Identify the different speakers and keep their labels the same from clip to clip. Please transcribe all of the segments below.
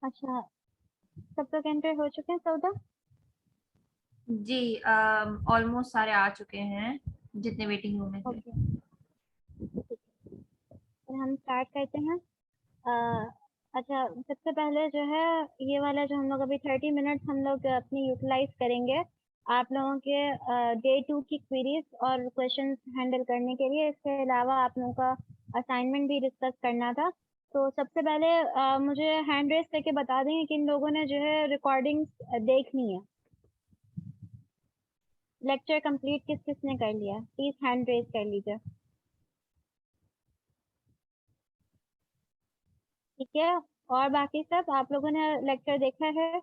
Speaker 1: अच्छा, सब लोग एंटर हो चुके हैं सौदा?
Speaker 2: जी, ऑलमोस्ट सारे आ चुके हैं जितने वेटिंग रूम में थे।
Speaker 1: ओके, फिर हम स्टार्ट करते हैं। अ, अच्छा, सबसे पहले जो है ये वाला जो हम लोग अभी 30 मिनट्स हम लोग अपनी यूटिलाइज करेंगे आप लोगों के डे 2 की क्वेरीज और क्वेश्चंस हैंडल करने के लिए। इसके अलावा आप लोगों का असाइनमेंट भी डिस्कस करना था। तो सबसे पहले मुझे हैंड रेस करके बता देंगे कि इन लोगों ने जो है रिकॉर्डिंग्स देखनी है। लेक्चर कंप्लीट किस किसने कर लिया, प्लीज हैंड रेस कर लीजिए। ठीक है, और बाकी सब आप लोगों ने लेक्चर देखा है?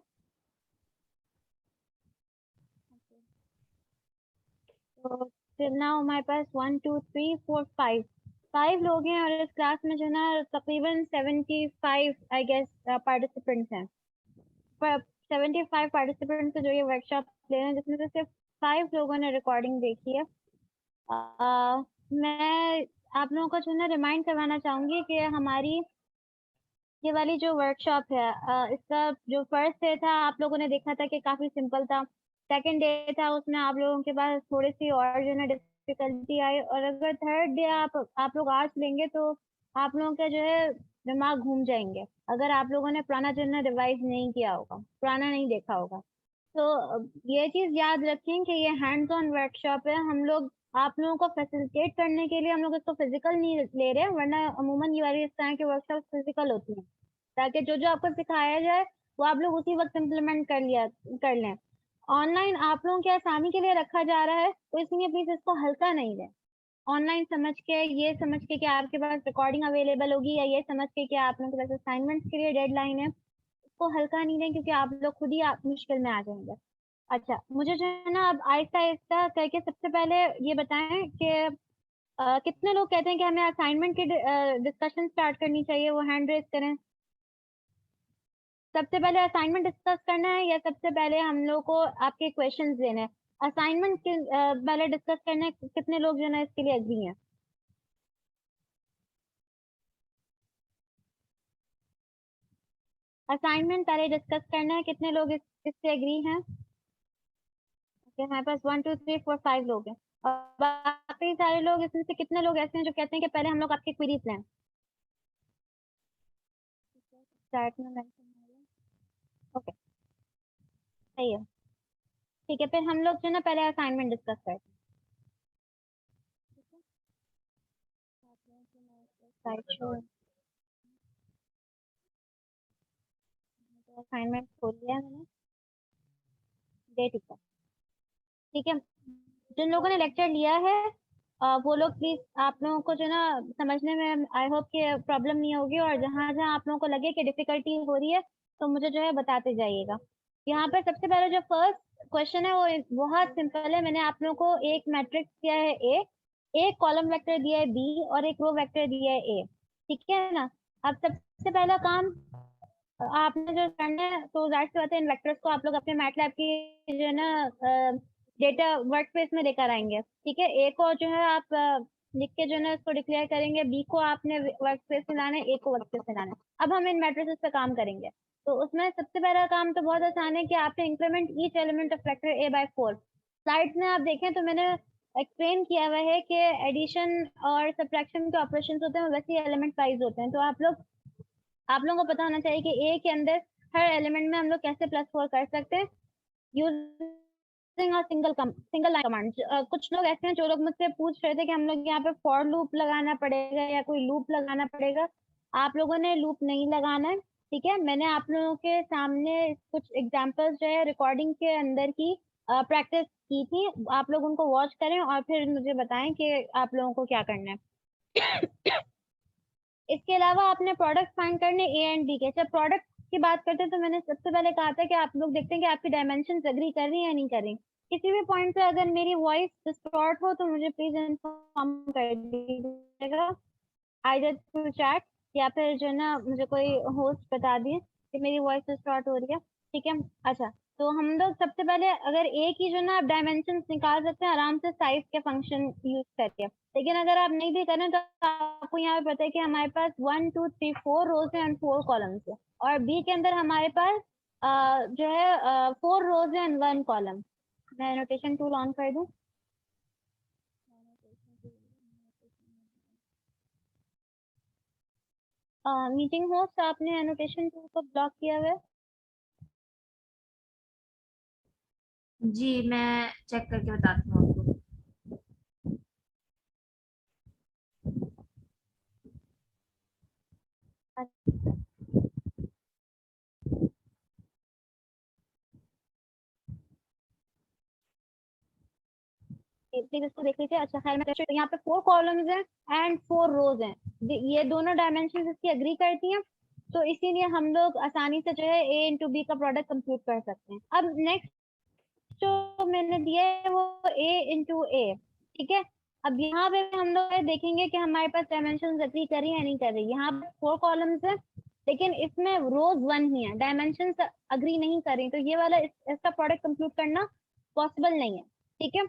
Speaker 1: तो till now हमारे पास 1 2 3 4 5 5 लोग हैं, और इस क्लास में जो है ना तकरीबन 75 आई गेस पार्टिसिपेंट्स हैं। पर 75 पार्टिसिपेंट्स जो ये वर्कशॉप ले रहे हैं, जिसमें से सिर्फ 5 लोगों ने रिकॉर्डिंग देखी है। मैं आप लोगों को जो है ना रिमाइंड करवाना चाहूंगी कि हमारी ये वाली जो वर्कशॉप है इसका जो फर्स्ट डे था आप लोगों ने देखा था कि काफी सिंपल था। सेकंड डे था, उसमें आप लोगों के पास थोड़ी सी और जो है ना डिफिकल्टी आई, और अगर थर्ड डे आप लोग आर्ट्स लेंगे तो आप लोगों का जो है दिमाग घूम जाएंगे, अगर आप लोगों ने पुराना जो है ना रिवाइज नहीं किया होगा, पुराना नहीं देखा होगा। तो ये चीज याद रखें कि ये हैंड्स ऑन वर्कशॉप है। हम लोग आप लोगों को फैसिलिटेट करने के लिए हम लोग इसको फिजिकल नहीं ले रहे हैं, वरना अमूमन ये वाली इस तरह की वर्कशॉप फिजिकल होती हैं, ताकि जो जो आपको सिखाया जाए वो आप लोग उसी वक्त इम्प्लीमेंट कर लें। ऑनलाइन आप लोगों के आसानी के लिए रखा जा रहा है, तो इसलिए प्लीज इसको हल्का नहीं लें। ऑनलाइन समझ के, ये समझ के कि आपके पास रिकॉर्डिंग अवेलेबल होगी, या ये समझ के कि आप लोगों के पास असाइनमेंट्स के लिए डेडलाइन है, इसको हल्का नहीं लें, क्योंकि आप लोग खुद ही आप मुश्किल में आ जाएंगे। अच्छा, मुझे जो है ना अब आहिस्ता आहिस्ता करके सबसे पहले ये बताएं कि कितने लोग कहते हैं कि हमें असाइनमेंट की डिस्कशन स्टार्ट करनी चाहिए, वो हैंड रेज करें। सबसे पहले असाइनमेंट डिस्कस करना है, या सबसे पहले हम लोग को आपके क्वेश्चंस देने हैं? असाइनमेंट के पहले डिस्कस करना है, कितने लोग जो है ना इसके लिए एग्री हैं? असाइनमेंट पहले डिस्कस करना है, कितने लोग इससे एग्री हैं? Okay, हमारे पास 1 2 3 4 5 लोग हैं, और बाकी सारे लोग इसमें से कितने लोग ऐसे हैं जो कहते हैं कि पहले हम लोग आपकी क्वेरीज लें? स्टार्ट में मेंशन। ओके, सही है। ठीक है, फिर हम लोग जो है ना पहले असाइनमेंट डिस्कस करते हैं। असाइनमेंट खोल लिया है मैंने, डेट ऊपर। ठीक है, जिन लोगों ने लेक्चर लिया है वो लोग प्लीज आप लोगों को जो है ना समझने में आई होप कि प्रॉब्लम नहीं होगी, और जहाँ जहाँ आप लोगों को लगे कि डिफिकल्टी हो रही है तो मुझे जो है बताते जाइएगा। यहाँ पर सबसे पहले जो फर्स्ट क्वेश्चन है वो बहुत सिंपल है। मैंने आप लोगों को एक मैट्रिक्स दिया है ए, एक कॉलम वेक्टर दिया है बी, और एक रो वेक्टर दिया है ए। ठीक है ना? अब सबसे पहला काम आपने जो करना है, तो जाहिर सी बात है इन वेक्टर्स को आप लोग अपने मैटलैब की जो है ना डेटा वर्क स्पेस में लेकर आएंगे। ठीक है, ए को जो है आप लिख के जो है ना इसको डिक्लेयर करेंगे, बी को आपने वर्क स्पेस में लाना है, ए को वर्क स्पेस में लाना है। अब हम इन मैट्रिसेस पे काम करेंगे। तो उसमें सबसे पहला काम तो बहुत आसान है कि आपने increment each element of vector A by 4। Slides में आप देखें तो मैंने एक्सप्लेन किया हुआ है कि एडिशन और सब्ट्रैक्शन के ऑपरेशन होते हैं वैसे एलिमेंट वाइज होते हैं। तो आप लोगों को पता होना चाहिए कि ए के अंदर हर एलिमेंट में हम लोग कैसे +4 कर सकते हैं using a single line command. कुछ लोग ऐसे हैं जो लोग मुझसे पूछ रहे थे कि हम लोग यहाँ पे फॉर लूप लगाना पड़ेगा या कोई लूप लगाना पड़ेगा। आप लोगों ने लूप नहीं लगाना है। ठीक है, मैंने आप लोगों के सामने कुछ एग्जांपल्स जो है रिकॉर्डिंग के अंदर की प्रैक्टिस की थी, आप लोग उनको वॉच करें और फिर मुझे बताएं कि आप लोगों को क्या करना है। इसके अलावा आपने प्रोडक्ट फाइंड करने ए एंड बी के। जब प्रोडक्ट की बात करते हैं तो मैंने सबसे पहले कहा था कि आप लोग देखते हैं कि आपकी डायमेंशन एग्री कर रही है या नहीं कर रही। किसी भी पॉइंट पे अगर मेरी वॉइस डिस्टॉर्ट हो तो मुझे प्लीज इन्फॉर्म कर दीजिएगा, आइदर थ्रू चैट या फिर जो है ना मुझे कोई होस्ट बता दिए कि मेरी वॉइस डिस्टॉर्ट हो रही है। ठीक है, अच्छा, तो हम लोग सबसे पहले अगर ए की जो है ना आप डायमेंशन निकाल सकते हैं आराम से साइज के फंक्शन यूज करके। लेकिन अगर आप नहीं भी करें तो आपको यहाँ पे पता है कि हमारे पास 1 2 3 4 रोज है एंड 4 कॉलम्स है, और बी के अंदर हमारे पास जो है 4 रोज है एंड 1 कॉलम। मैं एनोटेशन टूल ऑन कर दूं। मीटिंग होस्ट, आपने एनोटेशन टूल को ब्लॉक किया हुआ है?
Speaker 2: जी मैं चेक करके बताती हूँ आपको।
Speaker 1: प्लीज इसको देख लीजिए। अच्छा खैर, मैं यहाँ पे 4 कॉलम्स हैं एंड 4 रोज हैं, ये दोनों डायमेंशन इसकी एग्री करती हैं, तो इसीलिए हम लोग आसानी से जो है ए इंटू बी का प्रोडक्ट कंप्यूट कर सकते हैं। अब नेक्स्ट जो मैंने दिया है वो ए इंटू ए, ठीक है। अब यहाँ पे हम लोग देखेंगे कि हमारे पास डायमेंशन एग्री कर रही है या नहीं कर रही। यहाँ पे 4 कॉलम्स है लेकिन इसमें रोज 1 ही है, डायमेंशन अग्री नहीं कर रही, तो ये वाला इसका प्रोडक्ट कंप्यूट करना पॉसिबल नहीं है, ठीक है।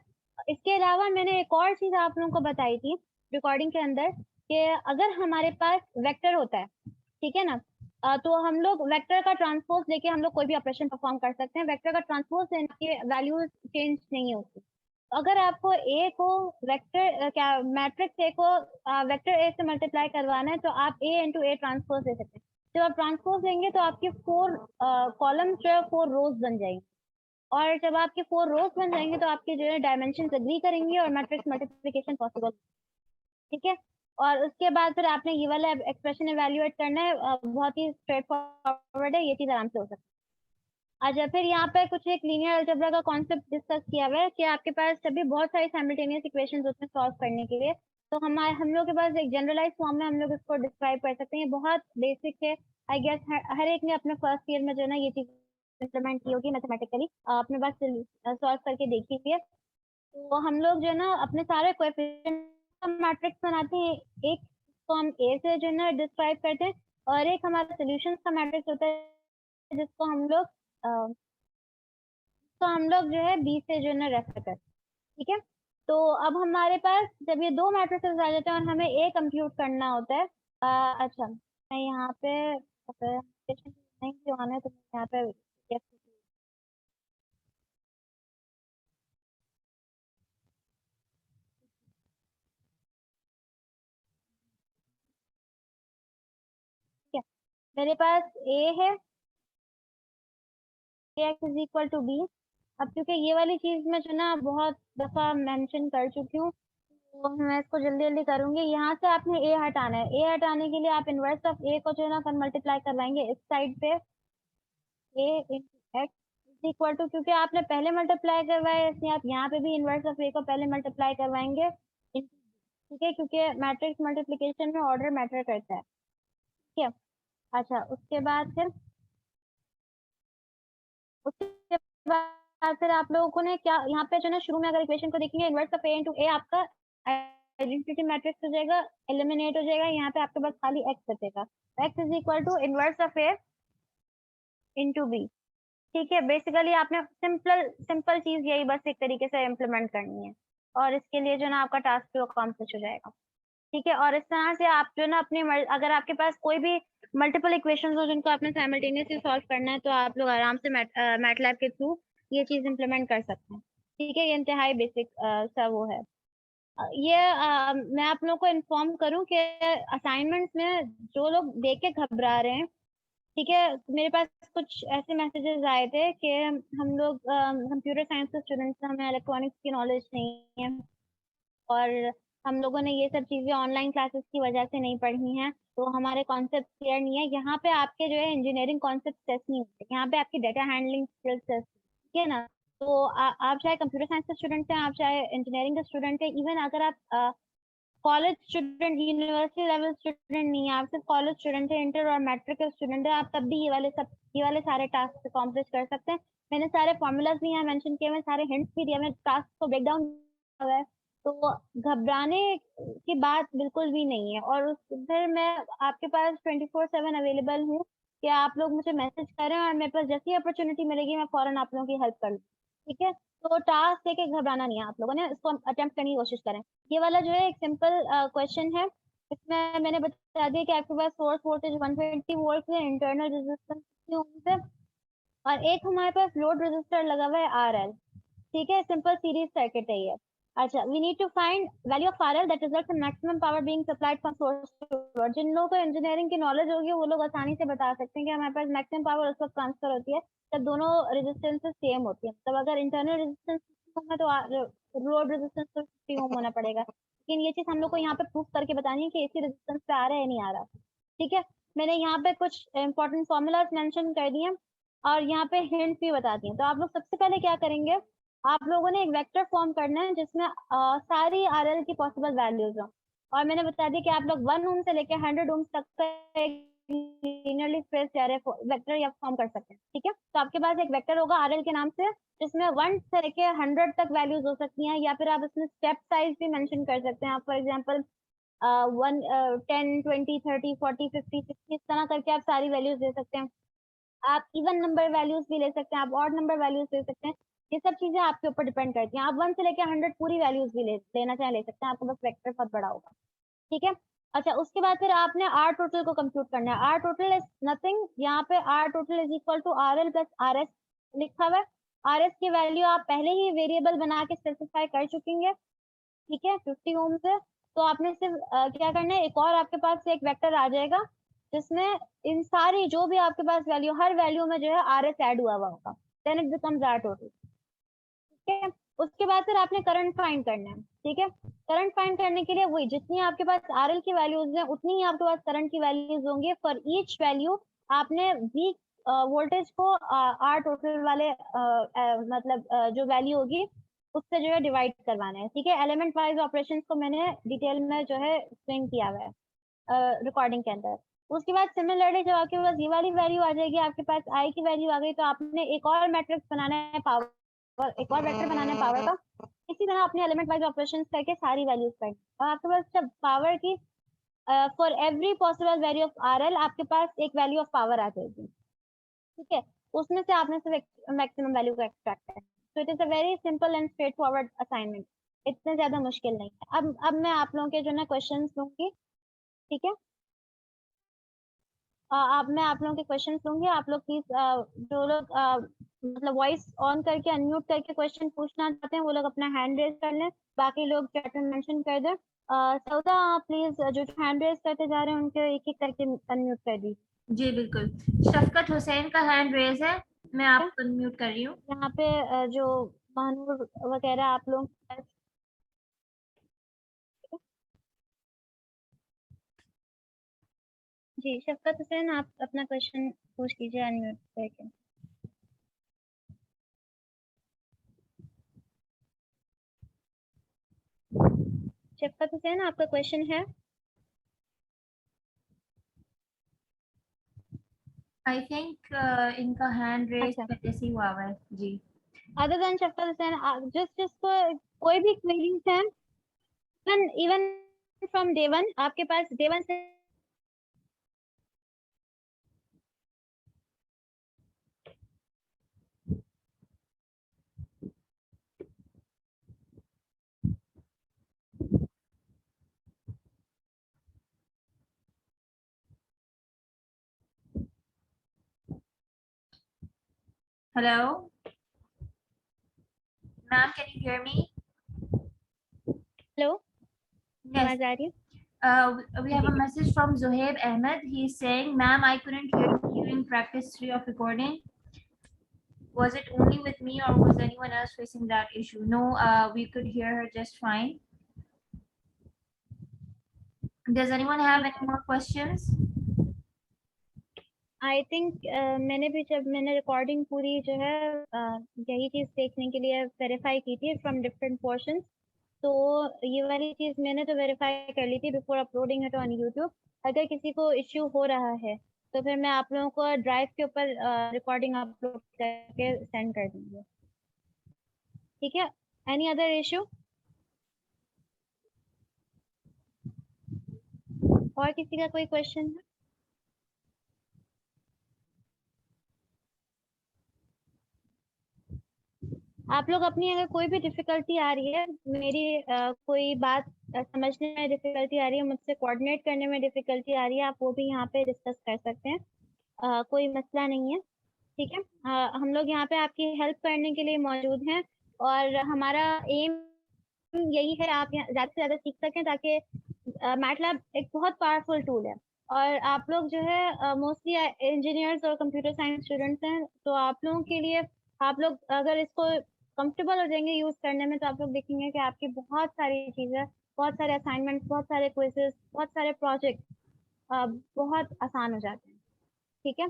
Speaker 1: इसके अलावा मैंने एक और चीज आप लोगों को बताई थी रिकॉर्डिंग के अंदर कि अगर हमारे पास वेक्टर होता है, ठीक है ना, तो हम लोग वेक्टर का ट्रांसपोज लेके हम लोग कोई भी ऑपरेशन परफॉर्म कर सकते हैं। वेक्टर का ट्रांसपोज लेने के वैल्यूज चेंज नहीं होती। अगर आपको ए को वेक्टर क्या मैट्रिक्स ए को वेक्टर ए से मल्टीप्लाई करवाना है तो आप ए इंटू ए ट्रांसपोज ले सकते हैं। जब आप ट्रांसपोज लेंगे तो आपके 4 कॉलम जो है 4 रोज बन जाएंगे, और जब आपके 4 रोज बन जाएंगे तो आपके जो है डायमेंशन एग्री करेंगे और मैट्रिक्स मल्टीप्लिकेशन पॉसिबल, ठीक है। और उसके बाद फिर आपने ये वाला एक्सप्रेशन इवैल्यूएट करना है, बहुत ही स्ट्रेट फॉरवर्ड है, ये चीज आराम से हो सकती है। अच्छा फिर यहाँ पे कुछ एक लीनियर अलजेब्रा का कॉन्सेप्ट डिस्कस किया हुआ है कि आपके पास जब भी बहुत सारी साइमल्टेनियस इक्वेशंस होते हैं सॉल्व करने के लिए, तो हम लोग के पास एक जनरलाइज फॉर्म में हम लोग इसको डिस्क्राइब कर सकते हैं। ये बहुत बेसिक है, आई गेस हर एक ने अपने फर्स्ट ईयर में जो है ना ये चीज इम्प्लीमेंट की होगी मैथमेटिकली, अपने पास सॉल्व करके देखी हुई है। तो हम लोग जो है ना अपने सारे कोएफिशिएंट का मैट्रिक्स बनाते हैं, एक को हम ए से जो है ना डिस्क्राइब करते हैं, और एक हमारा सॉल्यूशंस का मैट्रिक्स होता है जिसको हम लोग जो है बी से जो है ना रेफर करते हैं, ठीक है। तो अब हमारे पास जब ये दो मैट्रिसेस आ जाते हैं और हमें ए कंप्यूट करना होता है, अच्छा मैं यहाँ पे नहीं दिखाना है तो मैं यहाँ पे ठीक है, मेरे पास ए है, X is equal to B. अब क्योंकि ये वाली चीज मैं जो ना बहुत दफा मेंशन कर चुकी हूँ, तो मैं इसको जल्दी जल्दी करूंगी। यहाँ से आपने ए हटाना है, ए हटाने के लिए आप इनवर्स ऑफ ए को जो है ना मल्टीप्लाई करवाएंगे इस साइड पे, A into X is equal to, क्योंकि आपने पहले मल्टीप्लाई करवाया है इसलिए आप यहाँ पे भी इनवर्स ऑफ ए को पहले मल्टीप्लाई करवाएंगे, ठीक है, क्योंकि मैट्रिक्स मल्टीप्लिकेशन में ऑर्डर मैटर करता है, ठीक है। अच्छा उसके बाद फिर आप लोगों को ने क्या यहाँ पे जो है शुरू में अगर इक्वेशन को देखेंगे, इनवर्स ऑफ ए इंटू ए आपका आइडेंटिटी मैट्रिक्स हो जाएगा, एलिमिनेट हो जाएगा, यहाँ पे आपके पास खाली एक्स बचेगा। X is equal to inverse of A into B, ठीक है। बेसिकली आपने सिंपल चीज यही बस एक तरीके से इम्प्लीमेंट करनी है, और इसके लिए जो है ना आपका टास्क भी अकॉम्प्लिश हो जाएगा, ठीक है। और इस तरह से आप जो है ना अगर आपके पास कोई भी मल्टीपल इक्वेशंस हो जिनको आपने साइमल्टेनियसली सॉल्व करना है, तो आप लोग आराम से मैटलैब के थ्रू ये चीज इम्प्लीमेंट कर सकते हैं, ठीक है। ये इंतहाई बेसिक सा वो है। मैं आप लोगों को इन्फॉर्म करूं कि असाइनमेंट्स में जो लोग देख के घबरा रहे हैं, ठीक है, मेरे पास कुछ ऐसे मैसेजेस आए थे कि हम लोग कंप्यूटर साइंस के स्टूडेंट्स हैं, हमें इलेक्ट्रॉनिक्स की नॉलेज नहीं है, और हम लोगों ने ये सब चीजें ऑनलाइन क्लासेस की वजह से नहीं पढ़ी हैं, तो हमारे कॉन्सेप्ट क्लियर नहीं है। यहाँ पे आपके जो है इंजीनियरिंग कॉन्सेप्ट टेस्ट नहीं होते, यहाँ पे आपकी डेटा हैंडलिंग स्किल्स टेस्ट, ठीक है ना। तो आप चाहे कंप्यूटर साइंस के स्टूडेंट हैं, आप चाहे इंजीनियरिंग के स्टूडेंट हैं, इवन अगर आप college student university level student नहीं है, आप सिर्फ कॉलेज स्टूडेंट है, इंटर और मैट्रिक के स्टूडेंट है, आप तब भी ये वाले सारे टास्क अकॉम्प्लिश कर सकते हैं। मैंने सारे फॉर्मूलाज भी यहाँ मेंशन किए हुए हैं, सारे हिंट्स भी दिए हुए हैं, टास्क को ब्रेक डाउन हुआ है, तो घबराने की बात बिल्कुल भी नहीं है। और फिर मैं आपके पास 24/7 अवेलेबल हूँ कि आप लोग मुझे मैसेज करें और मेरे पास जैसी अपॉर्चुनिटी मिलेगी मैं फौरन आप लोगों की हेल्प कर लूँ। ठीक है, तो टास्क लेके घबराना नहीं है आप लोगों ने, इसको अटेम्प्ट करने की कोशिश करें। ये वाला जो है एक सिंपल क्वेश्चन है, इसमें मैंने बता दिया कि आपके पास सोर्स वोल्टेज 120 वोल्ट है, इंटरनल रेजिस्टेंस 60 ओम है, और एक हमारे पास लोड रेजिस्टर लगा हुआ है आरएल। ठीक है, सिंपल सीरीज सर्किट है ये। अच्छा, we need to find value of RL that results in maximum power being supplied from source to load. जिन लोगों को इंजीनियरिंग की नॉलेज होगी वो लोग आसानी से बता सकते हैं कि हमारे पास मैक्सिमम पावर उस वक्त ट्रांसफर होती है जब दोनों रेजिस्टेंसेस सेम होती है। मतलब अगर इंटरनल रेजिस्टेंस 60 ओम है तो लोड रेजिस्टेंस तो 50 ओम होना पड़ेगा। लेकिन ये चीज हम लोग को यहाँ पे प्रूफ करके बतानी है कि एसी रेजिस्टेंस पे आ रहा है या नहीं आ रहा। ठीक है, मैंने यहाँ पे कुछ इंपॉर्टेंट फॉर्मूलाज मेंशन कर दिए हैं और यहाँ पे हिंट भी बता दी हैं। तो आप लोग सबसे पहले क्या करेंगे, आप लोगों ने एक वेक्टर फॉर्म करना है जिसमें सारी आरएल की पॉसिबल वैल्यूज हो। और मैंने बता दिया कि आप लोग 1 ओम से लेकर 100 ओम तक का एक लीनियरली स्पेस्ड एरे वेक्टर या फॉर्म कर सकते हैं। ठीक है, तो आपके पास एक वेक्टर होगा आरएल के नाम से जिसमें 1 से लेकर 100 तक वैल्यूज हो सकती हैं, या फिर आप इसमें स्टेप साइज भी मेंशन कर सकते हैं। आप फॉर एग्जांपल 10 20 30 40 50 60 इस तरह करके आप सारी वैल्यूज दे सकते हैं। आप इवन नंबर वैल्यूज भी ले सकते हैं, आप ऑड नंबर वैल्यूज ले सकते हैं। ये सब चीजें आपके ऊपर डिपेंड करती हैं। आप 1 से लेकर 100 पूरी वैल्यूज भी लेना चाहे ले सकते हैं, आपको बस वेक्टर बहुत बड़ा होगा। ठीक है, अच्छा उसके बाद फिर आपने आर टोटल को कंप्यूट करना है। आर टोटल इज नथिंग, यहाँ पे R total is equal to R L plus R S लिखा हुआ है। आर एस की वैल्यू आप पहले ही वेरिएबल बना के स्पेसिफाई कर चुकेंगे। ठीक है, 50 ओम से तो आपने सिर्फ क्या करना है, एक और आपके पास एक वेक्टर आ जाएगा जिसमें इन सारी जो भी आपके पास वैल्यू, हर वैल्यू में जो है आर एस ऐड हुआ होगा, then it becomes R total. ठीक है, उसके बाद फिर आपने करंट फाइंड करना है। ठीक है, करंट फाइंड करने के लिए वही जितनी आपके पास आरएल की वैल्यूज हैं उतनी ही आपके पास करंट की वैल्यूज होंगे। फॉर ईच वैल्यू आपने वीक वोल्टेज को आर टोटल वाले मतलब जो वैल्यू होगी उससे जो है डिवाइड करवाना है। ठीक है, एलिमेंट वाइज ऑपरेशंस को मैंने डिटेल में जो है एक्सप्लेन किया हुआ है रिकॉर्डिंग के अंदर। उसके बाद सिमिलरली जब आपके पास ये वाली वैल्यू आ जाएगी, आपके पास आई की वैल्यू आ गई, तो आपने एक और मैट्रिक्स बनाना है पावर, एक और वेक्टर बनाना है पावर का। इसी तरह अपने एलिमेंट वाइज ऑपरेशंस करके सारी वैल्यूज करनी है। और आपके पास जब पावर की for every possible value of RL आपके पास एक वैल्यू ऑफ पावर आ जाएगी। ठीक है, उसमें से आपने सिर्फ मैक्सिमम वैल्यू को एक्सट्रैक्ट करना है। तो it is a very simple and straight forward assignment, इतने ज्यादा मुश्किल नहीं है। अब मैं आप लोगों के जो ना क्वेश्चंस लूंगी। ठीक है, आप मैं आप लोगों के क्वेश्चन लूंगी, आप लोग प्लीज जो लोग मतलब वॉइस ऑन करके अनम्यूट करके क्वेश्चन पूछना चाहते हैं वो लोग अपना हैंड रेज कर लें, बाकी लोग चैट में मेंशन कर दें। सौदा प्लीज जो हैंड रेज करते जा रहे हैं उनके एक एक करके अनम्यूट कर दीजिए।
Speaker 2: जी बिल्कुल। शफकत हुसैन का हैंड रेज है, मैं आपको अनम्यूट कर रही हूँ।
Speaker 1: यहाँ पे जो महानूर वगैरह आप लोग, जी शफकत हुसैन आप अपना क्वेश्चन पूछ लीजिए अनम्यूट करके। शफकत हुसैन आपका क्वेश्चन है?
Speaker 2: आई थिंक इनका हैंड रेज
Speaker 1: अच्छा,
Speaker 2: पहले से ही हुआ हुआ है जी।
Speaker 1: अदर देन शफकत हुसैन जिसको कोई भी क्वेरीज है, even even from day one आपके पास डे वन से।
Speaker 2: Hello ma'am, can you hear me?
Speaker 1: Hello,
Speaker 2: yes.
Speaker 1: आवाज आ रही है?
Speaker 2: We have
Speaker 1: जी
Speaker 2: a
Speaker 1: जी।
Speaker 2: message from Zohaib Ahmed. He's saying, "Ma'am, I couldn't hear you during practice 3 of recording. Was it only with me or was anyone else facing that issue?" No, we could hear her just fine. Does anyone have any more questions?
Speaker 1: I think मैंने भी जब मैंने recording पूरी जो है यही चीज देखने के लिए वेरीफाई की थी फ्रॉम डिफरेंट पोर्शंस, तो ये वाली चीज मैंने तो वेरीफाई कर ली थी before uploading it on YouTube. अगर किसी को इश्यू हो रहा है तो फिर मैं आप लोगों को ड्राइव के ऊपर रिकॉर्डिंग अपलोड करके सेंड कर दूंगी। ठीक है, एनी अदर इशू? और किसी का कोई क्वेश्चन है? आप लोग अपनी अगर कोई भी डिफिकल्टी आ रही है, मेरी कोई बात समझने में डिफिकल्टी आ रही है, मुझसे कोऑर्डिनेट करने में डिफिकल्टी आ रही है, आप वो भी यहाँ पे डिस्कस कर सकते हैं। कोई मसला नहीं है, ठीक है। हम लोग यहाँ पे आपकी हेल्प करने के लिए मौजूद हैं, और हमारा एम यही है आप ज़्यादा से ज़्यादा सीख सकें, ताकि मैटलैब एक बहुत पावरफुल टूल है। और आप लोग जो है मोस्टली इंजीनियर्स और कंप्यूटर साइंस स्टूडेंट्स हैं, तो आप लोगों के लिए, आप लोग अगर इसको कंफर्टेबल हो जाएंगे यूज़ करने में, तो आप लोग देखेंगे कि आपकी बहुत सारी चीज़ें, बहुत सारे असाइनमेंट्स, बहुत सारे क्विजेस, बहुत सारे प्रोजेक्ट बहुत आसान हो जाते हैं, ठीक है।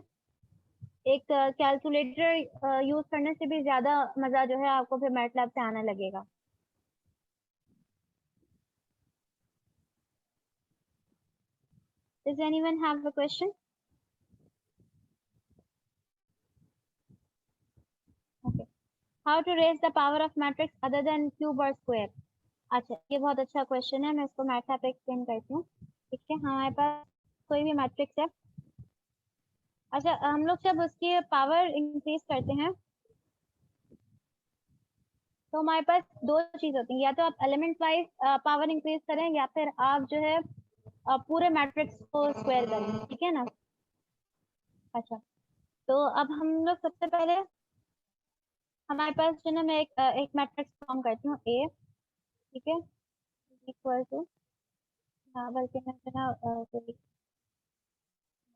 Speaker 1: एक कैलकुलेटर यूज़ करने से भी ज़्यादा मज़ा जो है आपको फिर मैटलैब से आने लगेगा। Does anyone have a question? Okay. How to raise the power of matrix other than cube or square? अच्छा, ये बहुत अच्छा क्वेश्चन है, मैं इसको मैथ्स पे एक्सप्लेन करती हूँ। ठीक है, हमारे पास कोई भी मैट्रिक्स है। अच्छा, हम लोग जब उसकी पावर इंक्रीज करते हैं, तो हमारे पास दो चीज होती है, या तो आप एलिमेंट वाइज पावर इंक्रीज करें, या फिर आप जो है पूरे मैट्रिक्स को स्क्वायर करें, ठीक है ना। अच्छा, तो अब हम लोग सबसे पहले, हमारे पास जो ना, मैं एक मैट्रिक्स फॉर्म करती हूँ ए, ठीक है, इक्वल टू, बल्कि मैं जो ना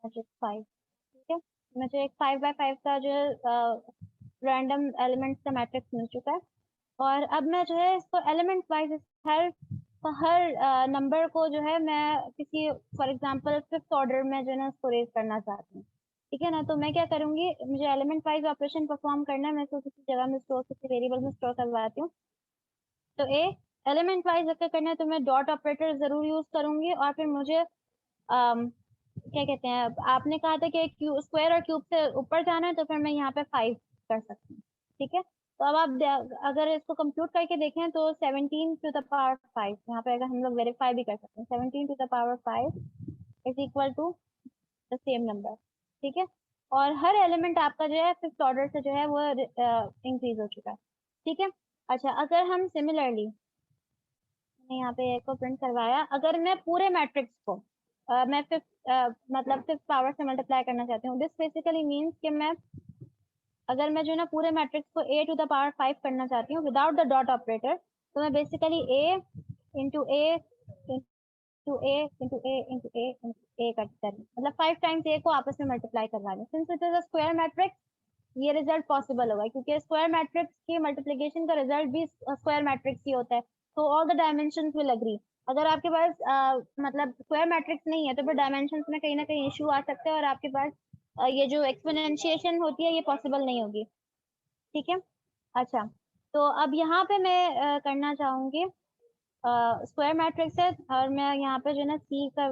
Speaker 1: मैट्रिक्स 5, ठीक है, मुझे एक 5 by 5 का जो रैंडम एलिमेंट्स का मैट्रिक्स मिल चुका है। और अब मैं जो है इसको एलिमेंट वाइज हर हर नंबर को जो है मैं किसी, फॉर एग्जांपल 5th ऑर्डर में जो है ना उसको रेज करना चाहती हूँ, ठीक है ना। तो मैं क्या करूंगी, मुझे एलिमेंट वाइज ऑपरेशन परफॉर्म करना है, मैं इसको किसी जगह में स्टोर, किसी वेरिएबल में स्टोर करवाती हूँ। तो ए एलिमेंट वाइज अगर करना है तो मैं डॉट ऑपरेटर जरूर यूज करूंगी, और फिर मुझे क्या कहते हैं, आपने कहा था कि क्यू स्क्वायर और क्यूब से ऊपर जाना है, तो फिर मैं यहाँ पे 5 कर सकती हूँ, ठीक है। तो अब आप अगर इसको कंप्यूट करके देखें तो 17 टू द पावर 5, यहाँ पे अगर हम लोग वेरीफाई भी कर सकते हैं, 17 to the power 5 is equal to the same number, ठीक है। और हर एलिमेंट आपका जो है 5th ऑर्डर से जो है वो इंक्रीज हो चुका है, ठीक है। अच्छा, अगर हम सिमिलरली, मैंने यहाँ पे एक को प्रिंट करवाया, अगर मैं पूरे मैट्रिक्स को मैं 5th मतलब 5th पावर से मल्टीप्लाई करना चाहती हूँ, दिस बेसिकली मीन्स कि मैं, अगर मैं जो है ना पूरे मैट्रिक्स को a टू द पावर 5 करना चाहती हूँ विदाउट द डॉट ऑपरेटर, तो मैं basically a into a into a into a into a into a करती हूँ, मतलब 5 टाइम्स a को आपस में मल्टीप्लाई करवा रही हूँ। Since it is a square matrix, ये रिजल्ट पॉसिबल होगा, क्योंकि स्क्वायर मैट्रिक्स की मल्टीप्लिकेशन का रिजल्ट भी स्क्वायर मैट्रिक्स ही होता है, तो all the dimensions will agree. अगर आपके पास मतलब स्क्वायर मैट्रिक्स नहीं है, तो फिर डायमेंशंस में कहीं ना कहीं इशू आ सकते हैं, और आपके पास ये जो एक्सपोनेंशिएशन होती है ये पॉसिबल नहीं होगी, ठीक है। अच्छा, तो अब यहाँ पे मैं करना चाहूंगी, स्क्वायर मैट्रिक्स है, और मैं यहाँ पे जो है ना सी का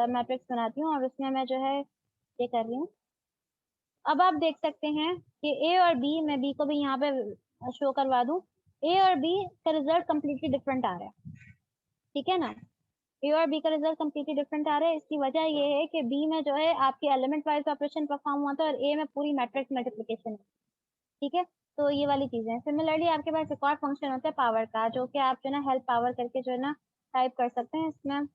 Speaker 1: मैट्रिक्स बनाती हूँ, और उसमें मैं जो है ये कर रही हूँ। अब आप देख सकते हैं कि ए और बी, मैं बी को भी यहाँ पे शो करवा दूं, ए और बी का रिजल्ट कंप्लीटली डिफरेंट आ रहा है, ठीक है ना। ए और बी का रिजल्ट कंप्लीटली डिफरेंट आ रहा है, इसकी वजह ये है कि बी में जो है आपकी एलिमेंट वाइज ऑपरेशन परफॉर्म हुआ था, और ए में पूरी मैट्रिक्स मल्टीप्लिकेशन, ठीक है। तो ये वाली चीजें हैं। सिमिलरली आपके पास एक और फंक्शन होता है पावर का, जो कि आप जो है ना हेल्प पावर करके जो है ना टाइप कर सकते हैं। इसमें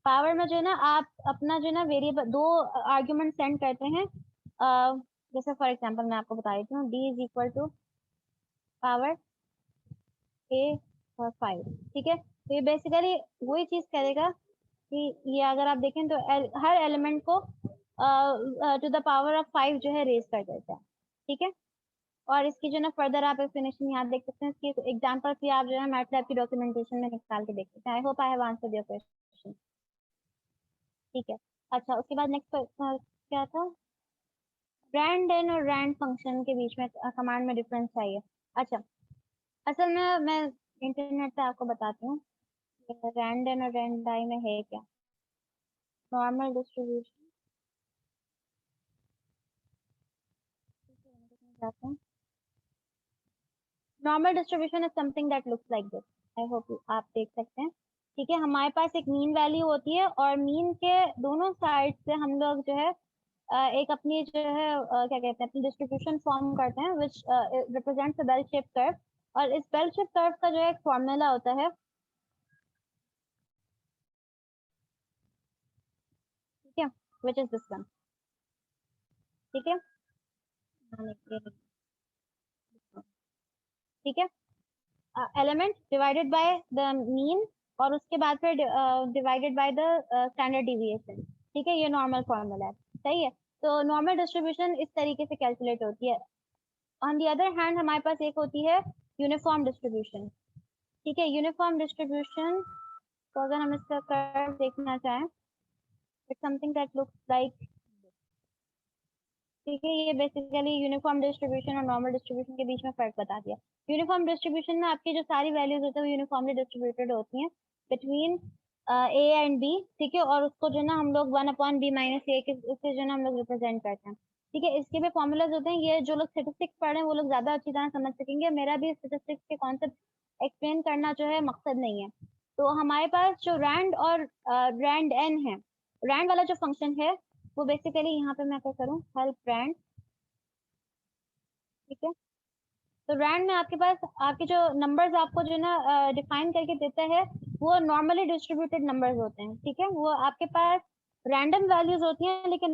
Speaker 1: पावर में जो है ना आप अपना जो है ना वेरिएबल, दो आर्ग्यूमेंट सेंड करते हैं, जैसे फॉर एग्जांपल मैं आपको बता देती हूँ, d is equal to power a और 5, ठीक है। तो ये बेसिकली वही चीज करेगा कि ये अगर आप देखें तो हर एलिमेंट को टू द पावर ऑफ 5 जो है रेज कर देता है, ठीक है। और इसकी जो ना फर्दर आप एक्सप्लेनेशन यहाँ देख सकते हैं, इसकी एग्जांपल भी आप जो है मैटलैब की डॉक्यूमेंटेशन में निकाल के देख सकते हैं। I hope I have answered your question, ठीक है। अच्छा, उसके बाद नेक्स्ट क्या था, रैंड एन और रैंड फंक्शन के बीच में कमांड में डिफरेंस चाहिए। अच्छा, असल में मैं इंटरनेट पे आपको बताती हूँ रैंड एन और रैंड डाई में है क्या। Normal distribution, normal distribution is something that looks like this, I hope आप देख सकते हैं, ठीक है। हमारे पास एक मीन वैल्यू होती है, और मीन के दोनों साइड से हम लोग जो है एक अपनी जो है क्या कहते हैं अपनी डिस्ट्रीब्यूशन फॉर्म करते हैं which represents a bell shape curve, और इस बेल शेप कर्व का जो है एक फॉर्मूला होता है, ठीक है, विच इज दिस वन, ठीक है, ठीक है, element divided by the mean, और उसके बाद फिर divided by the standard deviation, ठीक है, ये नॉर्मल फॉर्मूला है, सही है। तो नॉर्मल डिस्ट्रीब्यूशन इस तरीके से कैलकुलेट होती है। ऑन द अदर हैंड हमारे पास एक होती है यूनिफॉर्म डिस्ट्रीब्यूशन, ठीक है, यूनिफॉर्म डिस्ट्रीब्यूशन, तो अगर हम इसका कर्व देखना चाहें, it's something that looks like, ठीक है, ये बेसिकली यूनिफॉर्म डिस्ट्रीब्यूशन और नॉर्मल डिस्ट्रीब्यूशन के बीच में फर्क बता दिया। यूनिफॉर्म डिस्ट्रीब्यूशन में आपकी जो सारी वैल्यूज होती है वो यूनिफॉर्मली डिस्ट्रीब्यूटेड होती हैं बिटवीन ए एंड बी, ठीक है, और उसको जो ना हम लोग 1/b माइनस ए के इससे जो ना हम लोग रिप्रेजेंट करते हैं, ठीक है। इसके भी फॉर्मूलाज होते हैं, ये जो लोग स्टैटिस्टिक्स पढ़ रहे हैं वो लोग ज्यादा अच्छी तरह समझ सकेंगे, मेरा भी स्टैटिस्टिक्स के कॉन्सेप्ट एक्सप्लेन करना जो है मकसद नहीं है। तो हमारे पास जो रैंड और रैंड एन है, रैंड वाला जो फंक्शन है वो बेसिकली यहाँ पे मैं क्या करूँ, हेल्प रैंड, ठीक है। तो रैंड में आपके पास आपके जो नंबर्स आपको जो ना डिफाइन करके देता है वो नॉर्मली डिस्ट्रीब्यूटेड नंबर्स होते हैं, ठीक है, वो आपके पास रैंडम वैल्यूज होती हैं, लेकिन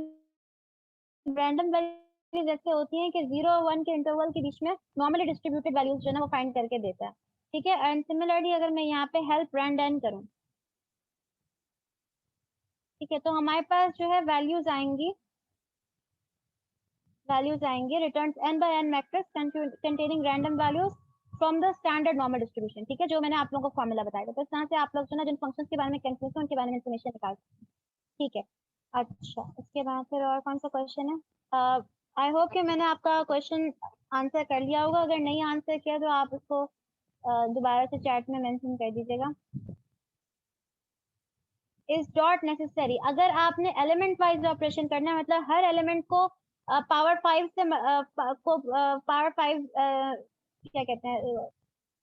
Speaker 1: रैंडम वैल्यूज ऐसे होती हैं कि 0 और 1 के इंटरवल के बीच में नॉर्मली डिस्ट्रीब्यूटेड वैल्यूज जो है ना वो फाइंड करके देता है, ठीक है। एंड सिमिलरली अगर मैं यहाँ पे हेल्प रैंड एन करूँ, ठीक है, तो हमारे पास जो है वैल्यूज आएंगे return n by n matrix containing random values from the standard normal distribution, ठीक है, जो मैंने आप लोगों को फॉर्मूला बताया था। तो इस तरह से आप लोग जो ना जिन फंक्शंस के बारे में कंफ्यूज है उनके बारे में इन्फॉर्मेशन निकाल सकते हैं, ठीक है। अच्छा, इसके बाद फिर और कौन सा क्वेश्चन है? आई होप कि मैंने आपका क्वेश्चन आंसर कर लिया होगा, अगर नहीं आंसर किया तो आप उसको दोबारा से चैट में मेंशन कर दीजिएगा। इज डॉट नेसेसरी, अगर आपने एलिमेंट वाइज ऑपरेशन करना है, मतलब हर एलिमेंट को पावर 5 से पावर 5 क्या कहते हैं,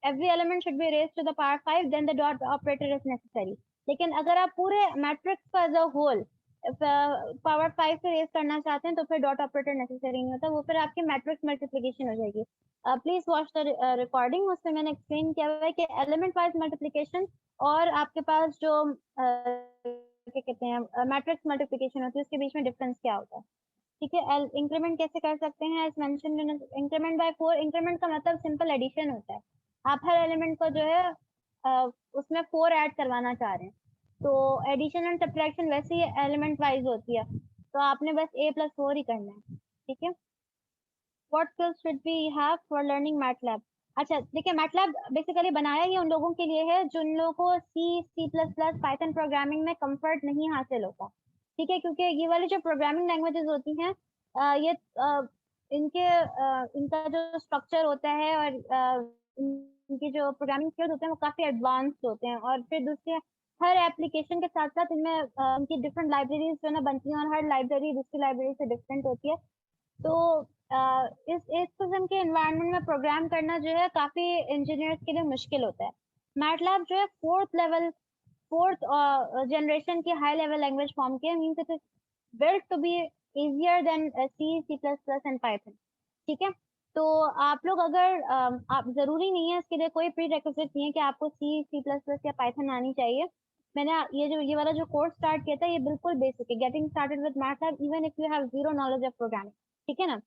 Speaker 1: every element should be raised to the power 5, then the dot operator is necessary। लेकिन अगर आप पूरे मैट्रिक्स को एज अ होल पावर 5 से रेज करना चाहते हैं तो फिर डॉट ऑपरेटर नेसेसरी नहीं होता, वो फिर आपकी मैट्रिक्स मल्टीप्लिकेशन हो जाएगी। प्लीज वॉच द रिकॉर्डिंग, उसमें मैंने एक्सप्लेन किया हुआ है कि एलिमेंट वाइज मल्टीप्लिकेशन और आपके पास जो क्या कहते हैं मैट्रिक्स मल्टीप्लिकेशन होती है उसके बीच में डिफरेंस क्या होता है, ठीक है। इंक्रीमेंट कैसे कर सकते हैं, as mention increment by 4, increment का मतलब सिंपल एडिशन होता है, आप हर एलिमेंट को जो है उसमें 4 ऐड करवाना चाह रहे हैं, तो एडिशन एंड सब्ट्रैक्शन वैसे ही एलिमेंट वाइज होती है, तो आपने बस a+4 ही करना है, ठीक है। What skills should we have for learning MATLAB? अच्छा देखिए, मैटलैब बेसिकली बनाया ही उन लोगों के लिए है जिन लोगों को C++, पाइथन प्रोग्रामिंग में कंफर्ट नहीं हासिल होता, ठीक है, क्योंकि ये वाली जो प्रोग्रामिंग लैंग्वेजेस होती हैं ये इनका जो स्ट्रक्चर होता है और इनके जो प्रोग्रामिंग स्किल्स होते हैं वो काफ़ी एडवांस्ड होते हैं, और फिर दूसरे हर एप्लीकेशन के साथ साथ इनमें इनकी डिफरेंट लाइब्रेरीज जो है ना बनती हैं, और हर लाइब्रेरी दूसरी लाइब्रेरी से डिफरेंट होती है। तो इस किस्म के एनवायरनमेंट में प्रोग्राम करना जो है काफ़ी इंजीनियर्स के लिए मुश्किल होता है। मैटलैब जो है फोर्थ जनरेशन की हाई लेवल लैंग्वेज फॉर्म की है, means it is built to be easier than C++ and Python, ठीक है। तो आप लोग अगर आप जरूरी नहीं है इसके लिए कोई प्री रिक्विजिट नहीं है कि आपको C++ या Python आनी चाहिए। मैंने ये वाला जो कोर्स स्टार्ट किया था ये बिल्कुल बेसिक है, getting started with MATLAB even if you have zero knowledge of programming, ठीक है ना।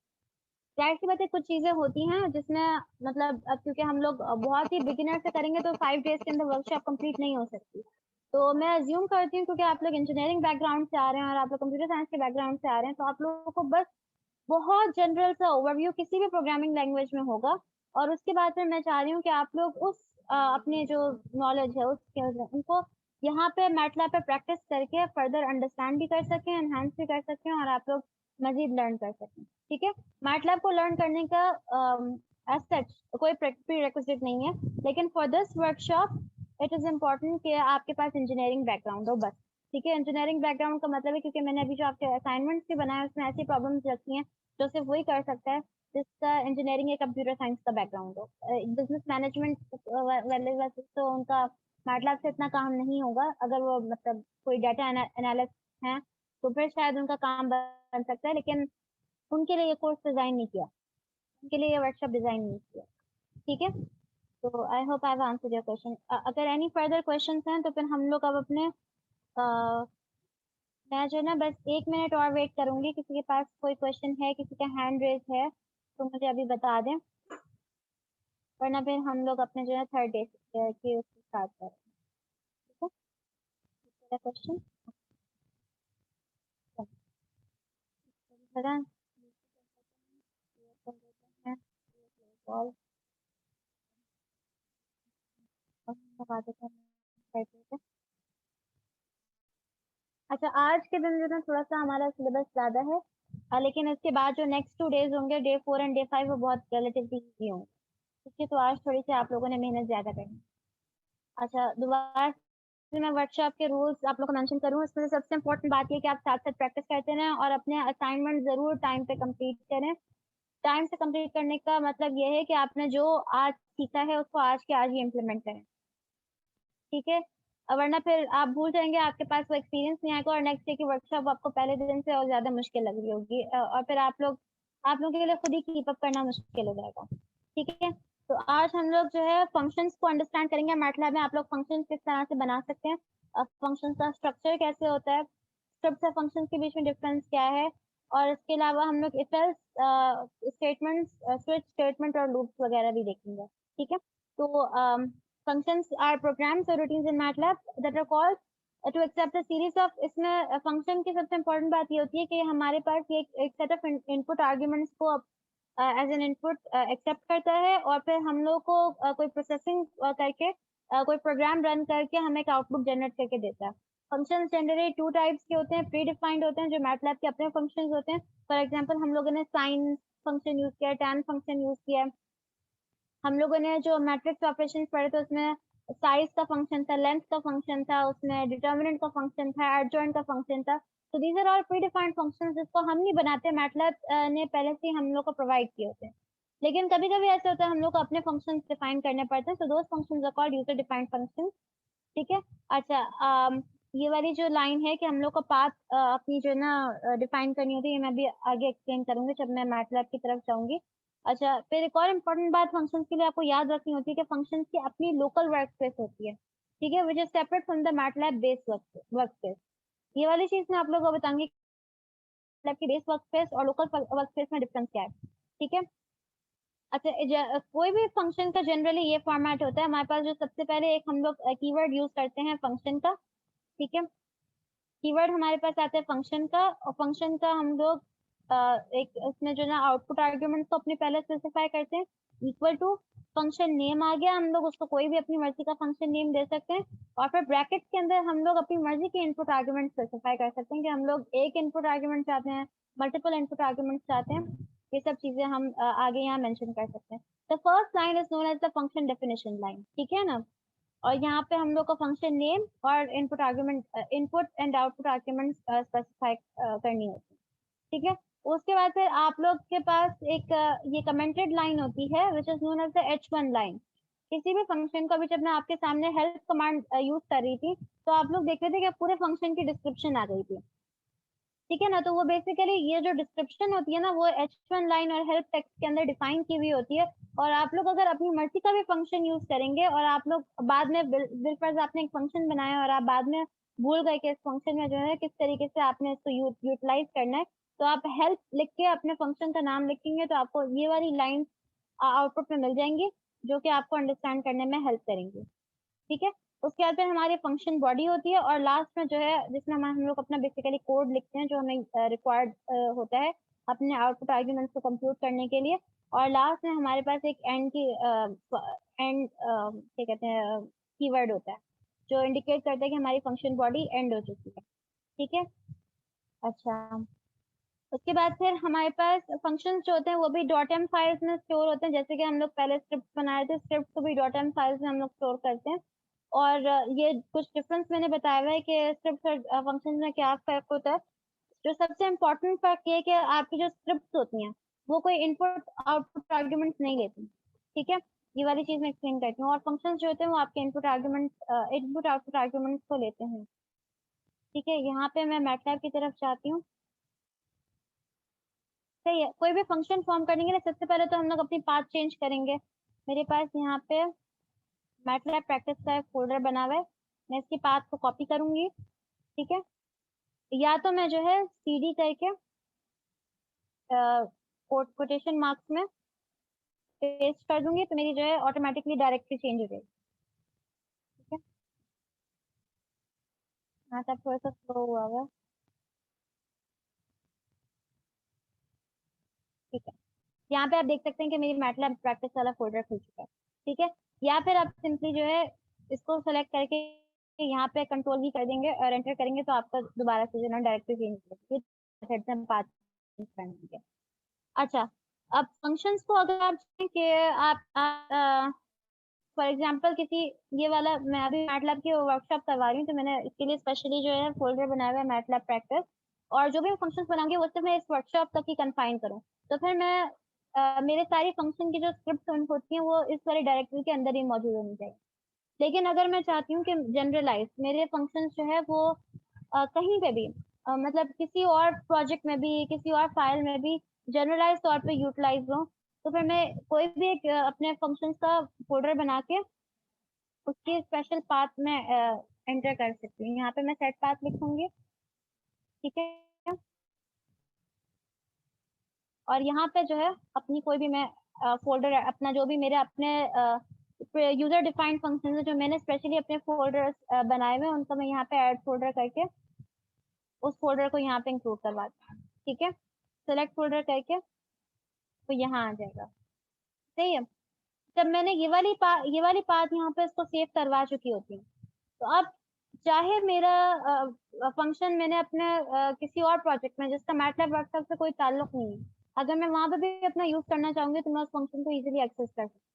Speaker 1: जाहिर सी बात है कुछ चीजें होती हैं जिसमें मतलब अब क्योंकि हम लोग बहुत ही बिगिनर से करेंगे तो 5 डेज के अंदर वर्कशॉप कंप्लीट नहीं हो सकती, तो मैं अज्यूम करती हूँ क्योंकि आप लोग इंजीनियरिंग बैकग्राउंड से आ रहे हैं और आप लोग कंप्यूटर साइंस के बैकग्राउंड से आ रहे हैं, तो आप लोगों को बस बहुत जनरल सा ओवरव्यू किसी भी प्रोग्रामिंग लैंग्वेज में होगा, और उसके बाद में मैं चाह रही हूँ कि आप लोग उस अपने जो नॉलेज है उस skills है उनको यहाँ पे मैटलैब पे प्रैक्टिस करके फर्दर अंडरस्टैंड भी कर सकें, एनहांस भी कर सकें, और आप लोग मजीद लर्न कर सकें, ठीक है। मैटलैब को लर्न करने का एज सच कोई प्री रिक्विजिट नहीं है, लेकिन for this workshop it is important कि आपके पास इंजीनियरिंग बैकग्राउंड हो बस, ठीक है। इंजीनियरिंग बैकग्राउंड का मतलब है क्योंकि मैंने अभी जो आपके असाइनमेंट्स भी बनाए उसमें ऐसी प्रॉब्लम्स रखी हैं जो सिर्फ वही कर सकता है जिसका इंजीनियरिंग या कंप्यूटर साइंस का बैकग्राउंड हो। बिजनेस मैनेजमेंट वाले वैसे तो उनका मैटलैब से इतना काम नहीं होगा, अगर वो मतलब कोई डाटा एनालिस्ट हैं तो फिर शायद उनका काम बन सकता है, लेकिन उनके लिए ये कोर्स डिजाइन नहीं किया, उनके लिए ये वर्कशॉप डिजाइन नहीं किया। ठीक है, तो I hope I have answered your question. अगर एनी फर्दर क्वेश्चंस हैं तो फिर हम लोग अब अपने मैं जो है ना बस 1 मिनट और वेट करूंगी, किसी के पास कोई क्वेश्चन है, किसी का हैंड रेज है तो मुझे अभी बता दें, वरना फिर हम लोग अपने जो है थर्ड डे की उसको स्टार्ट करें। ठीक है, क्वेश्चन अच्छा, आज के दिन जो है थोड़ा सा हमारा सिलेबस ज्यादा है, लेकिन इसके बाद जो नेक्स्ट 2 डेज होंगे, डे 4 एंड डे 5, वो बहुत रिलेटिवली इजी होंगे। ठीक है, तो आज थोड़ी सी आप लोगों ने मेहनत ज्यादा करनी। अच्छा, दोबारा से मैं वर्कशॉप के रूल्स आप लोग को मेंशन करूँ, इसमें से सबसे इम्पोर्टेंट बात ये कि आप साथ साथ प्रैक्टिस करते रहें और अपने असाइनमेंट जरूर टाइम पे कंप्लीट करें। टाइम से कंप्लीट करने का मतलब ये है कि आपने जो आज सीखा है उसको आज के आज ही इम्प्लीमेंट करें। ठीक है, वरना फिर आप भूल जाएंगे, आपके पास वो एक्सपीरियंस नहीं आएगा और नेक्स्ट डे की वर्कशॉप आपको पहले दिन से और ज्यादा मुश्किल लग रही होगी, और फिर आप लोगों के लिए खुद ही कीप अप करना मुश्किल हो जाएगा। ठीक है, तो आज हम लोग जो है फंक्शंस को अंडरस्टैंड करेंगे। मैटलैब में आप लोग फंक्शंस किस तरह से बना सकते हैं, फंक्शंस का स्ट्रक्चर कैसे होता है, स्क्रिप्ट और फंक्शंस के बीच में डिफरेंस क्या है, और इसके अलावा हम लोग if else statements, switch statement और लूप्स वगैरह भी देखेंगे। ठीक है, तो functions are programs or routines in MATLAB that are called to accept a series of, इसमें function की सबसे important बात ये होती है कि हमारे पास ये एक set of input arguments को एज एन इनपुट एक्सेप्ट करता है और फिर हम लोग को कोई प्रोसेसिंग करके कोई प्रोग्राम रन करके हमें एक आउटपुट जनरेट करके देता है। फंक्शन जनरली 2 टाइप्स के होते हैं, प्री डिफाइंड होते हैं जो मैटलैब के अपने फंक्शंस होते हैं। फॉर एग्जांपल हम लोगों ने साइन फंक्शन यूज किया है, टैन फंक्शन यूज किया है। हम लोगों ने जो मैट्रिक्स ऑपरेशन पढ़े थे उसमें साइज का फंक्शन था, लेंथ का फंक्शन था, उसमें डिटर्मिनेंट का फंक्शन था, एडजॉइंट का फंक्शन था। तो these are all predefined functions जिसको हम नहीं बनाते, मैटलैब ने पहले से ही हम लोग को प्रोवाइड किए होते हैं। लेकिन कभी कभी ऐसा होता है हम लोग को अपने फंक्शंस डिफाइन करने पड़ते हैं, so those functions are called user defined functions. ठीक है, अच्छा, ये वाली जो लाइन है कि हम लोग को पाथ अपनी जो है ना डिफाइन करनी होती है, ये मैं भी आगे एक्सप्लेन करूंगी जब मैं मैटलैब की तरफ जाऊंगी। अच्छा, फिर एक और इम्पोर्टेंट बात फंक्शंस के लिए आपको याद रखनी होती है कि फंक्शंस की अपनी लोकल वर्क स्पेस होती है। ठीक है, which is separate from the MATLAB base work space. ये वाली चीज मैं आप लोगों को बताऊंगी मैटलैब की बेस वर्क स्पेस और लोकल वर्क स्पेस में डिफरेंस क्या है। ठीक है, अच्छा, कोई भी फंक्शन का जनरली ये फॉर्मेट होता है, हमारे पास जो सबसे पहले एक हम लोग कीवर्ड यूज करते हैं फंक्शन का। ठीक है, कीवर्ड हमारे पास आता है फंक्शन का, और फंक्शन का हम लोग एक उसमें जो ना आउटपुट आर्ग्यूमेंट को अपने पहले स्पेसिफाई करते हैं, इक्वल टू फंक्शन नेम आ गया, हम लोग उसको कोई भी अपनी मर्जी का फंक्शन नेम दे सकते हैं, और फिर ब्रैकेट्स के अंदर हम लोग अपनी मर्जी के इनपुट आर्ग्यूमेंट स्पेसिफाई कर सकते हैं कि हम लोग एक इनपुट आर्ग्यूमेंट चाहते हैं, मल्टीपल इनपुट आर्ग्यूमेंट चाहते हैं। ये सब चीजें हम आगे यहाँ मेंशन कर सकते हैं। The first line is known as the function definition line. ठीक है ना, और यहाँ पे हम लोग को फंक्शन नेम और input argument, input and output argument specify करनी होती है। ठीक है, उसके बाद फिर आप लोग के पास एक ये कमेंटेड लाइन होती है which is known as the H1 line. किसी भी फंक्शन को, अभी जब मैं आपके सामने हेल्प कमांड यूज कर रही थी तो आप लोग देख रहे थे कि पूरे फंक्शन की डिस्क्रिप्शन आ गई थी। ठीक है ना, तो वो बेसिकली ये जो डिस्क्रिप्शन होती है ना वो H1 लाइन और हेल्प टेक्स्ट के अंदर डिफाइन की हुई होती है। और आप लोग अगर अपनी मर्जी का भी फंक्शन यूज करेंगे और आप लोग बाद में बिलफर्ज आपने एक फंक्शन बनाया और आप बाद में भूल गए कि इस फंक्शन में जो है किस तरीके से आपने इसको यूटिलाइज करना है, तो आप हेल्प लिख के अपने फंक्शन का नाम लिखेंगे तो आपको ये वाली लाइन आउटपुट में मिल जाएंगी जो कि आपको अंडरस्टैंड करने में हेल्प करेंगी। ठीक है, उसके बाद फिर हमारी फंक्शन बॉडी होती है और लास्ट में जो है जिसमें हम लोग अपना बेसिकली कोड लिखते हैं जो हमें रिक्वायर्ड होता है अपने आउटपुट आर्ग्यूमेंट्स को कंप्यूट करने के लिए। और लास्ट में हमारे पास एक एंड की एंड क्या कहते हैं कीवर्ड होता है जो इंडिकेट करता है कि हमारी फंक्शन बॉडी एंड हो चुकी है। ठीक है, अच्छा, उसके बाद फिर हमारे पास फंक्शंस जो होते हैं वो भी डॉट एम फाइल्स में स्टोर होते हैं, जैसे कि हम लोग पहले स्क्रिप्ट बनाए थे, स्क्रिप्ट को भी डॉट एम फाइल्स में हम लोग स्टोर करते हैं। और ये कुछ डिफरेंस मैंने बताया हुआ है कि स्क्रिप्ट और फंक्शन में क्या फर्क होता है। जो सबसे इम्पोर्टेंट फर्क ये है कि आपकी जो स्क्रिप्ट होती हैं वो कोई इनपुट आउटपुट आर्ग्यूमेंट्स नहीं लेती। ठीक है, ये वाली चीज मैं एक्सप्लेन करती हूँ, और फंक्शंस जो होते हैं वो आपके इनपुट आउटपुट आर्ग्यूमेंट्स को लेते हैं। ठीक है, यहाँ पे मैं मैटलैब की तरफ जाती हूँ। सही है, कोई भी फंक्शन फॉर्म करने के लिए सबसे पहले तो हम लोग अपनी पाथ चेंज करेंगे। मेरे पास यहाँ पे मैटलैब प्रैक्टिस का एक फोल्डर बना हुआ है, मैं इसकी पाथ को कॉपी करूंगी। ठीक है, या तो मैं जो है सीडी करके कोटेशन मार्क्स में पेस्ट कर दूंगी, तो मेरी जो है ऑटोमेटिकली डायरेक्टली चेंज हो जाएगी। ठीक है, हाँ तब थोड़ा सा स्लो हुआ हुआ है। ठीक है, यहाँ पे आप देख सकते हैं कि मेरी मैटलैब प्रैक्टिस वाला फोल्डर खुल चुका है। ठीक है, या फिर आप सिंपली जो है इसको सेलेक्ट करके यहाँ पे कंट्रोल भी कर देंगे और एंटर करेंगे, तो आपका दोबारा से जो है डायरेक्टली चेंज हो जाएगी। पाथ चेंज करने के। अच्छा, अब फंक्शंस को अगर आप चाहें कि आप फॉर एग्जांपल किसी ये वाला, मैं अभी मैटलैब की वर्कशॉप करवा रही हूँ, तो मैंने इसके लिए स्पेशली जो है फोल्डर बनाया हुआ है मैटलैब प्रैक्टिस, और जो भी फंक्शंस बनाऊंगी वो सिर्फ मैं इस वर्कशॉप तक ही कन्फाइन करूँ। तो फिर मैं मेरे सारी फंक्शन की जो स्क्रिप्ट होती हैं वो इस वाली डायरेक्टरी के अंदर ही मौजूद होनी चाहिए। लेकिन अगर मैं चाहती हूँ कि जनरलाइज मेरे फंक्शंस जो है वो कहीं पे भी मतलब किसी और प्रोजेक्ट में भी, किसी और फाइल में भी जनरलाइज तौर पे यूटिलाइज हो, तो फिर मैं कोई भी एक अपने फंक्शंस का फोल्डर बना के उसके स्पेशल पाथ में एंटर कर सकती हूँ। यहाँ पे मैं सेट पाथ लिखूंगी। ठीक है, और यहाँ पे जो है अपनी कोई भी मैं फोल्डर अपना जो भी मेरे अपने यूजर डिफाइंड फंक्शन है जो मैंने स्पेशली अपने फोल्डर्स बनाए हुए हैं, उनको मैं यहाँ पे ऐड फोल्डर करके उस फोल्डर को यहाँ पे इंक्लूड करवाती हूँ। ठीक है, सेलेक्ट फोल्डर करके तो यहाँ आ जाएगा। सही है, जब मैंने ये वाली पाथ यहाँ पे इसको सेव करवा चुकी होती हूँ, तो अब चाहे मेरा फंक्शन मैंने अपने किसी और प्रोजेक्ट में जिसका मैटलैब वर्कशॉप से कोई ताल्लुक नहीं है, अगर मैं वहां पे भी अपना यूज करना चाहूंगी तो मैं उस फंक्शन को इजीली एक्सेस कर सकती हूँ।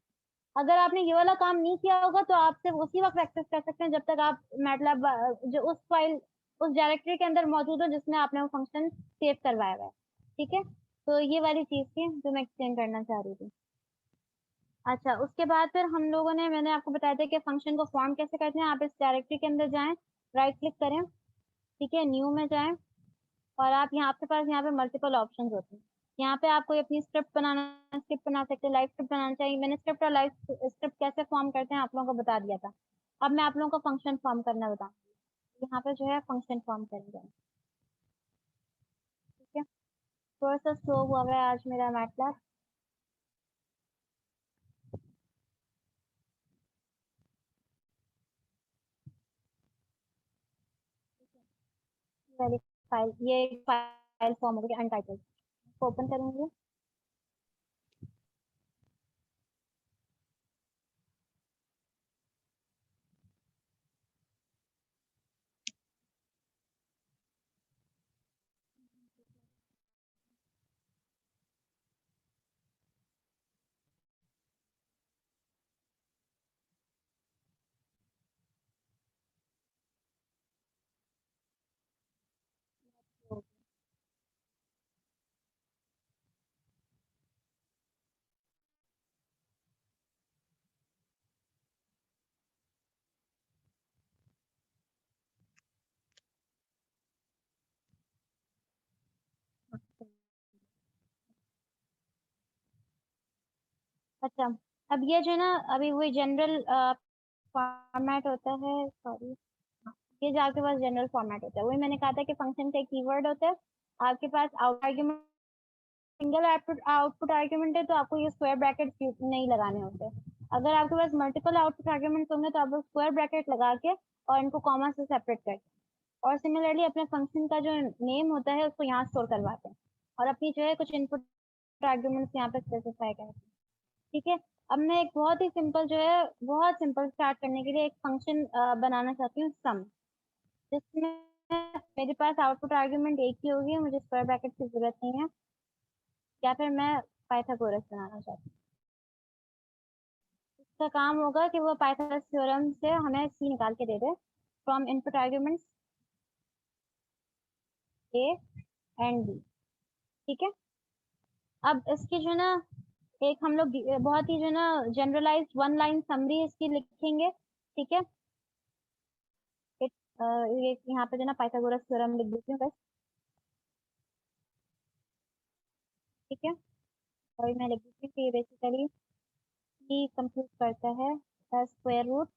Speaker 1: अगर आपने ये वाला काम नहीं किया होगा तो आप सिर्फ उसी वक्त एक्सेस कर सकते हैं जब तक आप मैटलैब जो उस फाइल उस डायरेक्टरी के अंदर मौजूद हो जिसमें आपने वो फंक्शन सेव करवाया हुआ है। ठीक है, तो ये वाली चीज थी जो मैं एक्सप्लेन करना चाह रही थी। अच्छा, उसके बाद फिर हम लोगों ने मैंने आपको बताया था कि फंक्शन को फॉर्म कैसे करते हैं। आप इस डायरेक्टरी के अंदर जाएं, राइट क्लिक करें, ठीक है, न्यू में जाएं, और आप यहाँ आपके पास यहाँ पे मल्टीपल ऑप्शंस होते हैं। यहाँ पे आप कोई अपनी स्क्रिप्ट बना सकते हैं, लाइव स्क्रिप्ट बनाना चाहिए। मैंने स्क्रिप्ट और लाइव स्क्रिप्ट कैसे फॉर्म करते हैं आप लोगों को बता दिया था। अब मैं आप लोगों को फंक्शन फॉर्म करना बताऊँ। यहाँ पे जो है फंक्शन फॉर्म करेंगे। ठीक है, थोड़ा सा स्लो हुआ है आज मेरा मैटलैब। पहले फाइल ये फाइल फॉर्म हो गया अनटाइटल्ड, ओपन करेंगे। अच्छा, अब ये जो है ना अभी वही जनरल फॉर्मेट होता है, सॉरी, ये जो आपके पास जनरल फॉर्मेट होता है वही मैंने कहा था कि फंक्शन का एक कीवर्ड होता है। आपके pass out argument single output argument है तो आपको ये स्क्वायर ब्रैकेट नहीं लगाने होते। अगर आपके पास मल्टीपल आउटपुट आर्ग्यूमेंट होंगे तो आप स्क्वायर ब्रैकेट लगा के और इनको कॉमा से सेपरेट करते हैं, और सिमिलरली अपने फंक्शन का जो नेम होता है उसको यहाँ स्टोर करवाते हैं, और अपनी जो है कुछ इनपुट आर्ग्यूमेंट्स यहाँ पे स्पेसिफाई करते हैं। ठीक है, अब मैं एक बहुत ही सिंपल जो है बहुत सिंपल स्टार्ट करने के लिए एक फंक्शन बनाना चाहती हूँ सम, जिसमें मेरे पास आउटपुट आर्ग्यूमेंट एक ही होगी, मुझे स्क्वायर ब्रैकेट की जरूरत नहीं है, या फिर मैं पाइथागोरस बनाना चाहती हूँ। इसका काम होगा कि वो पाइथागोरस थ्योरम से हमें सी निकाल के दे दे from input arguments A and B. ठीक है, अब इसकी जो है ना एक हम लोग बहुत ही जो है ना जनरलाइज्ड वन लाइन समरी इसकी लिखेंगे। ठीक है, ये यहाँ पे जो ना पाइथागोरस थ्योरम लिख देती हूँ बस, ठीक है। और मैं लिख देती हूँ कि बेसिकली ये कंप्यूट करता है स्क्वायर रूट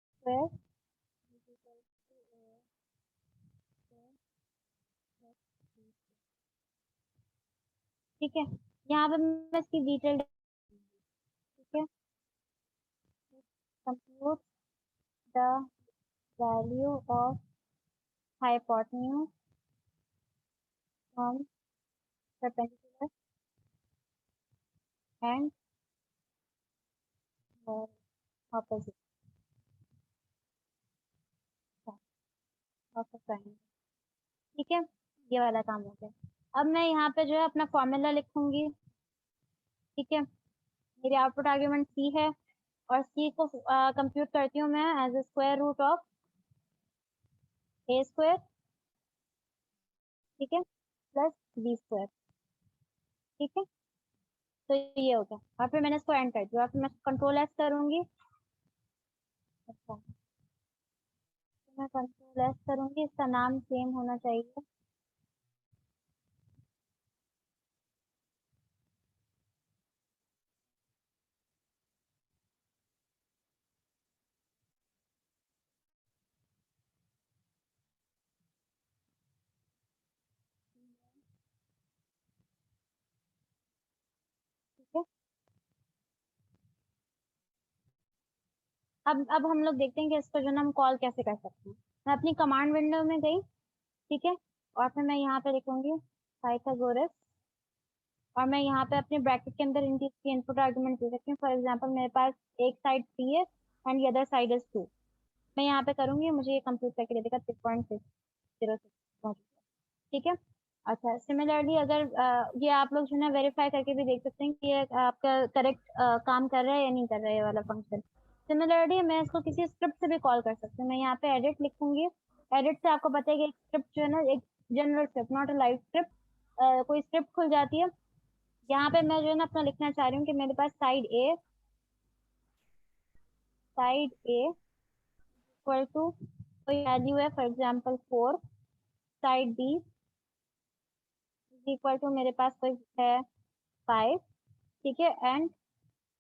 Speaker 1: स्क्वायर, ठीक है। यहाँ पे मैं इसकी डिटेल, ठीक है, compute the value of hypotenuse from perpendicular and opposite of the triangle, ठीक है। ये वाला काम हो गया। अब मैं यहाँ पे जो है अपना फॉर्मूला लिखूंगी, ठीक है। मेरी आउटपुट आर्ग्यूमेंट सी है और सी को कंप्यूट करती हूँ मैं as A square root of A square, ठीक है, प्लस बी स्क्वायर, ठीक है। तो ये हो गया और फिर मैंने इसको एंड कर दिया और फिर मैं कंट्रोल एस करूंगी। अच्छा, तो मैं कंट्रोल एस करूंगी, इसका नाम सेम होना चाहिए, ठीक है। अब हम लोग देखते हैं कि इसको जो ना हम कॉल कैसे कर सकते हैं। मैं अपनी कमांड विंडो में गई, ठीक है, और फिर मैं यहाँ पे लिखूंगी पाइथागोरस और मैं यहाँ पे अपने ब्रैकेट के अंदर इनकी इनपुट आर्गुमेंट दे सकती हूँ। फॉर एग्जांपल मेरे पास एक साइड 3 है and the other side is 2। मैं यहाँ पे करूंगी, मुझे ये कंप्यूट करके दे देगा 6.606, ठीक है। अच्छा, सिमिलरली अगर ये आप लोग जो है वेरीफाई करके भी देख सकते हैं कि ये आपका करेक्ट काम कर रहा है या नहीं कर रहा है ये वाला फंक्शन। सिमिलरली मैं इसको किसी स्क्रिप्ट से भी कॉल कर सकती हूँ। मैं यहाँ पे एडिट लिखूंगी, एडिट से आपको पता है कि एक स्क्रिप्ट जो है ना, एक general script, not a live script, कोई स्क्रिप्ट खुल जाती है। यहाँ पे मैं जो है ना अपना लिखना चाह रही हूँ कि मेरे पास साइड ए इक्वल टू कोई वैल्यू है, for example 4, side B equal to मेरे पास कोई है 5, ठीक है। एंड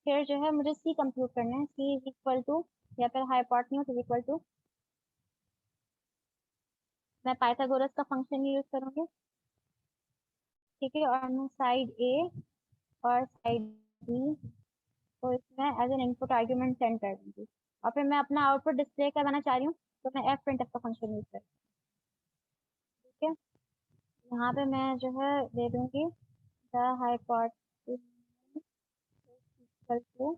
Speaker 1: फिर जो है मुझे सी कंप्यूट करना है, सी इज इक्वल टू या फिर हाइपोटेन्यूज इज इक्वल टू, मैं पाइथागोरस का फंक्शन यूज करूंगी, ठीक है। और मैं साइड ए और साइड बी को इसमें as an input argument send कर दूंगी और फिर मैं अपना आउटपुट डिस्प्ले करवाना चाह रही हूँ तो मैं एफ प्रिंट का फंक्शन यूज कर, ठीक है। यहाँ पे मैं जो है दे दूंगी द हाइपोटेन्यूज इक्वल टू,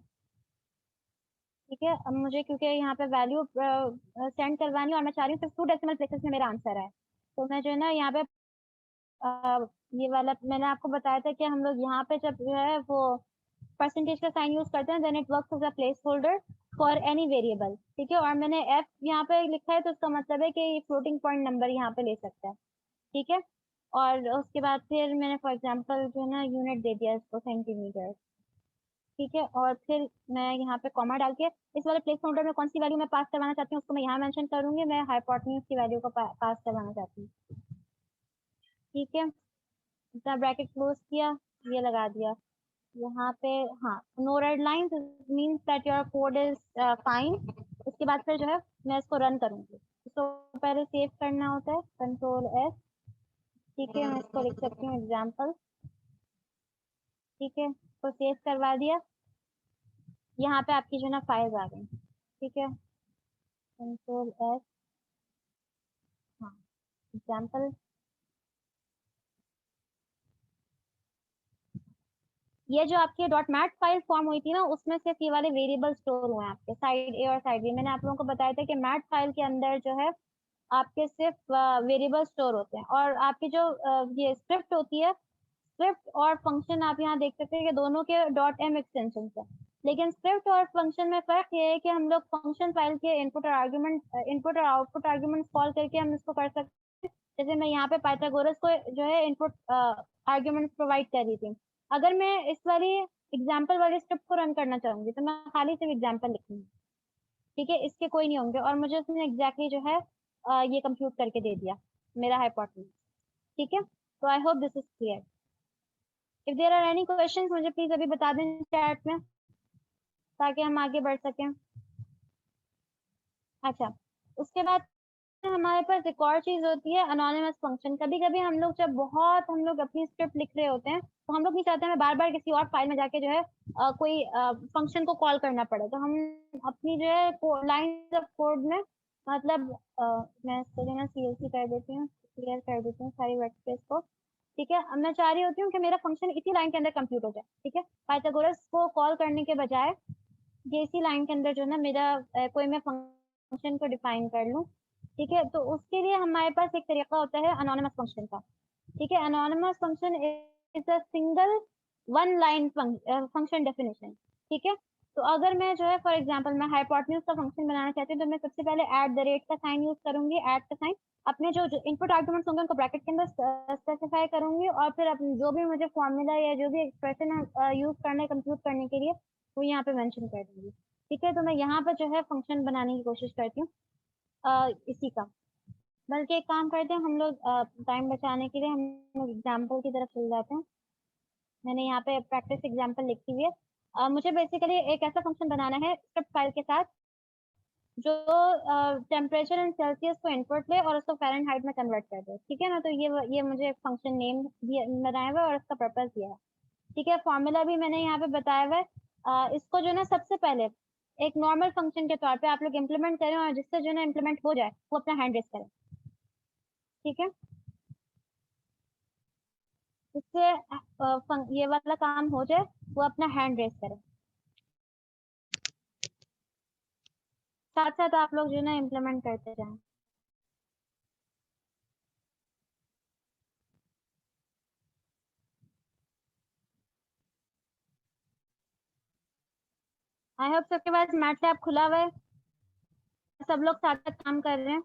Speaker 1: ठीक है। अब मुझे क्योंकि यहाँ पे वैल्यू सेंड करवानी है और मैं चाह रही हूँ सिर्फ 2 डेसिमल प्लेसेस में मेरा आंसर है, तो मैं जो है ना यहाँ पे ये वाला मैंने आपको बताया था कि हम लोग यहाँ पे जब जो है वो परसेंटेज का साइन यूज करते हैं, then it works as a placeholder for any variable, ठीक है। और मैंने एफ यहाँ पे लिखा है तो उसका मतलब है कि फ्लोटिंग पॉइंट नंबर यहाँ पे ले सकता है, ठीक है। और उसके बाद फिर मैंने फॉर एग्जांपल जो है ना यूनिट दे दिया इसको सेंटीमीटर, ठीक है। और फिर मैं यहाँ पे कॉमा डाल के इस वाले प्लेस होल्डर में कौन सी वैल्यू मैं पास करवाना चाहती हूँ उसको मैं यहाँ मेंशन करूंगी, मैं हाइपोटेन्यूज की वैल्यू को पास करवाना चाहती हूँ, ठीक है। इतना ब्रैकेट क्लोज किया, ये लगा दिया यहाँ पे। हाँ, no red lines means that your code is fine. उसके बाद फिर जो है मैं इसको रन करूंगी, इसको पहले सेव करना होता है, कंट्रोल एस, ठीक है। मैं इसको लिख सकती हूँ एग्जाम्पल, ठीक है, तो सेव करवा दिया। यहाँ पे आपकी जो है ना फाइल्स आ गई, ठीक है, कंट्रोल एस, हाँ, एग्जाम्पल। ये जो आपकी डॉट मैट फाइल फॉर्म हुई थी ना, उसमें सिर्फ ये वाले वेरिएबल स्टोर हुए हैं आपके साइड ए और साइड बी। मैंने आप लोगों को बताया था कि मैट फाइल के अंदर जो है आपके सिर्फ वेरिएबल स्टोर होते हैं और आपकी जो ये स्क्रिप्ट होती है, स्क्रिप्ट और फंक्शन आप यहाँ देख सकते हैं कि दोनों के डॉट एम एक्सटेंशन है। लेकिन स्क्रिप्ट और फंक्शन में फर्क ये है कि हम लोग फंक्शन फाइल के इनपुट और आउटपुट आर्ग्यूमेंट कॉल करके हम इसको कर सकते हैं। जैसे मैं यहाँ पे पाइथागोरस को जो है इनपुट आर्ग्यूमेंट प्रोवाइड कर रही थी, अगर मैं इस वाली एग्जाम्पल वाले स्क्रिप्ट को रन करना चाहूंगी तो मैं खाली सिर्फ एग्जाम्पल लिखूंगी, ठीक है, इसके कोई नहीं होंगे, और मुझे उसने एग्जैक्टली जो है ये कंप्यूट करके दे दिया मेरा हाइपोथेसिस, ठीक है। तो I hope this is clear. If there are any questions मुझे प्लीज अभी बता दें चैट में, ताकि हम आगे बढ़ सकें। अच्छा, उसके बाद हमारे पास एक और चीज होती है अनोनिमस फंक्शन। कभी कभी हम लोग जब बहुत हम लोग अपनी स्क्रिप्ट लिख रहे होते हैं तो हम लोग नहीं चाहते हमें बार बार किसी और फाइल में जाके जो है कोई फंक्शन को कॉल करना पड़े, तो हम अपनी जो है लाइन ऑफ कोड में मतलब मैं इसको जो है सीएलसी कर देती हूँ, क्लियर कर देती हूँ सारी वर्कस्पेस को, ठीक है। अब मैं चाह रही होती हूँ कि मेरा फंक्शन इसी लाइन के अंदर कंप्यूट हो जाए, ठीक है। पाइथागोरस को कॉल करने के बजाय ये इसी लाइन के अंदर जो है ना मेरा कोई मैं फंक्शन को डिफाइन कर लूँ, ठीक है। तो उसके लिए हमारे पास एक तरीका होता है अनोनिमस फंक्शन का, ठीक है। Anonymous function is a single one line function definition, ठीक है। तो अगर मैं जो है फॉर एग्जांपल मैं हाइपोटेन्यूज का फंक्शन बनाना चाहती हूँ तो मैं सबसे पहले एट द रेट का साइन यूज करूंगी, एट का साइन अपने जो इनपुट आर्गुमेंट्स होंगे उनको ब्रैकेट के अंदर स्पेसिफाई करूंगी, और फिर अपने जो भी मुझे फॉर्मूला या जो भी एक्सप्रेशन यूज करना है कंप्यूट करने के लिए वो यहाँ पे मेंशन कर दूंगी, ठीक है। तो मैं यहाँ पर जो है फंक्शन बनाने की कोशिश करती हूँ इसी का। बल्कि एक काम करते हैं हम लोग, टाइम बचाने के लिए हम लोग एग्जाम्पल की तरफ चल जाते हैं। मैंने यहाँ पे प्रैक्टिस एग्जाम्पल लिखी हुई है। मुझे बेसिकली एक ऐसा फंक्शन बनाना है स्क्रिप्ट फाइल के साथ जो टेम्परेचर एंड सेल्सियस को इनपुट ले और उसको फ़ारेनहाइट में कन्वर्ट कर दे, ठीक है ना। तो ये मुझे एक फंक्शन नेम बनाया हुआ है और इसका पर्पस दिया है, ठीक है। फॉर्मूला भी मैंने यहाँ पे बताया हुआ है। इसको जो ना सबसे पहले एक नॉर्मल फंक्शन के तौर पे आप लोग इम्प्लीमेंट करें, और जिससे जो ना इम्प्लीमेंट हो जाए वो अपना हैंड रेस करें, ठीक है। जिससे ये वाला काम हो जाए वो अपना हैंड रेस करें, साथ साथ आप लोग जो ना इम्प्लीमेंट करते जाएं। आई होप सबके पास मैटलैब खुला हुआ है, सब लोग साथ साथ काम कर रहे हैं।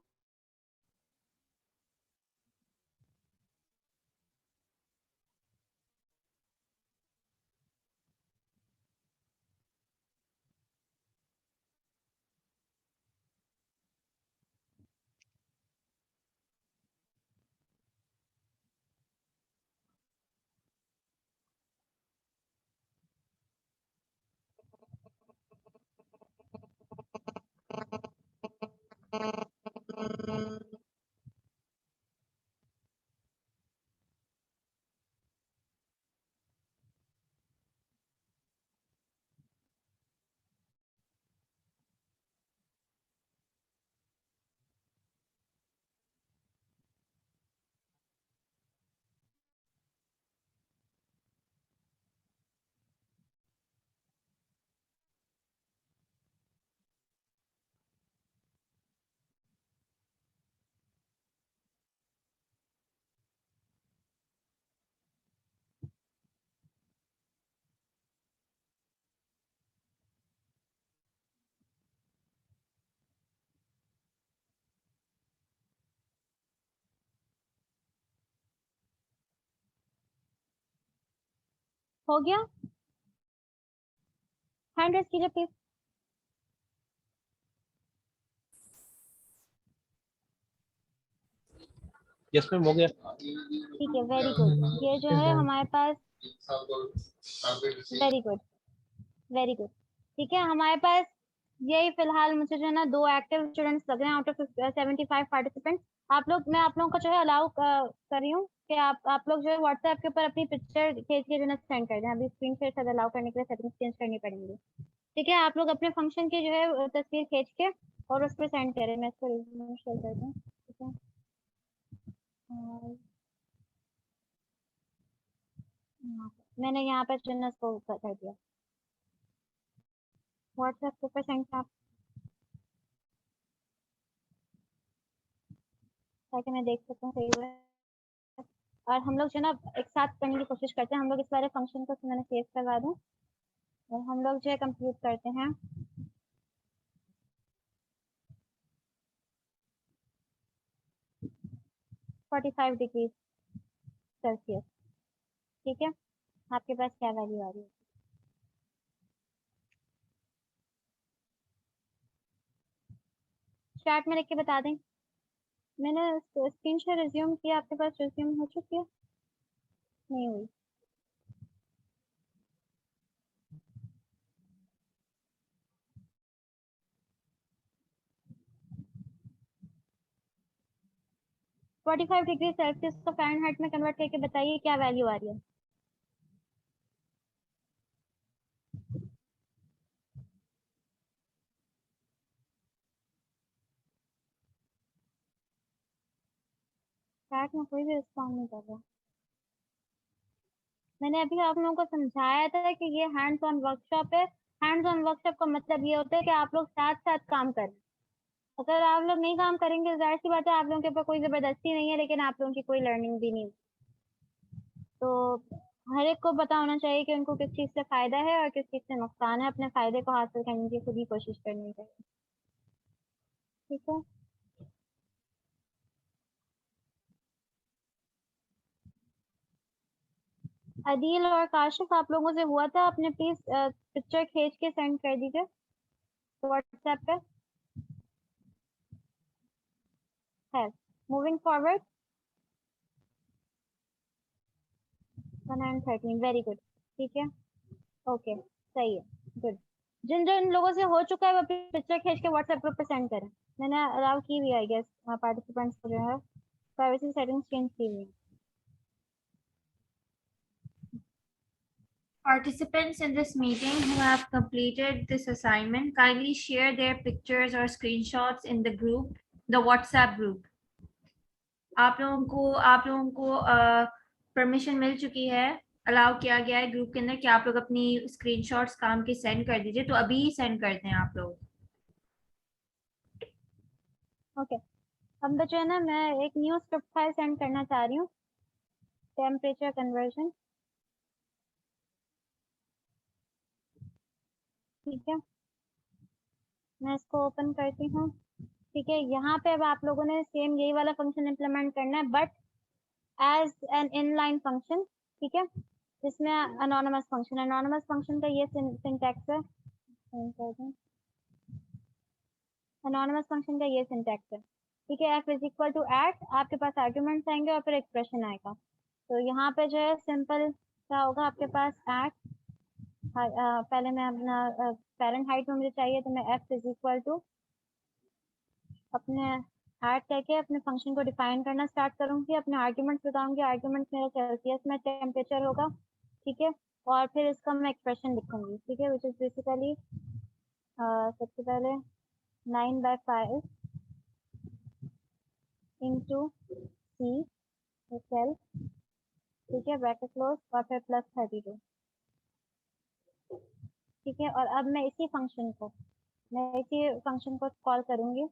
Speaker 1: हो गया, हैंड रेस कीजिए प्लीज।
Speaker 3: यस मैम, हो गया।
Speaker 1: ठीक है, वेरी गुड। ये जो है हमारे पास, वेरी गुड, वेरी गुड, ठीक है। हमारे पास यही फिलहाल मुझे जो है ना 2 एक्टिव स्टूडेंट्स लग रहे हैं आउट ऑफ 75 पार्टिसिपेंट्स। आप लोग, मैं आप लोगों को जो है अलाउ कर रही हूँ कि आप लोग जो है व्हाट्सएप के ऊपर अपनी पिक्चर खींच के जो है ना सेंड कर दें। अभी स्क्रीन शेयर शायद अलाउ करने के लिए सेटिंग्स चेंज करनी पड़ेंगी, ठीक है। आप लोग अपने फंक्शन की जो है तस्वीर खींच के और उस पर सेंड करें। मैं इसको शेयर कर दूँ, ठीक है। और मैंने यहाँ पर जो है ना इसको कर दिया व्हाट्सएप के ऊपर सेंड, आप ताकि मैं देख सकूँ सही हुआ है। और हम लोग जो है ना एक साथ करने की कोशिश करते हैं। हम लोग इस वाले फंक्शन को मैंने सेव करवा दूँ और हम लोग जो है कंप्यूट करते हैं। 45 डिग्री सेल्सियस, ठीक है। आपके पास क्या वैल्यू आ रही है? चैट में लिख के बता दें। मैंने स्क्रीन शेयर रिज्यूम किया, आपके पास रिज्यूम हो चुकी है? नहीं हुई। फोर्टी 45 डिग्री सेल्सियस को फ़ारेनहाइट में कन्वर्ट करके बताइए क्या वैल्यू आ रही है। चैट में कोई भी रिस्पॉन्ड नहीं कर रहा। मैंने अभी आप लोगों को समझाया था कि ये हैंड्स ऑन वर्कशॉप है। हैंड्स ऑन वर्कशॉप का मतलब ये होता है कि आप लोग साथ साथ काम करें। अगर आप लोग नहीं काम करेंगे, जाहिर सी बात है आप लोगों के ऊपर कोई जबरदस्ती नहीं है, लेकिन आप लोगों की कोई लर्निंग भी नहीं। तो हर एक को पता होना चाहिए कि उनको किस चीज़ से फ़ायदा है और किस चीज़ से नुकसान है। अपने फ़ायदे को हासिल करने की खुद ही कोशिश करनी चाहिए। ठीक है। अदील और काशिफ, आप लोगों से हुआ था, अपने प्लीज पिक्चर खींच के सेंड कर दीजिए व्हाट्सएप पे। है मूविंग फॉरवर्ड 113, वेरी गुड। ठीक है, ओके, सही है, गुड। जिन जिन लोगों से हो चुका है वो अपनी पिक्चर खींच के व्हाट्सएप ग्रुप पे सेंड करें। मैंने अलाउ की हुई आई गेस पार्टिसिपेंट्स को जो है प्राइवेसी सेटिंग्स चेंज की हुई है।
Speaker 2: Participants in this meeting who have completed this assignment kindly share their pictures or screenshots in the group, the WhatsApp group. आप लोगों को परमिशन मिल चुकी है, अलाउ किया गया है ग्रुप के अंदर कि आप लोग अपनी स्क्रीनशॉट्स काम के सेंड कर दीजिए, तो अभी ही सेंड कर दें आप लोग।
Speaker 1: ओके, अब जो है ना, मैं एक न्यू स्क्रिप्ट फाइल सेंड करना चाह रही हूँ, टेम्परेचर कन्वर्जन। ठीक है, मैं इसको ओपन करती हूँ। ठीक है, यहाँ पे अब आप लोगों ने सेम यही वाला फंक्शन इम्प्लीमेंट करना है, but as an inline function. ठीक है, जिसमें अनोनिमस फंक्शन का ये सिंटैक्स है। अनोनिमस फंक्शन का ये सिंटैक्स है। ठीक है, f is equal to at, आपके पास आर्ग्यूमेंट्स आएंगे और फिर एक्सप्रेशन आएगा। तो यहाँ पे जो है सिंपल क्या होगा आपके पास, एट पहले मैं अपना फ़ारेनहाइट में मुझे चाहिए, तो मैं f इज इक्वल टू अपने ऐड करके अपने फंक्शन को डिफाइन करना स्टार्ट करूंगी, अपने आर्ग्यूमेंट्स बताऊंगी। आर्ग्यूमेंट्स मेरा सेल्सियस में टेम्परेचर होगा। ठीक है, और फिर इसका मैं एक्सप्रेशन लिखूंगी। ठीक है, विच इज बेसिकली सबसे पहले 9/5 इंटू सी सेल। ठीक है, ब्रैकेट क्लोज और फिर प्लस 32। ठीक है, और अब मैं इसी फंक्शन को कॉल करूंगी।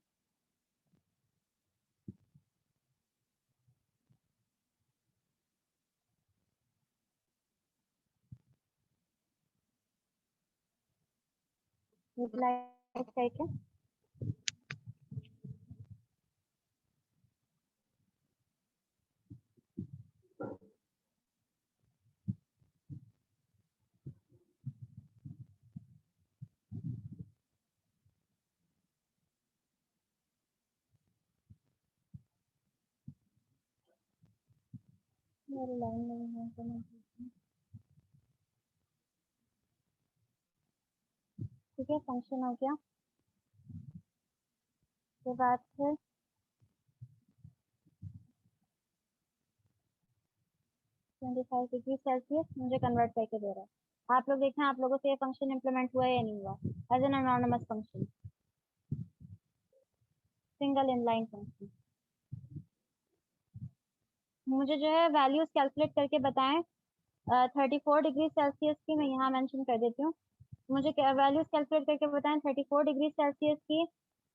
Speaker 1: यूटिलाइज करके मेरी लाइन नहीं है तो मैं ठीक है, फंक्शन हो गया। उसके बाद फिर 25 डिग्री सेल्सियस मुझे कन्वर्ट करके दे रहा है। आप लोग देखें, आप लोगों से ये फंक्शन इम्प्लीमेंट हुआ है या नहीं हुआ, as an anonymous function, single inline function. मुझे जो है वैल्यूज कैलकुलेट करके बताएं। 34 डिग्री सेल्सियस की मैं यहाँ मेंशन कर देती हूँ। मुझे वैल्यूज कैलकुलेट करके बताएं 34 डिग्री सेल्सियस की,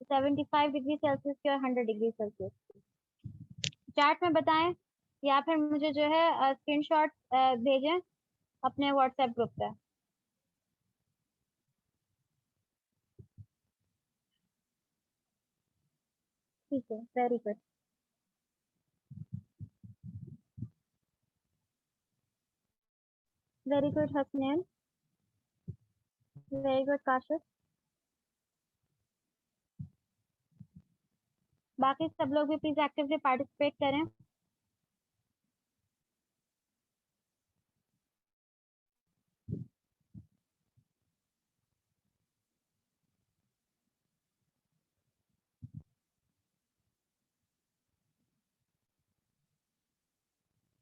Speaker 1: 75 डिग्री सेल्सियस की और 100 डिग्री सेल्सियस की। चैट में बताएं या फिर मुझे जो है स्क्रीनशॉट भेजें अपने व्हाट्सएप ग्रुप पे। ठीक है, very good, very good Hasnain, very good Kashif. बाकी सब लोग भी प्लीज एक्टिवली पार्टिसिपेट करें।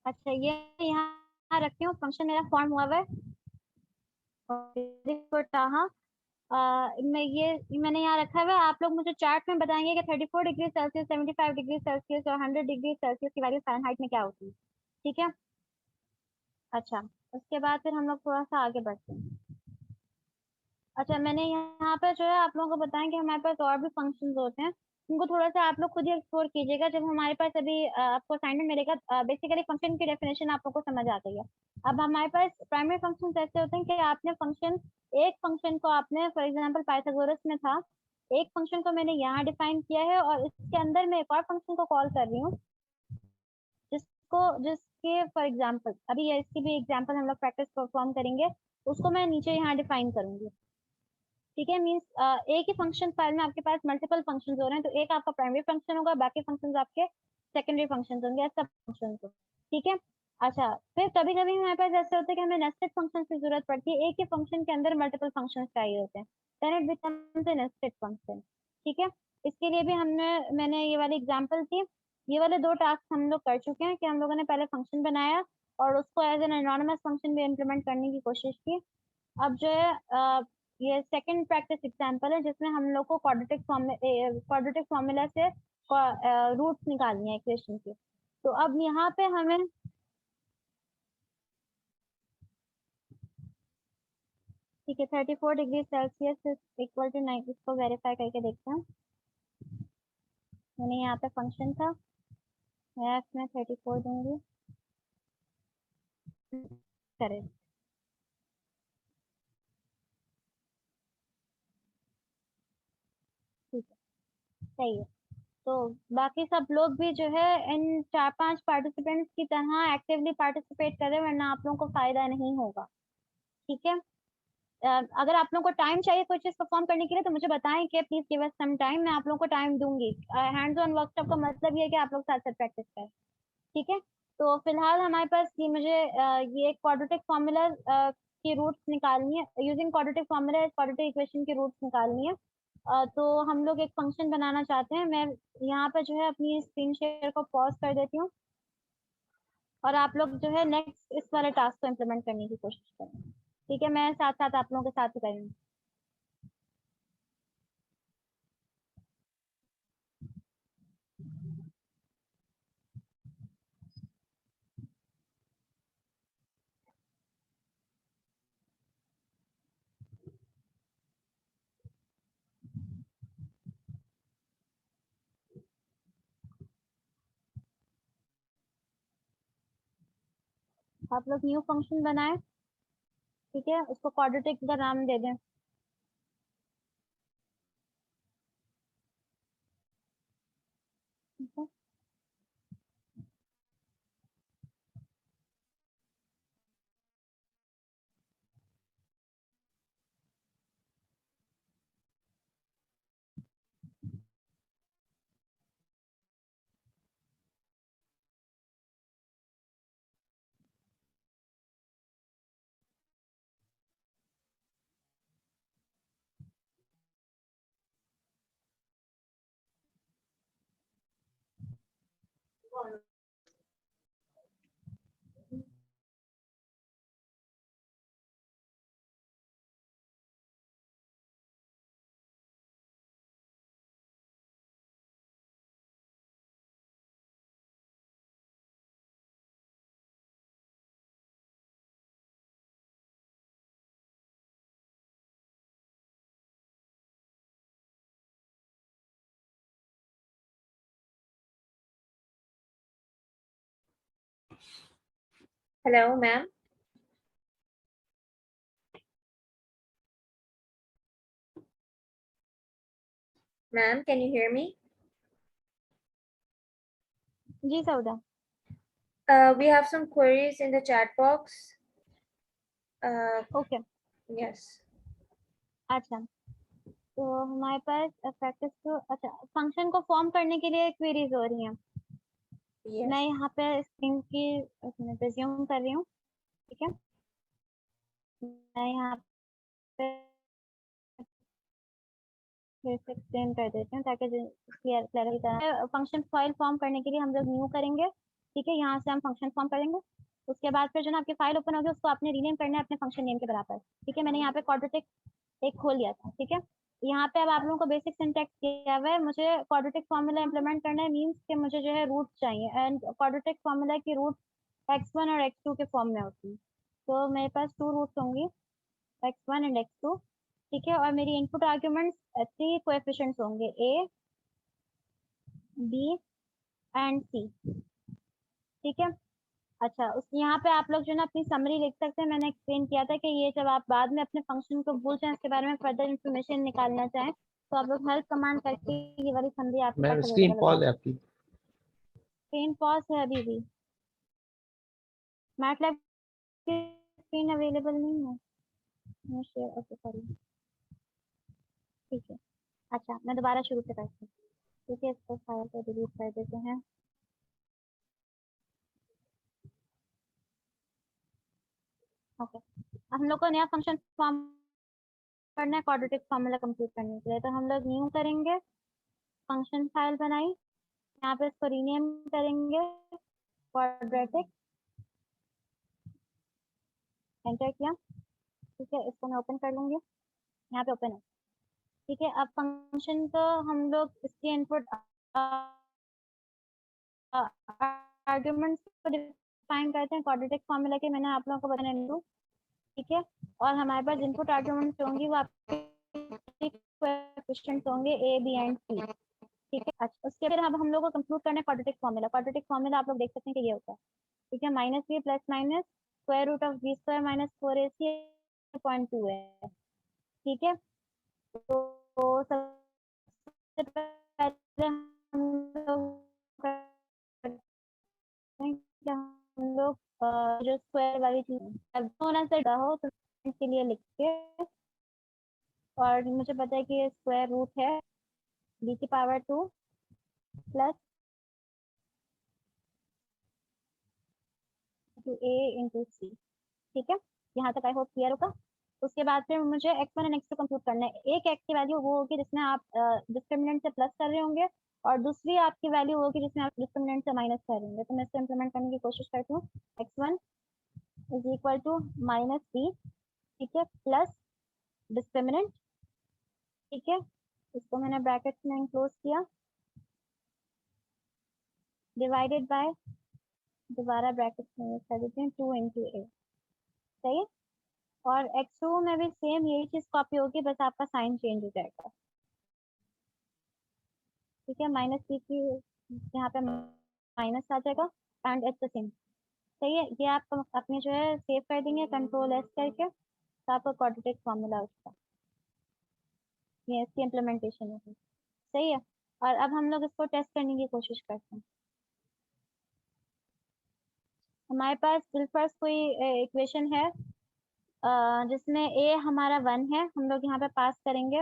Speaker 1: अच्छा, ये यहाँ रखती हूँ, फंक्शन मेरा फॉर्म हुआ हुआ है। हाँ, मैंने यहाँ रखा हुआ है। आप लोग मुझे चार्ट में बताएंगे कि 34 डिग्री सेल्सियस, 75 डिग्री सेल्सियस और 100 डिग्री सेल्सियस की वैल्यू फ़ारेनहाइट में क्या होती है। ठीक है। अच्छा, उसके बाद फिर हम लोग थोड़ा सा आगे बढ़ते हैं। अच्छा, मैंने यहाँ पे जो है आप लोगों को बताया कि हमारे पास और भी फंक्शंस होते हैं, उनको थोड़ा सा आप लोग खुद ही एक्सप्लोर कीजिएगा। जब हमारे पास अभी आपको असाइनमेंट मिलेगा, बेसिकली फंक्शन की डेफिनेशन आप लोग को समझ आ गई है। अब हमारे पास प्राइमरी फंक्शन ऐसे होते हैं कि आपने फंक्शन, एक फंक्शन को आपने, फॉर एग्जाम्पल पाइथागोरस में था, एक फंक्शन को मैंने यहाँ डिफाइन किया है और इसके अंदर मैं एक और फंक्शन को कॉल कर रही हूँ, जिसके फॉर एग्जाम्पल अभी इसकी भी एग्जाम्पल हम लोग प्रैक्टिस परफॉर्म करेंगे, उसको मैं नीचे यहाँ डिफाइन करूंगी। ठीक है, मीन्स एक ही फंक्शन फाइल में आपके पास मल्टीपल फंक्शन हो रहे हैं, तो एक आपका प्राइमरी फंक्शन होगा, बाकी फंक्शन आपके सेकेंडरी फंक्शन होंगे, सब फंक्शन को। ठीक है। अच्छा, फिर कभी कभी हमारे पास ऐसे होते हैं कि हमें नेस्टेड फंक्शन की जरूरत पड़ती है, एक ही फंक्शन के अंदर मल्टीपल फंक्शन चाहिए होते हैं, then it becomes a nested function. ठीक है। इसके लिए भी मैंने ये वाली एग्जाम्पल थी। ये वाले दो टास्क हम लोग कर चुके हैं कि हम लोगों ने पहले फंक्शन बनाया और उसको एज एन एनोनिमस फंक्शन भी इम्प्लीमेंट करने की कोशिश की। अब जो है ये सेकंड प्रैक्टिस एग्जांपल है जिसमें हम लोग को क्वाड्रेटिक फॉर्मूला से रूट्स निकालनी है इक्वेशन की। तो अब यहाँ पे हमें, ठीक है, 34 डिग्री सेल्सियस इक्वल टू 9, इसको वेरीफाई करके देखते हैं। मैंने यहाँ पे फंक्शन था, मैं इसमें 34 दूंगी, करेक्ट, ठीक है, सही है। तो बाकी सब लोग भी जो है इन 4-5 पार्टिसिपेंट्स की तरह एक्टिवली पार्टिसिपेट करें, वरना आप लोगों को फायदा नहीं होगा। ठीक है। अगर आप लोगों को टाइम चाहिए कोई चीज परफॉर्म करने के लिए तो मुझे बताएं कि please give us some time, मैं आप लोगों को टाइम दूंगी। हैंड्स ऑन वर्कशॉप का मतलब ये है कि आप लोग साथ साथ प्रैक्टिस करें। ठीक है। तो फिलहाल हमारे पास ये मुझे ये क्वाड्रेटिक फॉर्मूला की रूट्स निकालनी है, using quadratic formula quadratic equation की रूट्स निकालनी है। तो हम लोग एक फंक्शन बनाना चाहते हैं। मैं यहाँ पे जो है अपनी स्क्रीन शेयर को पॉज कर देती हूँ और आप लोग जो है नेक्स्ट इस वाले टास्क को इम्प्लीमेंट करने की कोशिश करें। ठीक है, मैं साथ साथ आप लोगों के साथ ही करूँगी। आप लोग न्यू फंक्शन बनाएं। ठीक है, उसको क्वाड्रेटिक का नाम दे दें। ठीक है।
Speaker 2: Hello, ma'am. Ma'am, can you hear me?
Speaker 1: जी सौदा।
Speaker 2: We have some queries in the chat box.
Speaker 1: Okay.
Speaker 2: Yes.
Speaker 1: अच्छा, तो हमारे पास प्रैक्टिस तो अच्छा फंक्शन को फॉर्म करने के लिए क्वेरीज हो रही हैं। मैं यहाँ पे स्क्रीन की रिज्यूम कर रही हूँ, ठीक है। मैं यहाँ पे फिर से एक्सप्लेन कर देती हूँ ताकि क्लियर तरह फंक्शन फाइल फॉर्म करने के लिए हम लोग न्यू करेंगे, ठीक है। यहाँ से हम फंक्शन फॉर्म करेंगे, उसके बाद फिर जो ना आपकी फाइल ओपन होगी उसको आपने रीनेम करना है अपने फंक्शन नेम के बराबर, ठीक है। मैंने यहाँ पे क्वाड्रेटिक एक खोल लिया था, ठीक है। यहाँ पे अब आप लोगों को बेसिक सिंटैक्स दिया हुआ है, मुझे क्वाड्रेटिक फॉर्मूला इंप्लीमेंट करना है, मींस कि मुझे जो है रूट चाहिए एंड क्वाड्रेटिक फॉर्मूला की रूट x1 और x2 के फॉर्म में होती है। तो मेरे पास 2 रूट्स होंगी, x1 एंड x2, ठीक है। और मेरी इनपुट आर्ग्यूमेंट्स 3 कोएफिशिएंट्स होंगे a b एंड c, ठीक है। अच्छा उस यहाँ पे आप लोग जो है ना अपनी समरी लिख सकते हैं। मैंने एक्सप्लेन किया था कि ये जब आप बाद में अपने फंक्शन को भूल जाएं उसके बारे में फर्दर इन्फॉर्मेशन निकालना चाहें तो आप लोग हेल्प कमांड करके ये वाली समरी आपके पास
Speaker 3: मैम स्क्रीन
Speaker 1: अवेलेबल हो
Speaker 3: पॉज है
Speaker 1: जाएगी।
Speaker 3: आपकी।
Speaker 1: स्क्रीन पॉज है अभी भी, मैटलैब की स्क्रीन अवेलेबल नहीं है, मैं शेयर ओके सॉरी, ठीक है। अच्छा मैं दोबारा शुरू से करती हूँ, ठीक है। इसको फाइल को डिलीट कर देते हैं, ओके। हम लोग को नया फंक्शन फॉर्म करना है क्वाड्रेटिक फॉर्मूला कंप्यूट करने के लिए, तो हम लोग न्यू करेंगे, फंक्शन फाइल बनाई, यहाँ पे इसको रीनेम करेंगे क्वाड्रेटिक, एंटर किया, ठीक है। इसको मैं ओपन कर लूंगी, यहाँ पे ओपन है, ठीक है। अब फंक्शन को हम लोग इसके इनपुट आर्ग्यूमेंट्स को डिफाइन करते हैं क्वाड्रेटिक फॉर्मूला के, मैंने आप लोगों को बताने दूँ, ठीक है। और हमारे पास इनपुट आर्ग्यूमेंट्स होंगी वो आपके कोएफिशिएंट्स होंगे ए बी एंड सी, ठीक है। अच्छा उसके फिर अब हम लोग को कंप्यूट करना है क्वाड्रेटिक फॉर्मूला। क्वाड्रेटिक फॉर्मूला आप लोग देख सकते हैं कि ये होता है, ठीक है। Minus B plus minus square root of B square minus 4ac 0.2 है, ठीक है। तो सबसे पहले हम लोग करते हैं कि हम लोग जो स्क्वायर वाली चीज होना से हो तो इसके लिए लिख के, और मुझे पता है कि ये स्क्वायर रूट है बी की पावर 2 प्लस ए इंटू सी, ठीक है। यहाँ तक आई होप क्लियर होगा। उसके बाद फिर मुझे x1 और x2 कंप्यूट करना है। एक x की वैल्यू वो होगी जिसमें आप डिस्क्रिमिनेंट से प्लस कर रहे होंगे, और दूसरी आपकी वैल्यू होगी जिसमें आप डिस्क्रिमिनेंट से माइनस कर रहे होंगे। तो मैं इसको इम्प्लीमेंट करने की कोशिश करती हूँ। x1 is equal to minus b, ठीक है, प्लस डिस्क्रिमिनेंट, ठीक है। इसको मैंने ब्रैकेट में इनक्लोज किया, डिवाइडेड बाय, दोबारा ब्रैकेट में यूज कर देती हूँ, 2 इंटू ए, सही है। और x2 में भी सेम यही चीज कॉपी होगी, बस आपका साइन चेंज हो जाएगा, ठीक है। माइनस सी की यहाँ पे माइनस आ जाएगा एंड इट्स द सेम, सही है। ये आप अपने जो है सेव कर देंगे कंट्रोल एस करके, तो आपका क्वाड्रेटिक फॉर्मूला उसका ये इसकी इम्प्लीमेंटेशन होगी, सही है। और अब हम लोग इसको टेस्ट करने की कोशिश करते हैं। हमारे पास फर्स्ट कोई इक्वेशन है जिसमें ए हमारा 1 है, हम लोग यहाँ पे पास करेंगे,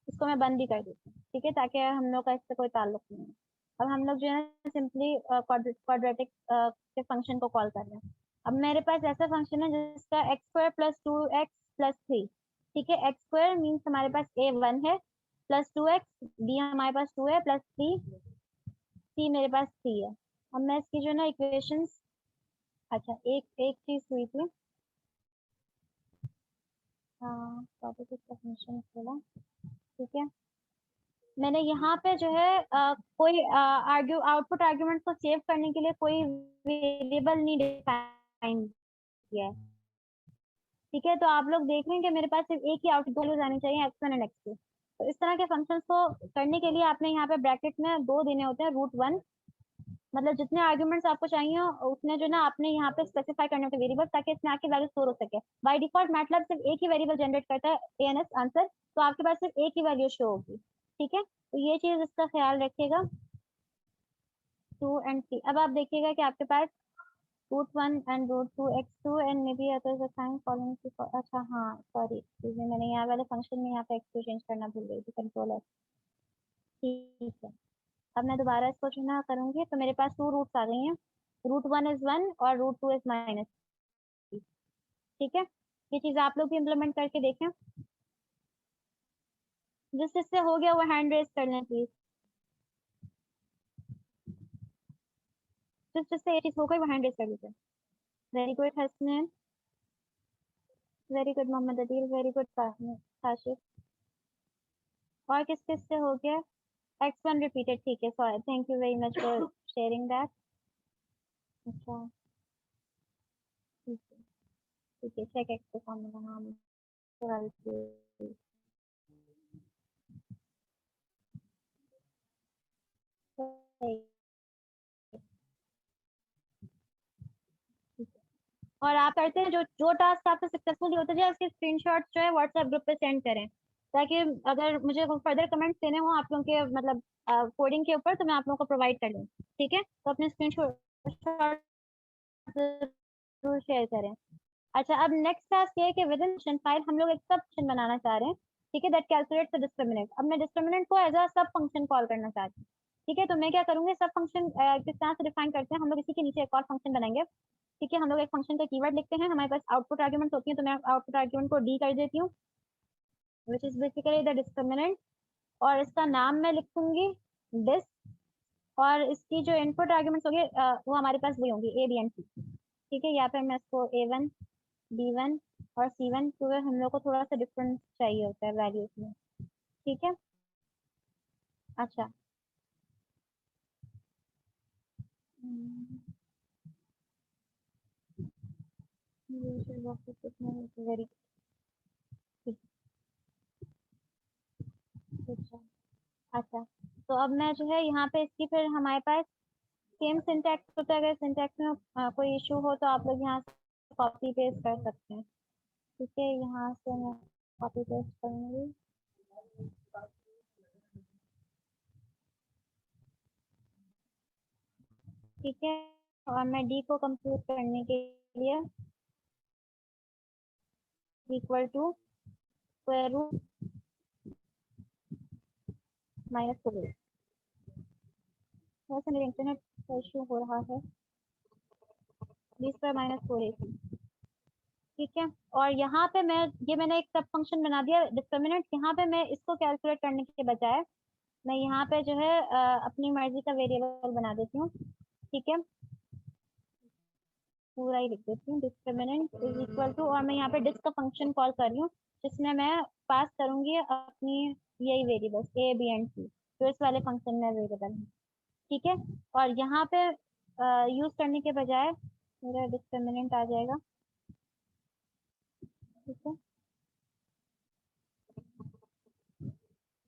Speaker 1: इसको मैं बंद भी कर देती हूँ, ठीक है, ताकि हम लोग का इससे कोई ताल्लुक नहीं है। अब हम लोग जो है सिंपली क्वाड्रेटिक के फंक्शन को कॉल कर रहे हैं। अब मेरे पास ऐसा फंक्शन है जिसका x square plus 2x plus 3, ठीक है। एक्स स्क्वायर मीन्स हमारे पास ए 1 है, प्लस 2x, बी हमारे पास 2 है, प्लस 3, सी मेरे पास 3 है। अब मैं इसकी जो है ना इक्वेशंस, अच्छा एक एक चीज हुई थी, हाँ क्वाड्रेटिक का फंक्शन खोला, ठीक है। मैंने यहाँ पे जो है कोई आउटपुट आर्ग्यूमेंट को सेव करने के लिए कोई वेरिएबल नहीं डिफाइन किया है, ठीक है। तो आप लोग देख रहे हैं कि मेरे पास सिर्फ एक ही आउटपुट वैल्यूज आनी चाहिए x1 एंड x2। तो इस तरह के फंक्शंस को करने के लिए आपने यहाँ पे ब्रैकेट में 2 देने होते हैं, रूट 1, मतलब जितने आर्ग्यूमेंट्स आपको चाहिए उतने जो ना आपने यहाँ पे स्पेसिफाई करने होते हैं वेरिएबल, ताकि इसमें आपकी वैल्यू स्टोर हो सके। बाय डिफॉल्ट मैटलैब सिर्फ एक ही वेरिएबल जनरेट करता है ans आंसर, तो आपके पास सिर्फ एक ही वैल्यू शो होगी, ठीक है। तो ये चीज इसका ख्याल रखिएगा, 2 एंड 3। अब आप देखिएगा कि आपके पास √1 and √2 x2 and maybe others assigned following to अच्छा हाँ सॉरी एक्सक्यूज मी मैंने यहाँ वाले फंक्शन में यहाँ पे x2 चेंज करना भूल गई थी कंट्रोल है ठीक है अब मैं दोबारा इसको चुना करूंगी तो मेरे पास 2 रूट्स आ गई हैं √1 इज 1 और √2 इज -3 ठीक है ये चीज आप लोग भी इम्प्लीमेंट करके देखें जिस जिससे हो गया वो हैंड रेज कर लें प्लीज जिस जिससे ये चीज हो गई वो हैंड रेज कर लीजिए very good Hasnain very good Mohammad Adeel very good Kashif और किस किस से हो गया x1 रिपीटेड ठीक है sorry thank you very much for sharing that अच्छा ठीक है चेक एक्स के फॉर्मूला हाँ और आप करते हैं जो जो टास्क आपसे सक्सेसफुली होते जाए उसके स्क्रीनशॉट जो है व्हाट्सएप ग्रुप पे सेंड करें ताकि अगर मुझे फर्दर कमेंट्स देने हो आप लोगों के मतलब कोडिंग के ऊपर तो मैं आप लोगों को प्रोवाइड कर दूँ ठीक है तो अपने स्क्रीनशॉट जरूर शेयर करें अच्छा अब नेक्स्ट टास्क ये है कि विद इन फंक्शन फाइल हम लोग एक सब फंक्शन बनाना चाह रहे हैं ठीक है दैट कैलकुलेट्स द डिस्क्रिमिनेंट अब मैं डिस्क्रिमिनेंट को एज अ सब फंक्शन कॉल करना चाहती हूँ ठीक है तो मैं क्या करूंगी सब फंक्शन किस तरह से डिफाइन करते हैं हम लोग इसी के नीचे एक और फंक्शन बनाएंगे ठीक है हम लोग एक फंक्शन का कीवर्ड लिखते हैं हमारे पास आउटपुट आर्गुमेंट्स होती हैं तो मैं आउटपुट आर्गुमेंट को डी कर देती हूँ which is basically the discriminant और इसका नाम मैं लिखूंगी डिस और इसकी जो इनपुट आर्गुमेंट्स होंगे वो हमारे पास वही होंगी ए बी एंड सी ठीक है यहाँ पे मैं इसको A1 B1 और C1 क्योंकि हम लोग को थोड़ा सा डिफरेंस चाहिए होता है वैल्यूज में ठीक है अच्छा वेरी अच्छा तो अब मैं जो है यहाँ पे इसकी फिर हमारे पास सेम सिंटैक्स होता है अगर सिंटैक्स में कोई इशू हो तो आप लोग यहाँ से कॉपी पेस्ट कर सकते हैं ठीक है यहाँ से मैं कॉपी पेस्ट करूँगी ठीक है और मैं डी को कंप्यूट करने के लिए इक्वल टू स्क्वायर रूट -4 वैसे मेरे इंटरनेट का इशू हो रहा है b² - 4ac ठीक है और यहाँ पे मैं ये मैंने एक सब फंक्शन बना दिया डिस्क्रिमिनेंट यहाँ पे मैं इसको कैलकुलेट करने के बजाय मैं यहाँ पे जो है अपनी मर्जी का वेरिएबल बना देती हूँ ठीक है पूरा ही लिख देती हूँ डिस्क्रिमिनेंट इज इक्वल टू और मैं यहाँ पे डिस्क का फंक्शन कॉल कर रही हूँ जिसमें मैं पास करूंगी अपनी यही वेरिएबल्स ए बी एंड सी जो इस वाले फंक्शन में अवेलेबल है ठीक है और यहाँ पे यूज करने के बजाय मेरा डिस्क्रिमिनेंट आ जाएगा ठीक है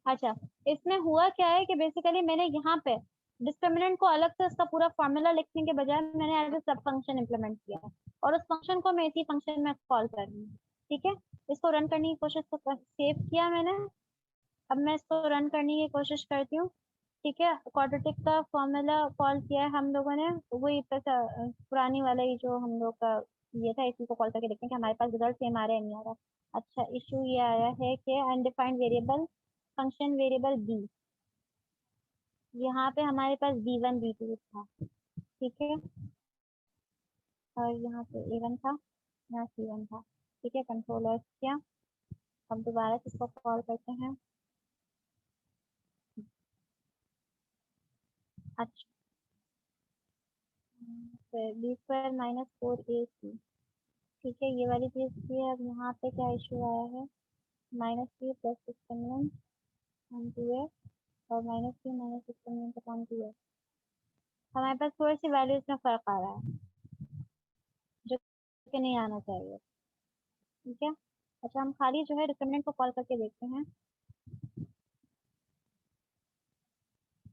Speaker 1: अच्छा इसमें हुआ क्या है कि बेसिकली मैंने यहाँ पे डिस्क्रिमिनेंट को अलग से उसका पूरा फॉर्मूला लिखने के बजाय मैंने एज ए सब फंक्शन इम्प्लीमेंट किया है और उस फंक्शन को मैं इसी फंक्शन में कॉल कर रही हूँ ठीक है इसको रन करने की कोशिश को सेव किया मैंने अब मैं इसको रन करने की कोशिश करती हूँ ठीक है क्वाड्रेटिक का फॉर्मूला कॉल किया है हम लोगों ने वही पुरानी वाला ही जो हम लोग का ये था इसी को कॉल करके देखते हैं कि हमारे पास रिजल्ट सेम आ रहा है नहीं आ रहा अच्छा इशू ये आया है कि undefined variable function variable B यहाँ पे हमारे पास B1 B2 था ठीक है और यहाँ पे A1 था यहाँ C1 था ठीक है कंट्रोल एस किया अब दोबारा से इसको कॉल करते हैं अच्छा फिर b² - 4ac ठीक है ये वाली चीज थी अब यहाँ पे क्या इशू आया है -3 प्लस डिस्क्रिमिनेंट ऑन 2x और -3 माइनस डिस्क्रिमिनेंट अपॉन 2x हमारे पास थोड़ी सी वैल्यूज में फर्क आ रहा है जो कि नहीं आना चाहिए ठीक है अच्छा हम खाली जो है डिस्क्रिमिनेंट को कॉल करके देखते हैं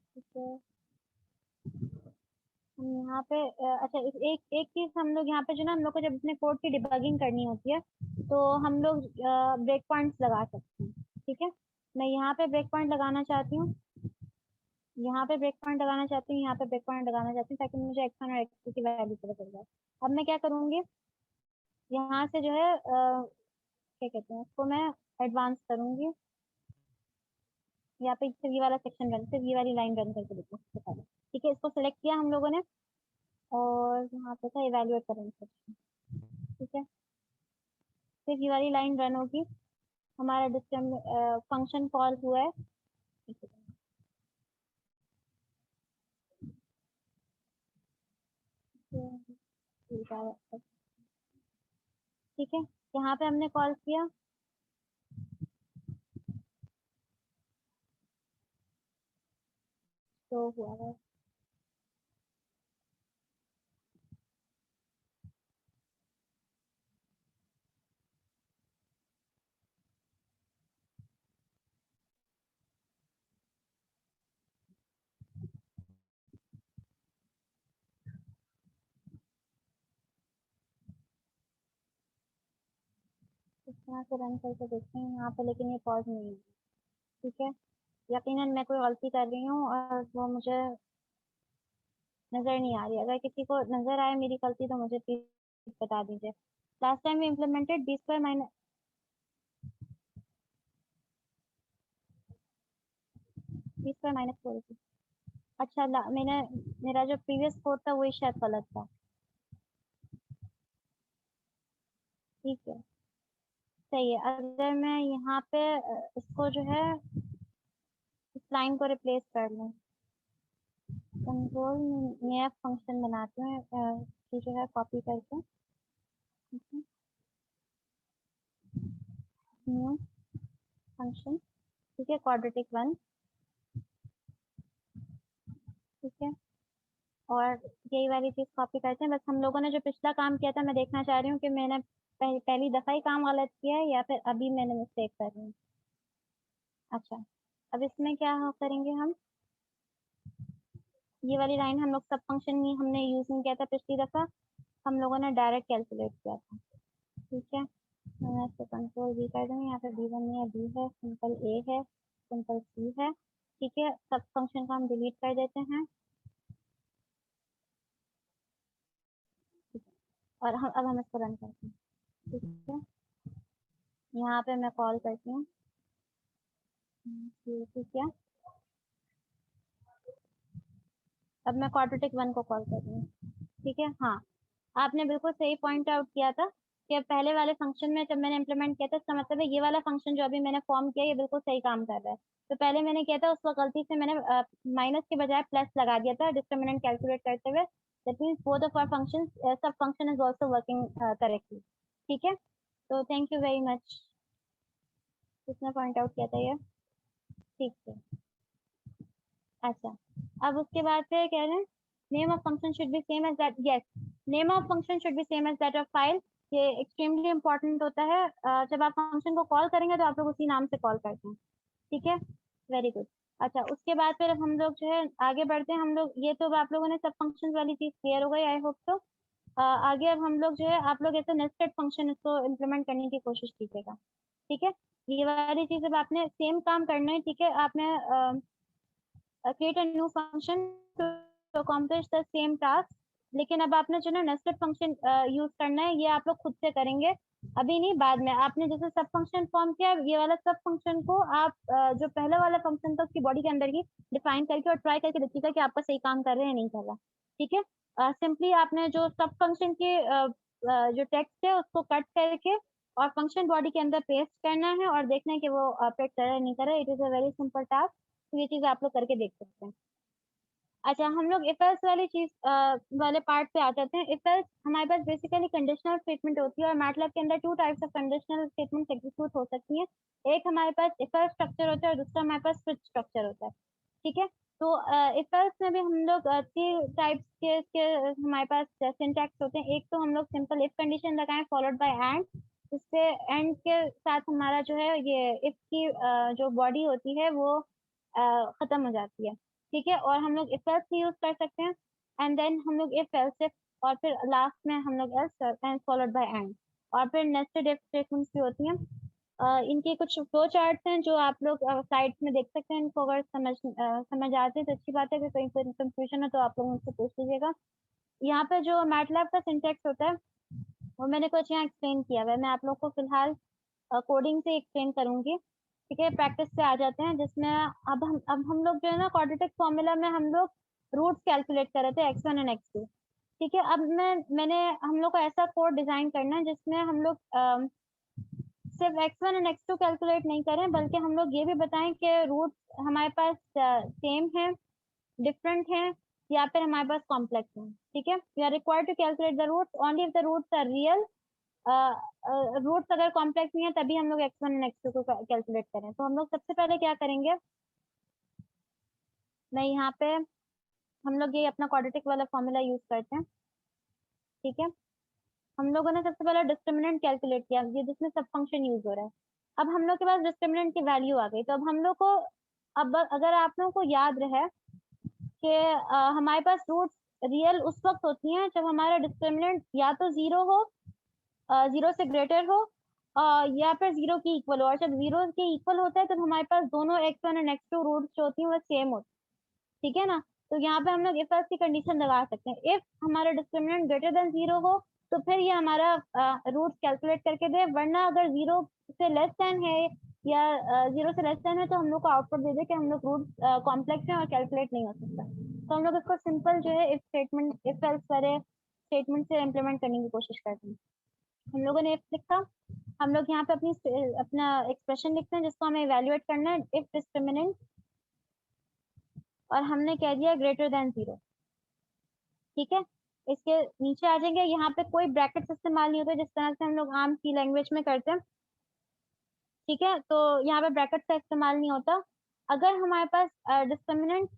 Speaker 1: ठीक है हम यहाँ पे अच्छा एक एक चीज हम लोग यहाँ पे जो ना हम लोग को जब अपने कोड की डिबगिंग करनी होती है तो हम लोग ब्रेक पॉइंट्स लगा सकते हैं ठीक है मैं यहाँ पे ब्रेक पॉइंट लगाना चाहती हूँ यहाँ पे ब्रेक पॉइंट लगाना चाहती हूँ, यहाँ पे ब्रेक पॉइंट लगाना चाहती हूँ, ताकि मुझे x1 और x2 की वैल्यू पता चल जाए। अब मैं क्या करूँगी, यहाँ से जो है क्या कहते हैं उसको, मैं एडवांस करूँगी। यहाँ पे सिर्फ ये वाला सेक्शन रन, सिर्फ ये वाली लाइन रन करके देखो सबसे पहले। ठीक है, इसको सेलेक्ट किया हम लोगों ने, और यहाँ पे था इवेल्युएट करंट सेक्शन। ठीक है, सिर्फ ये वाली लाइन रन होगी, हमारा फंक्शन कॉल हुआ है। ठीक है, यहाँ पे हमने कॉल किया, तो हुआ है। इस तरह से रन करके देखते हैं यहाँ पे, लेकिन ये पॉज नहीं है। ठीक है, यकीनन मैं कोई गलती कर रही हूँ और वो मुझे नजर नहीं आ रही। अगर किसी को नजर आए मेरी गलती तो मुझे प्लीज बता दीजिए। Last time we implemented B square minus four. अच्छा, मैंने मेरा जो प्रीवियस कोड था वही शायद गलत था। ठीक है, सही है। अगर मैं यहाँ पे इसको जो है इस लाइन को रिप्लेस कर लूँ, कंट्रोल नया फंक्शन बनाते हैं, ये जो है कॉपी करके, न्यू फंक्शन। ठीक है, क्वाड्रेटिक वन। ठीक है, और यही वाली चीज कॉपी करते हैं। बस हम लोगों ने जो पिछला काम किया था, मैं देखना चाह रही हूँ कि मैंने पहली दफा ही काम गलत किया है या फिर अभी मैंने मिस्टेक कर रही हूँ। अच्छा, अब इसमें क्या करेंगे हम, ये वाली लाइन हम लोग सब फंक्शन ही हमने यूज नहीं किया था पिछली दफा, हम लोगों ने डायरेक्ट कैलकुलेट किया था। ठीक है, मैं इसको कंट्रोल बी कर दूंगी, यहाँ पे बी1 नहीं है, बी है, सिंपल ए है, सिंपल सी है। ठीक है, सब फंक्शन को हम डिलीट कर देते हैं। और अब हम इसको रन करते हैं। ठीक है, यहाँ पे मैं कॉल करती हूँ। ठीक है, अब मैं क्वाड्रेटिक वन को कॉल कर रही हूँ। ठीक है, हाँ, आपने बिल्कुल सही पॉइंट आउट किया था कि पहले वाले फंक्शन में जब मैंने इम्प्लीमेंट किया था, इसका मतलब है ये वाला फंक्शन जो अभी मैंने फॉर्म किया ये बिल्कुल सही काम कर रहा है। तो पहले मैंने किया था उसको गलती से मैंने माइनस के बजाय प्लस लगा दिया था डिस्क्रिमिनेंट कैलकुलेट करते हुए। That means both of our function, sub function is also working correctly. ठीक है, तो थैंक यू वेरी मच, किसने पॉइंट आउट किया था ये। ठीक है, अच्छा, अब उसके बाद फिर कह रहे हैं name of function should be same as that. Yes, name of function should be same as that of file. ये एक्सट्रीमली इंपॉर्टेंट होता है। जब आप फंक्शन को कॉल करेंगे तो आप लोग उसी नाम से कॉल करते हैं। ठीक है, वेरी गुड। अच्छा, उसके बाद फिर हम लोग जो है आगे बढ़ते हैं। हम लोग ये तो आप लोगों ने सब फंक्शन वाली चीज क्लियर हो गई, आई होप तो। आगे अब हम लोग जो है, आप लोग ऐसे नेस्टेड फंक्शन इसको इम्प्लीमेंट करने की कोशिश कीजिएगा। ठीक है, ये वाली चीज अब आपने सेम काम करना है। ठीक है, आपने create a new function to accomplish the same task। लेकिन अब आपने जो ना नेस्टेड फंक्शन यूज करना है, ये आप लोग खुद से करेंगे, अभी नहीं, बाद में। आपने जैसे सब फंक्शन फॉर्म किया, ये वाला सब फंक्शन को आप जो पहले वाला फंक्शन था उसकी बॉडी के अंदर ही डिफाइन करके और ट्राई करके देखिएगा कि आपका सही काम कर रहे हैं या नहीं कर रहा। ठीक है, सिंपली आपने जो सब फंक्शन के जो टेक्स्ट है उसको कट करके और फंक्शन बॉडी के अंदर पेस्ट करना है और देखना है कि वो ऑपरेट कर रहा है नहीं कर रहा है। It is a very simple task, तो ये चीज आप लोग करके देख सकते हैं। अच्छा, हम लोग इफ एल्स वाली चीज वाले पार्ट पे आ जाते हैं। इफ एल्स हमारे पास बेसिकली कंडीशनल स्टेटमेंट होती है, और मैटलैब के अंदर two types of conditional statement execute हो सकती हैं। एक हमारे पास इफ एल्स स्ट्रक्चर होता है और दूसरा हमारे पास स्विच स्ट्रक्चर होता है। ठीक है, तो इफ एल्स में भी हम लोग तीन टाइप्स के हमारे पास सिंटैक्स होते हैं। एक तो हम लोग सिंपल इफ कंडीशन लगाएं फॉलोड बाय एंड, जिससे एंड के साथ हमारा जो है ये इफ की जो बॉडी होती है वो खत्म हो जाती है। ठीक है, और हम लोग इफ एल्स भी यूज कर सकते हैं, एंड देन हम लोग इफ एल्स इफ, और फिर लास्ट में हम लोग else and followed by and, और फिर नेस्टेड इफ स्टेटमेंट्स भी होती हैं। इनके कुछ फ्लो चार्ट्स हैं जो आप लोग साइट्स में देख सकते हैं। इनको अगर समझ आते हैं तो अच्छी बात है, अगर कहीं पर कंफ्यूजन है तो आप लोग मुझसे पूछ लीजिएगा। यहाँ पे जो मैटलैब का सिंटैक्स होता है वो मैंने कुछ यहाँ एक्सप्लेन किया हुआ है। मैं आप लोग को फिलहाल कोडिंग से एक्सप्लेन करूंगी। ठीक है, प्रैक्टिस पे आ जाते हैं, जिसमें अब हम लोग जो है ना क्वाड्रेटिक फॉर्मूला में हम लोग रूट्स कैलकुलेट कर रहे थे x1 एंड x2। ठीक है, अब मैंने हम लोग को ऐसा कोड डिजाइन करना है जिसमें हम लोग सिर्फ x1 एंड x2 कैलकुलेट नहीं करें, बल्कि हम लोग ये भी बताएं कि रूट हमारे पास सेम है, डिफरेंट है, या फिर हमारे पास कॉम्प्लेक्स है। ठीक है, we are required to calculate the roots only if the roots are real. Roots अगर कॉम्प्लेक्स नहीं है तभी हम लोग x1 एंड x2 को कैलकुलेट करें। तो हम लोग सबसे पहले क्या करेंगे, मैं यहाँ पे हम लोग ये अपना क्वाड्रेटिक वाला फॉर्मूला यूज करते हैं। ठीक है, हम लोगों ने सबसे पहले डिस्क्रिमिनेंट कैलकुलेट किया, ये जिसमें सब फंक्शन यूज हो रहा है। अब हम लोग के पास डिस्क्रिमिनेंट की वैल्यू आ गई, तो अब हम लोग को, अब अगर आप लोगों को याद रहे कि हमारे पास रूट्स रियल उस वक्त होती हैं जब हमारा डिस्क्रिमिनेंट या तो जीरो हो, जीरो से ग्रेटर हो, या फिर जीरो की इक्वल हो। और जब जीरो के इक्वल होता है तब हमारे पास दोनों x1 एंड x2 रूट्स जो होती हैं वो सेम होती हैं। ठीक है ना, तो यहाँ पे हम लोग इफ एल्स की कंडीशन लगा सकते हैं। इफ हमारा डिस्क्रिमिनेंट ग्रेटर देन जीरो हो तो फिर ये हमारा रूट्स कैलकुलेट करके दे, वरना अगर जीरो से लेस देन है या जीरो से लेस देन है तो हम लोग को आउटपुट दे दे कि हम लोग रूट कॉम्प्लेक्स है और कैलकुलेट नहीं हो सकता। तो हम लोग इसको सिंपल जो है इफ स्टेटमेंट, इफ एल्स वाले स्टेटमेंट से इम्प्लीमेंट करने की कोशिश करते हैं। हम लोगों ने इफ लिखा, हम लोग यहाँ पे अपना एक्सप्रेशन लिखते हैं जिसको हमें इवेल्युएट करना है, इफ डिस्क्रिमिनेंट, और हमने कह दिया ग्रेटर देन जीरो। ठीक है, इसके नीचे आ जाएंगे, यहाँ पे कोई ब्रैकेट्स इस्तेमाल नहीं होता जिस तरह से हम लोग आम की लैंग्वेज में करते हैं। ठीक है, तो यहाँ पे ब्रैकेट्स का इस्तेमाल नहीं होता। अगर हमारे पास डिस्क्रिमिनेंट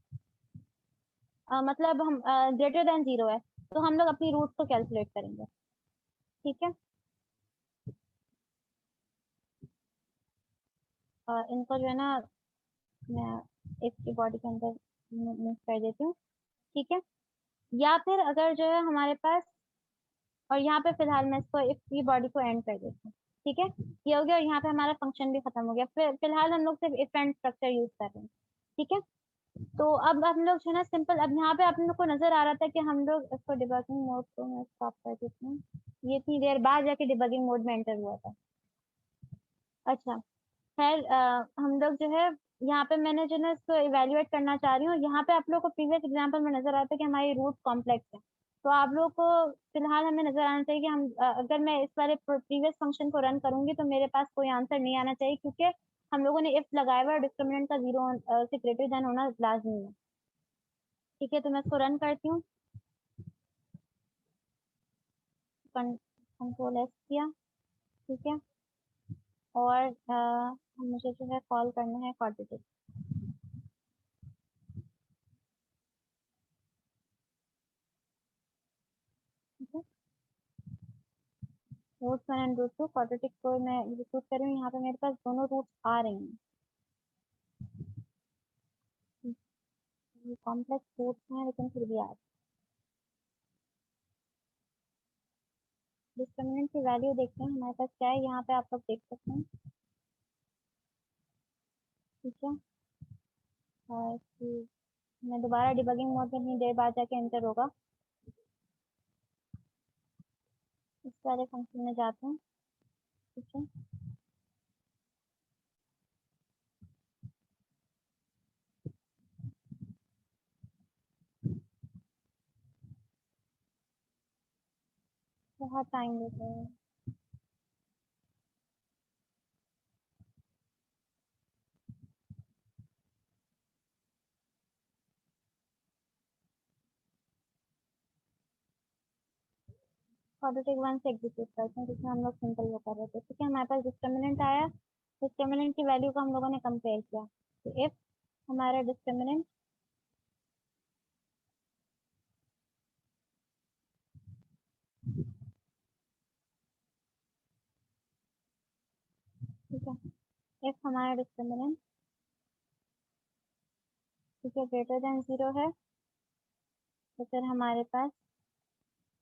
Speaker 1: मतलब हम ग्रेटर देन जीरो है तो हम लोग अपनी रूट को कैलकुलेट करेंगे। ठीक है, इनको जो है ना मैं इसकी बॉडी के अंदर मूव कर देती हूँ। ठीक है, या फिर अगर जो है हमारे पास, और यहाँ पे फिलहाल मैं इसको इफ की बॉडी को एंड कर देती हूँ। ठीक है, ये हो गया और यहाँ पे हमारा फंक्शन भी खत्म हो गया। फिर फिलहाल हम लोग सिर्फ इफ एंड स्ट्रक्चर यूज कर रहे हैं। ठीक है, तो अब हम लोग जो है ना सिंपल, अब यहाँ पे आप लोग को नजर आ रहा था कि हम लोग इसको डिबगिंग मोड को मैं स्टॉप कर देती हूँ, ये इतनी देर बाद जाके डिबगिंग मोड में एंटर हुआ था। अच्छा, खैर हम लोग जो है यहाँ पे मैंने जो है इसको इवेल्युएट करना चाह रही हूँ। यहाँ पे आप लोग को प्रीवियस एग्जांपल में नजर आता है कि हमारी रूट कॉम्प्लेक्स है। तो आप लोग को फिलहाल हमें नजर आना चाहिए कि हम अगर मैं इस वाले प्रीवियस फंक्शन को रन करूंगी तो मेरे पास कोई आंसर नहीं आना चाहिए, क्योंकि हम लोगों ने इफ लगाया हुआ है, डिस्क्रिमिनेंट का जीरो से ग्रेटर देन होना लाजमी है। ठीक है, तो मैं इसको रन करती हूँ, कंट्रोल एस किया। ठीक है, और मुझे जो है कॉल करना है क्वाड्रेटिक। ठीक है, root one and root two quadratic को मैं एग्जीक्यूट कर रही हूँ। यहाँ पे मेरे पास दोनों रूट्स आ रही हैं, ये कॉम्प्लेक्स रूट्स हैं लेकिन फिर भी आ रही हैं। डिस्क्रिमिनेंट की वैल्यू देखते हैं हमारे पास क्या है, यहाँ पे आप लोग देख सकते हैं। ठीक है, और फिर मैं दोबारा डिबगिंग मोड में इतनी देर बाद जाके एंटर होगा, इस वाले फंक्शन में जाते हैं। ठीक है, बहुत टाइम लेते हैं। क्वाड्रेटिक वन से एग्जीक्यूट करते हैं जिसमें हम लोग सिंपल वो कर रहे थे। ठीक है, हमारे पास डिस्क्रिमिनेंट आया, डिस्क्रिमिनेंट की वैल्यू को हम लोगों ने कंपेयर किया। तो इफ हमारा डिस्क्रिमिनेंट, ठीक है, इफ हमारा डिस्क्रिमिनेंट, ठीक है, ग्रेटर देन जीरो है तो फिर हमारे पास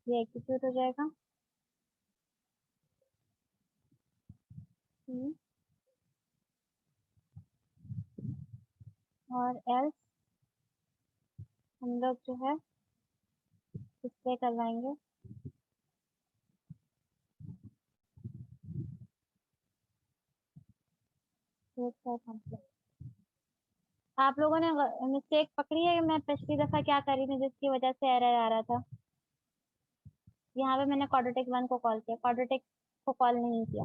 Speaker 1: ये एग्जीक्यूट हो जाएगा। हम्म, और एल्स हम लोग जो है डिस्प्ले करवाएंगे। आप लोगों ने मिस्टेक पकड़ी है कि मैं पिछली दफा क्या कर रही थी जिसकी वजह से एरर आ रहा था। यहाँ पे मैंने क्वाड्रेटिक 1 को कॉल किया, क्वाड्रेटिक को कॉल नहीं किया।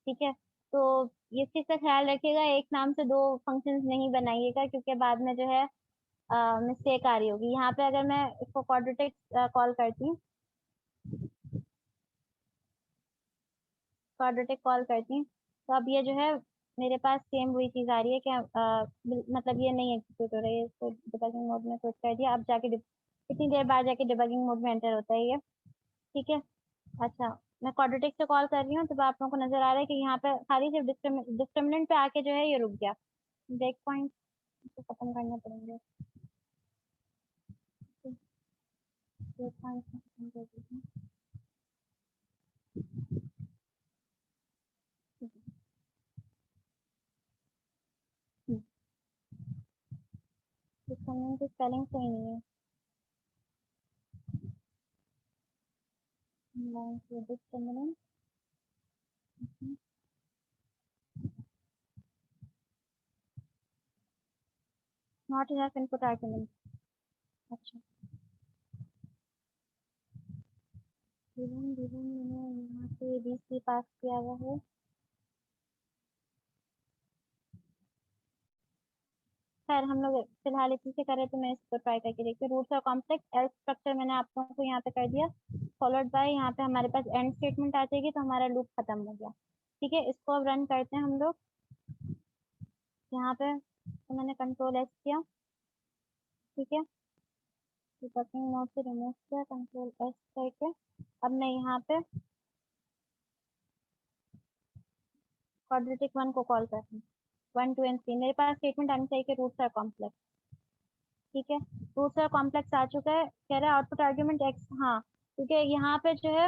Speaker 1: ठीक है, तो इस चीज का ख्याल रखिएगा, एक नाम से दो फंक्शंस नहीं बनाइएगा क्योंकि बाद में जो है मिस्टेक आ रही होगी। यहाँ पे अगर मैं इसको क्वाड्रेटिक कॉल करती हूँ, क्वाड्रेटिक कॉल करती हूँ, तो अब ये जो है मेरे पास सेम वही चीज आ रही है कि मतलब ये नहीं एग्जीक्यूट हो रही है। इसको डिबगिंग मोड में स्विच कर दिया, अब जाके इतनी देर बाद जाके डिबगिंग मोड में एंटर होता है ये। ठीक है, अच्छा मैं क्वाड्रेटिक से कॉल कर रही हूँ तो आप लोगों को नजर आ रहा है कि यहाँ पे खाली सिर्फ डिस्क्रिमिनेंट पे आके जो है ये रुक गया। ब्रेक पॉइंट तो खत्म करने पड़ेंगे। ब्रेक पॉइंट खत्म कर देते हैं। डिस्क्रिमिनेंट की स्पेलिंग सही नहीं है। Discriminant not enough input argument. अच्छा गिवन मैंने यहाँ से ABC पास किया हुआ है। खैर हम लोग फिलहाल इसी से कर रहे तो मैं इसको ट्राई करके देखती हूँ। रूट्स और कॉम्प्लेक्स एल्स स्ट्रक्चर मैंने आप लोगों को यहाँ पे कर दिया, फॉलोड बाय यहाँ पे हमारे पास एंड स्टेटमेंट आ जाएगी तो हमारा लूप खत्म हो गया। ठीक है, इसको अब रन करते हैं हम लोग। यहाँ पे तो मैंने कंट्रोल एस किया। ठीक है, डिबगिंग मोड से रिमूव किया, कंट्रोल एस करके अब मैं यहाँ पे क्वाड्रेटिक 1 को कॉल करती हूँ। 1 2 एंड 3 मेरे पास स्टेटमेंट आनी चाहिए कि रूट्स और कॉम्प्लेक्स। ठीक है, रूट्स और कॉम्प्लेक्स आ चुका है, कह रहा है आउटपुट आर्ग्यूमेंट एक्स। हाँ, क्योंकि यहाँ पे जो है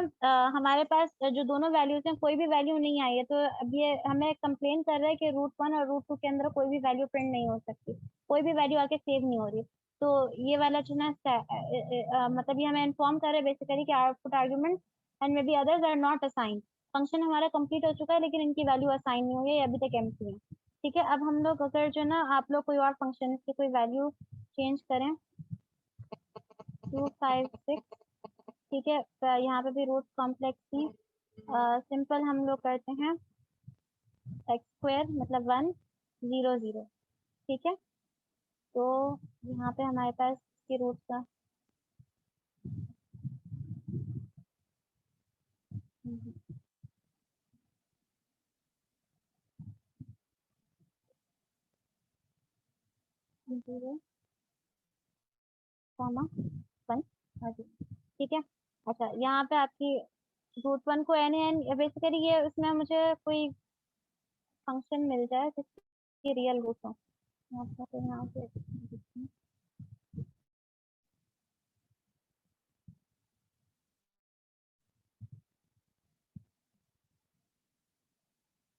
Speaker 1: हमारे पास जो दोनों वैल्यूज हैं कोई भी वैल्यू नहीं आई है, तो अब ये हमें कंप्लेन कर रहा है कि रूट 1 और रूट 2 के अंदर कोई भी वैल्यू प्रिंट नहीं हो सकती, कोई भी वैल्यू आके सेव नहीं हो रही। तो ये वाला जो ना मतलब ये हमें इन्फॉर्म कर रहे हैं बेसिकली कि output argument and may be others are not assign. Function हमारा कंप्लीट हो चुका है लेकिन इनकी वैल्यू असाइन नहीं हुई है, ये अभी तक एम्प्टी है। ठीक है, अब हम लोग अगर जो ना आप लोग कोई और फंक्शन की कोई वैल्यू चेंज करें 2 5 6। ठीक है, तो यहाँ पे भी रूट कॉम्प्लेक्स थी। सिंपल हम लोग करते हैं एक्स स्क्वायर मतलब 1 0 0। ठीक है, तो यहाँ पे हमारे पास के रूट का जीरो कॉमा 1 और 0। ठीक है, अच्छा यहाँ पे आपकी रूट 1 को एन एन बेसिकली ये उसमें मुझे कोई फंक्शन मिल जाए जिसकी रियल रूट हो। यहाँ पे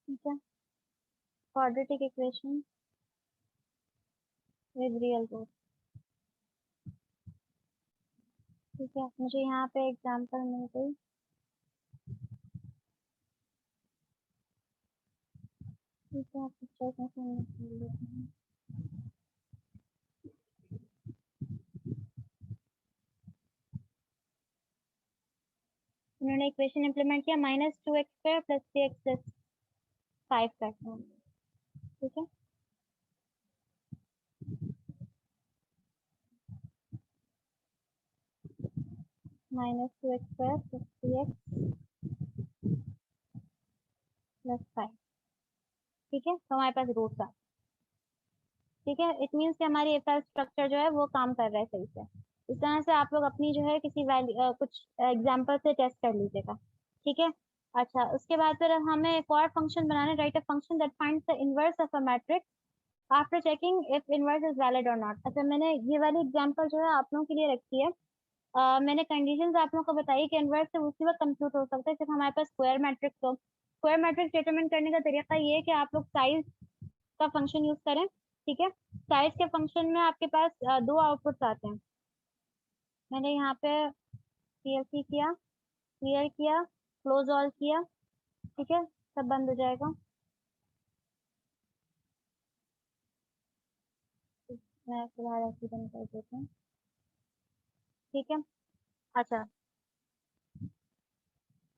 Speaker 1: ठीक है, quadratic equation with real root. ठीक है, मुझे यहाँ पे एग्जांपल मिल गई। ठीक है, आप पिक्चर में से निकाल लेते हैं। उन्होंने इक्वेशन इंप्लीमेंट किया -2x² + 3x + 5 करते हैं। ठीक है, -2x² + 3x + 5। ठीक है, तो हमारे पास रूट था। ठीक है, इट मीन्स कि हमारी एफएल स्ट्रक्चर जो है वो काम कर रहा है सही से। इस तरह से आप लोग अपनी जो है किसी वैल्यू कुछ एग्जांपल से टेस्ट कर लीजिएगा। ठीक है, अच्छा उसके बाद फिर हमें एक और फंक्शन बनाना है, right a function that finds the inverse of a matrix after checking if inverse is valid और नॉट। अच्छा मैंने ये वाली एग्जांपल जो है आप लोगों के लिए रखी है। मैंने कंडीशंस आप लोगों को बताई कि इनवर्स से उसी वक्त कंप्यूट हो सकता है जब हमारे पास स्क्वायर मैट्रिक्स हो। स्क्वायर मैट्रिक्स डिटरमिन करने का तरीका ये है कि आप लोग साइज का फंक्शन यूज करें। ठीक है। साइज के फंक्शन में आपके पास दो आउटपुट्स आते हैं। मैंने यहाँ पे CLC किया, क्लियर किया, क्लोज ऑल किया, ठीक है, सब बंद हो जाएगा। मैं फिलहाल ऐसे बंद कर देती हूँ, ठीक है। अच्छा,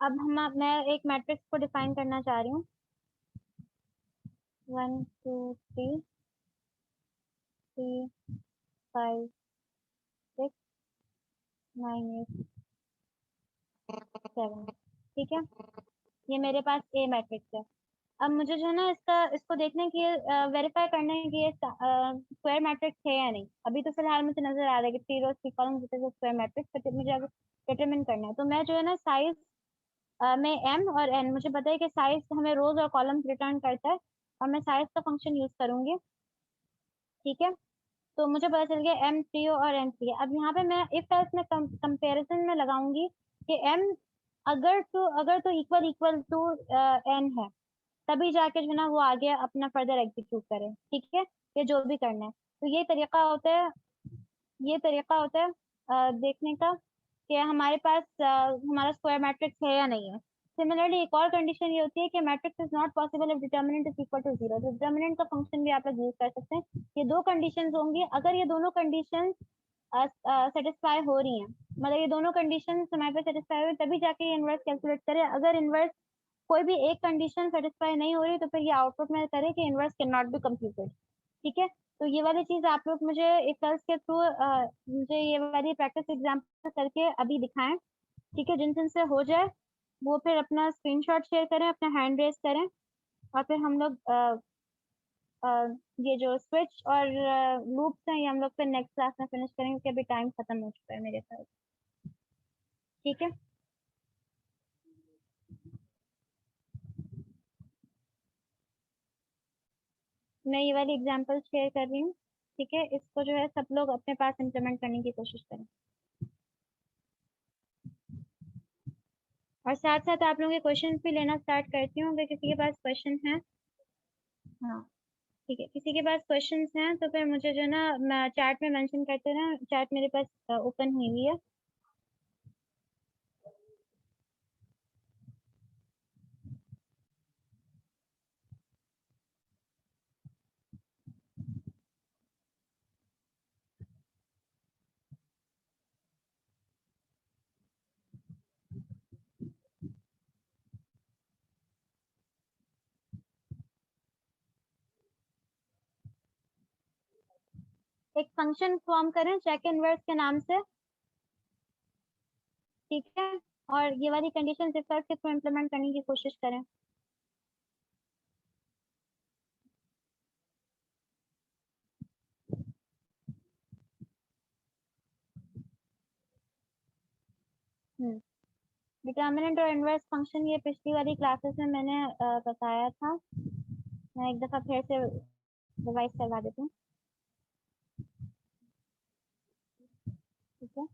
Speaker 1: अब मैं एक मैट्रिक्स को डिफाइन करना चाह रही हूँ। 1 2 3 3 5 6 9 8 7, ठीक है। ये मेरे पास ए मैट्रिक्स है। अब मुझे जो है ना इसको देखने की वेरीफाई करना है कि ये स्क्वायर मैट्रिक्स है या नहीं। अभी तो फिलहाल मुझे नजर आ रहा है कि 3 रोज 3 कॉलम स्क्वायर मैट्रिक्स, बट मुझे अगर डिटरमिन करना है तो मैं जो है ना साइज में m और n, मुझे पता है कि साइज हमें रोज और कॉलम्स रिटर्न करता है और मैं साइज का फंक्शन यूज करूंगी, ठीक है। तो मुझे पता चल गया m trio और n trio। अब यहाँ पे मैं इफ एल्स में कंपैरिजन में लगाऊंगी कि m अगर तो इक्वल इक्वल टू n है, तभी जाके जो है ना वो आगे अपना फर्दर एग्जीक्यूट करें, ठीक है। ये जो भी करना है, तो ये तरीका होता है देखने का कि हमारे पास हमारा स्क्वायर मैट्रिक्स है या नहीं है। सिमिलरली एक और कंडीशन ये होती है कि matrix is not possible if determinant is equal to 0। तो डिटर्मिनेंट का फंक्शन भी आप लोग यूज कर सकते हैं। ये दो कंडीशंस होंगी, अगर ये दोनों कंडीशंस सेटिस्फाई हो रही हैं, मतलब ये दोनों कंडीशन हमारे पास सेटिस्फाई हो रही है, तभी जाके ये इनवर्स कैलकुलेट करें। अगर इनवर्स कोई भी एक कंडीशन सेटिस्फाई नहीं हो रही तो फिर ये आउटपुट में करें कि inverse can not be computed, ठीक है। तो ये वाली चीज आप लोग मुझे इक्वल्स के थ्रू मुझे ये वाली प्रैक्टिस एग्जांपल करके अभी दिखाएं, ठीक है। जिन जिन से हो जाए वो फिर अपना स्क्रीनशॉट शेयर करें, अपना हैंड रेस करें, और फिर हम लोग अ, ये जो स्विच और लूप्स हैं ये हम लोग फिर नेक्स्ट क्लास में फिनिश करेंगे क्योंकि अभी टाइम खत्म हो चुका है मेरे साथ, ठीक है। मैं ये वाली एग्जांपल शेयर कर रही हूँ, ठीक है। इसको जो है सब लोग अपने पास इम्प्लीमेंट करने की कोशिश करें, और साथ साथ आप लोगों के क्वेश्चन भी लेना स्टार्ट करती हूँ अगर किसी के पास क्वेश्चन है। हाँ, ठीक है, किसी के पास क्वेश्चंस हैं तो फिर मुझे जो है ना चैट में मेंशन करते रहना। चैट मेरे पास ओपन हुई हुई है। एक फंक्शन फॉर्म करें चेक इनवर्स के नाम से, ठीक है, और ये वाली कंडीशन इस के थ्रू इम्प्लीमेंट करने की कोशिश करें। डिटर्मिनेंट और इनवर्स फंक्शन ये पिछली वाली क्लासेस में मैंने बताया था। मैं एक दफा फिर से रिवाइज करवा देती हूँ, ठीक है।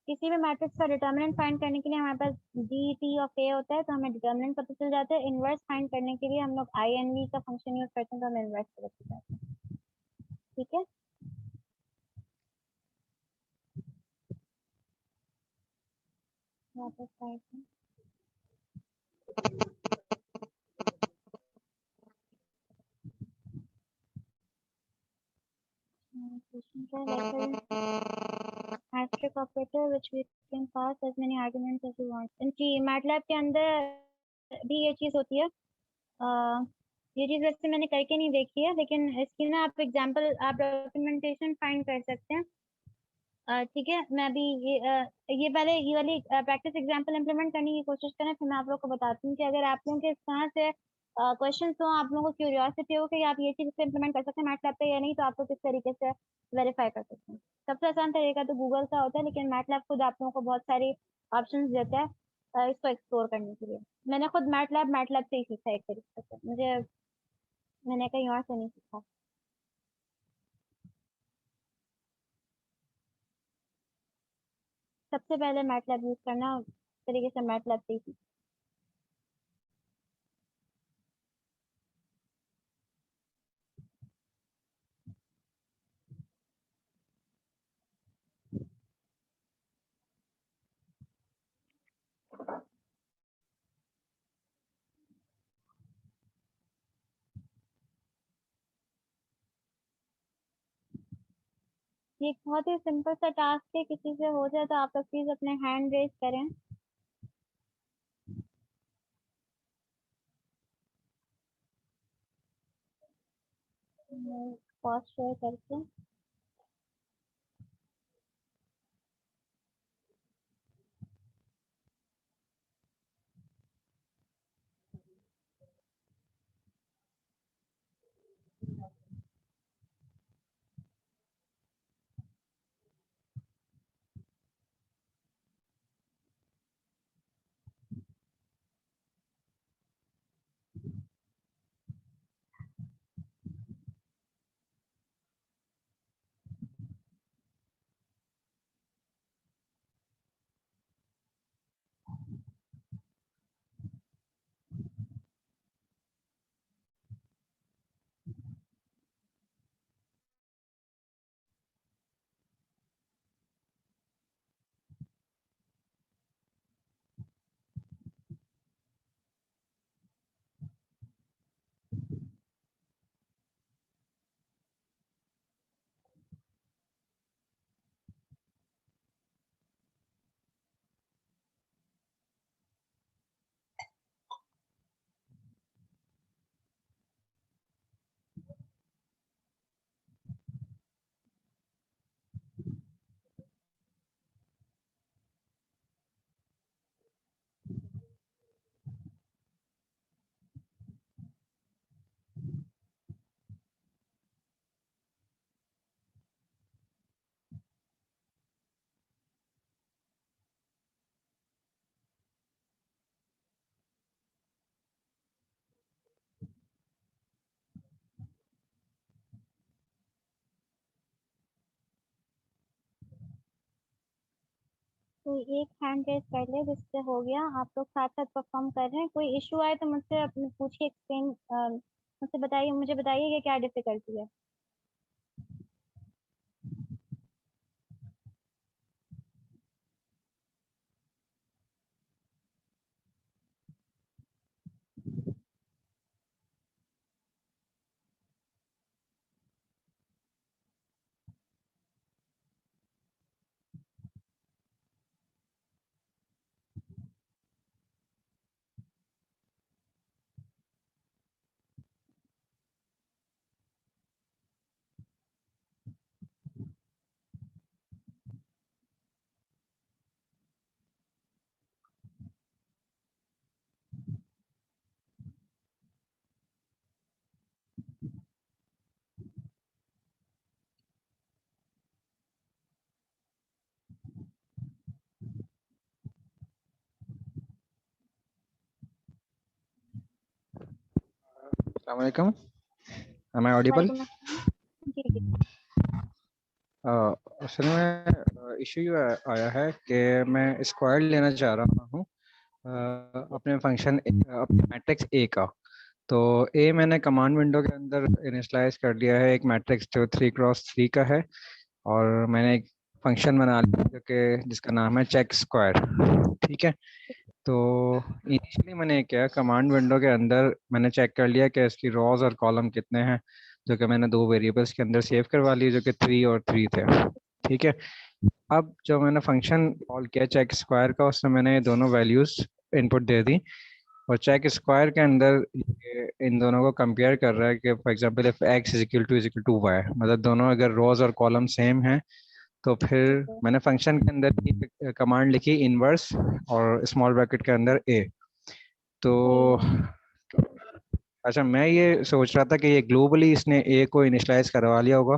Speaker 1: किसी भी मैट्रिक्स का डिटर्मिनेंट फाइंड करने के लिए हमारे पास डी टी ऑफ ए होता है, तो हमें डिटर्मिनेंट पता चल जाता है। इनवर्स फाइंड करने के लिए हम लोग आई एन वी का फंक्शन यूज करते हैं, तो हमें इनवर्स पता चल जाता है, ठीक है। वापस स्लाइड में। क्वेश्चन क्या है? Matrix operator which we can pass as many arguments as we want. इनकी मैटलैब के अंदर भी ये चीज होती है। ये चीज वैसे मैंने करके नहीं देखी है, लेकिन इसकी ना आप एग्जांपल आप डॉक्यूमेंटेशन फाइंड कर सकते हैं, ठीक है। मैं अभी ये पहले ये वाली प्रैक्टिस एग्जांपल इम्प्लीमेंट करने की कोशिश करें, फिर मैं आप लोग को बताती हूँ कि अगर आप लोगों के कहाँ से क्वेश्चन हो, आप लोगों को क्यूरियोसिटी हो कि आप ये चीज़ से इम्प्लीमेंट कर सकते हैं मैटलैब पे या नहीं, तो आप लोग किस तरीके से वेरीफाई कर सकते हैं। सबसे आसान तरीका तो गूगल का होता है, लेकिन मैटलैब खुद आप लोगों को बहुत सारी ऑप्शन देता है इसको एक्सप्लोर करने के लिए। मैंने खुद मैटलैब से ही सीखा एक तरीके से, मैंने कहीं और से नहीं सीखा। सबसे पहले मैटलैब यूज करना तरीके से मैटलैब से ही सीखा। ये एक बहुत ही सिंपल सा टास्क है, किसी से हो जाए तो आप लोग प्लीज अपने हैंड रेज करें। पॉज शेयर करके तो एक हैंड रेज कर ले, जिससे हो गया। आप लोग साथ साथ परफॉर्म कर रहे हैं। कोई इशू आए तो मुझसे अपने पूछिए, एक्सप्लेन मुझसे बताइए, मुझे बताइए कि क्या डिफिकल्टी है।
Speaker 3: Assalamualaikum. Am I audible?
Speaker 1: वालेकुम अस्सलाम। जी जी।
Speaker 3: असल में इशू ये आया है कि मैं स्क्वायर लेना चाह रहा हूँ अपने फंक्शन अपने मैट्रिक्स ए का। तो ए मैंने कमांड विंडो के अंदर इनिशलाइज कर दिया है, एक मैट्रिक्स जो 3x3 का है, और मैंने एक फंक्शन बना लिया जो कि जिसका नाम है चेक स्क्वायर। ठीक है, तो इनिशियली मैंने क्या कमांड विंडो के अंदर मैंने चेक कर लिया कि इसकी रॉज और कॉलम कितने हैं, जो कि मैंने दो वेरिएबल्स के अंदर सेव करवा लिए जो कि 3 और 3 थे। ठीक है, अब जो मैंने फंक्शन कॉल किया चेक स्क्वायर का, उसमें मैंने ये दोनों वैल्यूज इनपुट दे दी, और चेक स्क्वायर के अंदर ये इन दोनों को कंपेयर कर रहा है कि for example if x is equal to y, मतलब दोनों अगर रोज और कॉलम सेम हैं तो फिर
Speaker 1: ठीक है।
Speaker 3: मैंने फंक्शन के अंदर की कमांड लिखी इनवर्स और स्मॉल ब्रैकेट के अंदर a। तो अच्छा, मैं ये सोच रहा था कि ये ग्लोबली इसने a को इनिशलाइज करवा लिया होगा,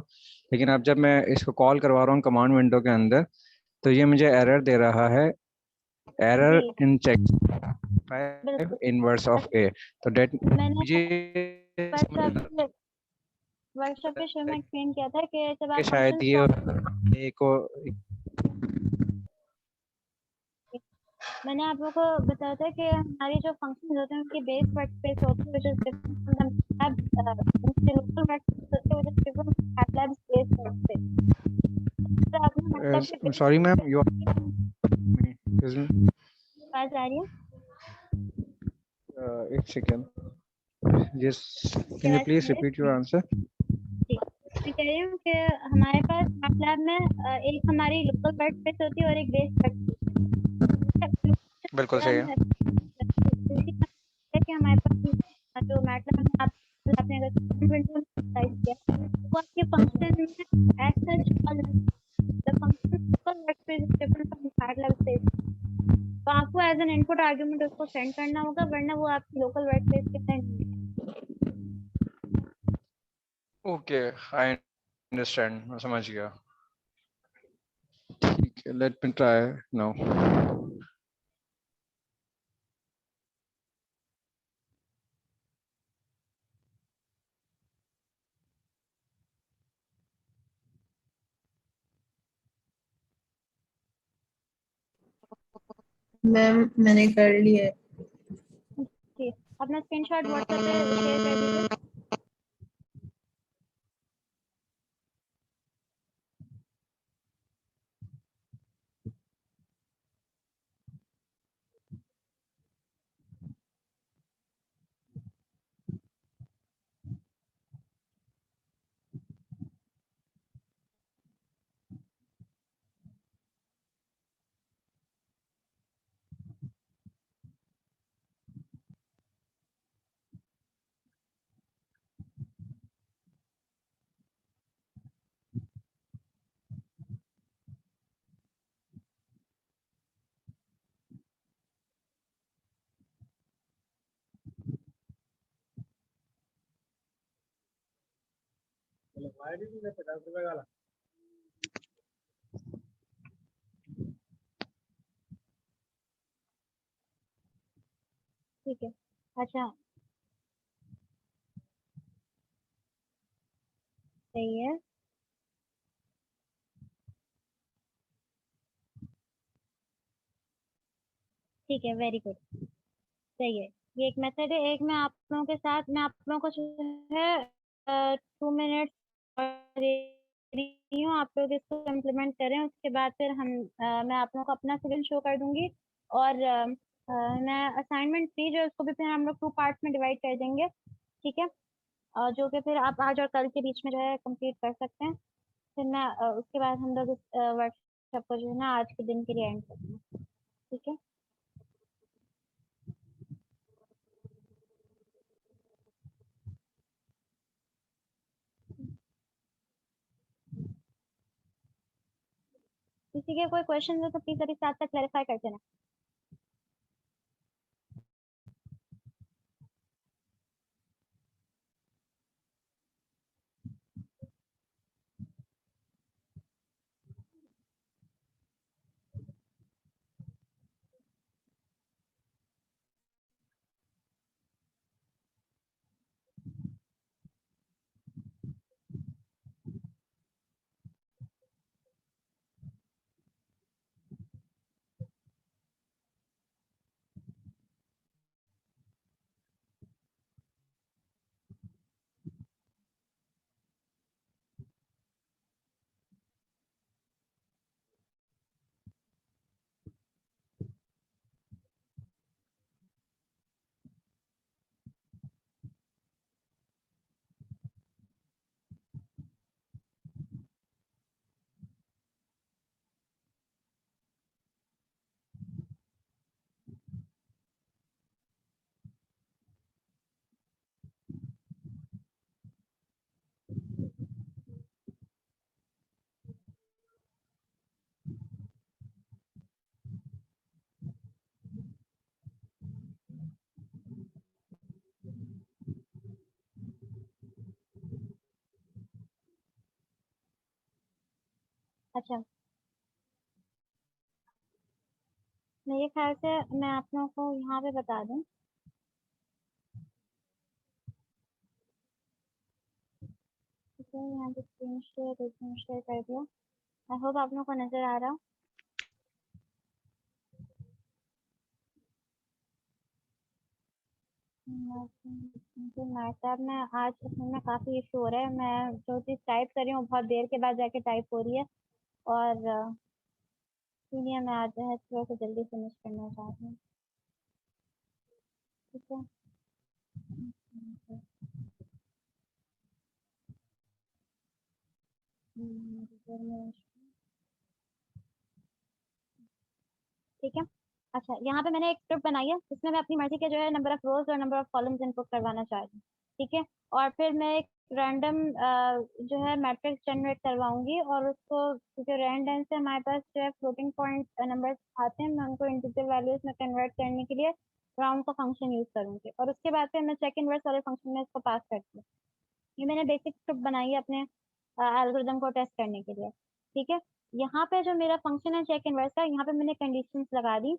Speaker 3: लेकिन अब जब मैं इसको कॉल करवा रहा हूँ कमांड विंडो के अंदर तो ये मुझे एरर दे रहा है, एरर
Speaker 1: जी
Speaker 3: इन चेक
Speaker 1: बिल्कुल।
Speaker 3: Inverse of a। तो डेट
Speaker 1: मैंने
Speaker 3: मुझे
Speaker 1: वर्कशॉप के वर्कशॉप के शुरू में एक्सप्लेन किया था कि जब
Speaker 3: कि
Speaker 1: आप
Speaker 3: शायद
Speaker 1: फंक्शंस
Speaker 3: ये
Speaker 1: कॉल,
Speaker 3: a को
Speaker 1: मैंने आप लोगों को बताया था कि हमारे जो फंक्शंस होते हैं उनकी बेस वर्कस्पेस होती है, which is different from the MATLAB. उनके लोकल वर्कस्पेस होते हैं, which is different from MATLAB base workspace. तो आपने मैटलैब के बेस
Speaker 3: सॉरी मैम, यू
Speaker 1: आवाज आ रही है?
Speaker 3: एक सेकेंड, जस्ट कैन
Speaker 1: क्या
Speaker 3: यू
Speaker 1: वैसे
Speaker 3: प्लीज
Speaker 1: मेरे
Speaker 3: रिपीट योर आंसर।
Speaker 1: जी मैं कह रही हूँ कि हमारे पास MATLAB में एक हमारी लोकल वर्क स्पेस होती है और एक बेस वर्क
Speaker 3: बिल्कुल सही है।
Speaker 1: कि हमारे पास जो MATLAB में आपने अगर विंडो टाइप किया वो आपके फंक्शन में as such the function local work space is different from MATLAB space, तो आपको एज एन इनपुट आर्गुमेंट उसको सेंड करना होगा, वरना वो आपकी लोकल वर्क स्पेस के अंदर नहीं है।
Speaker 3: ओके, आई अंडरस्टैंड, मैं समझ गया। ठीक है, let me try now.
Speaker 4: Ma'am मैंने कर लिया है।
Speaker 1: ठीक, अपना स्क्रीनशॉट व्हाट्सएप पे शेयर कर दीजिए। ठीक है, अच्छा सही है। ठीक है, वेरी गुड, सही है। ये एक मेथड है। एक मैं आप लोगों के साथ, मैं आप लोगों को जो है 2 मिनट दे रही हूँ, आप लोग इसको इम्प्लीमेंट करें, उसके बाद फिर मैं आप लोगों को अपना सोल्यूशन शो कर दूंगी, और मैं असाइनमेंट 3 जो है उसको भी फिर हम लोग 2 पार्ट्स में डिवाइड कर देंगे, ठीक है, जो कि फिर आप आज और कल के बीच में जो है कंप्लीट कर सकते हैं। फिर मैं उसके बाद हम लोग इस वर्कशॉप को जो है ना आज के दिन के लिए एंड करेंगे, ठीक है। किसी के कोई क्वेश्चन हो तो प्लीज अभी साथ साथ क्लैरिफाई करते ना। अच्छा, मेरे ख्याल से मैं आप लोगों को यहाँ पे बता दूं, ठीक है, यहाँ पे स्क्रीन शेयर कर दिया। आई होप आप लोगों को नजर आ रहा हो। मैथलैब में आज असल में काफ़ी इशू हो रहा है, मैं जो चीज़ टाइप कर रही हूँ बहुत देर के बाद जाके टाइप हो रही है, और इसलिए मैं आज जो है थोड़ा सा जल्दी फिनिश करना चाहती हूँ, ठीक है। ठीक है। अच्छा, यहाँ पे मैंने एक स्क्रिप्ट बनाई है जिसमें मैं अपनी मर्जी के जो है नंबर ऑफ रोज और नंबर ऑफ कॉलम्स इनपुट करवाना चाह रही हूँ। ठीक है। और फिर मैं एक रैंडम जो है मैट्रिक्स जनरेट करवाऊंगी और उसको, क्योंकि रैंडम से हमारे पास जो है फ्लोटिंग पॉइंट नंबर्स आते हैं, मैं उनको इंटीजर वैल्यूज में कन्वर्ट करने के लिए राउंड का फंक्शन यूज करूंगी और उसके बाद फिर मैं चेक इनवर्स वाले फंक्शन में इसको पास करती हूँ। ये मैंने बेसिक स्क्रिप्ट बनाई है अपने एल्गोरिदम को टेस्ट करने के लिए। ठीक है। यहाँ पे जो मेरा फंक्शन है चेक इनवर्स का, यहाँ पे मैंने कंडीशंस लगा दी।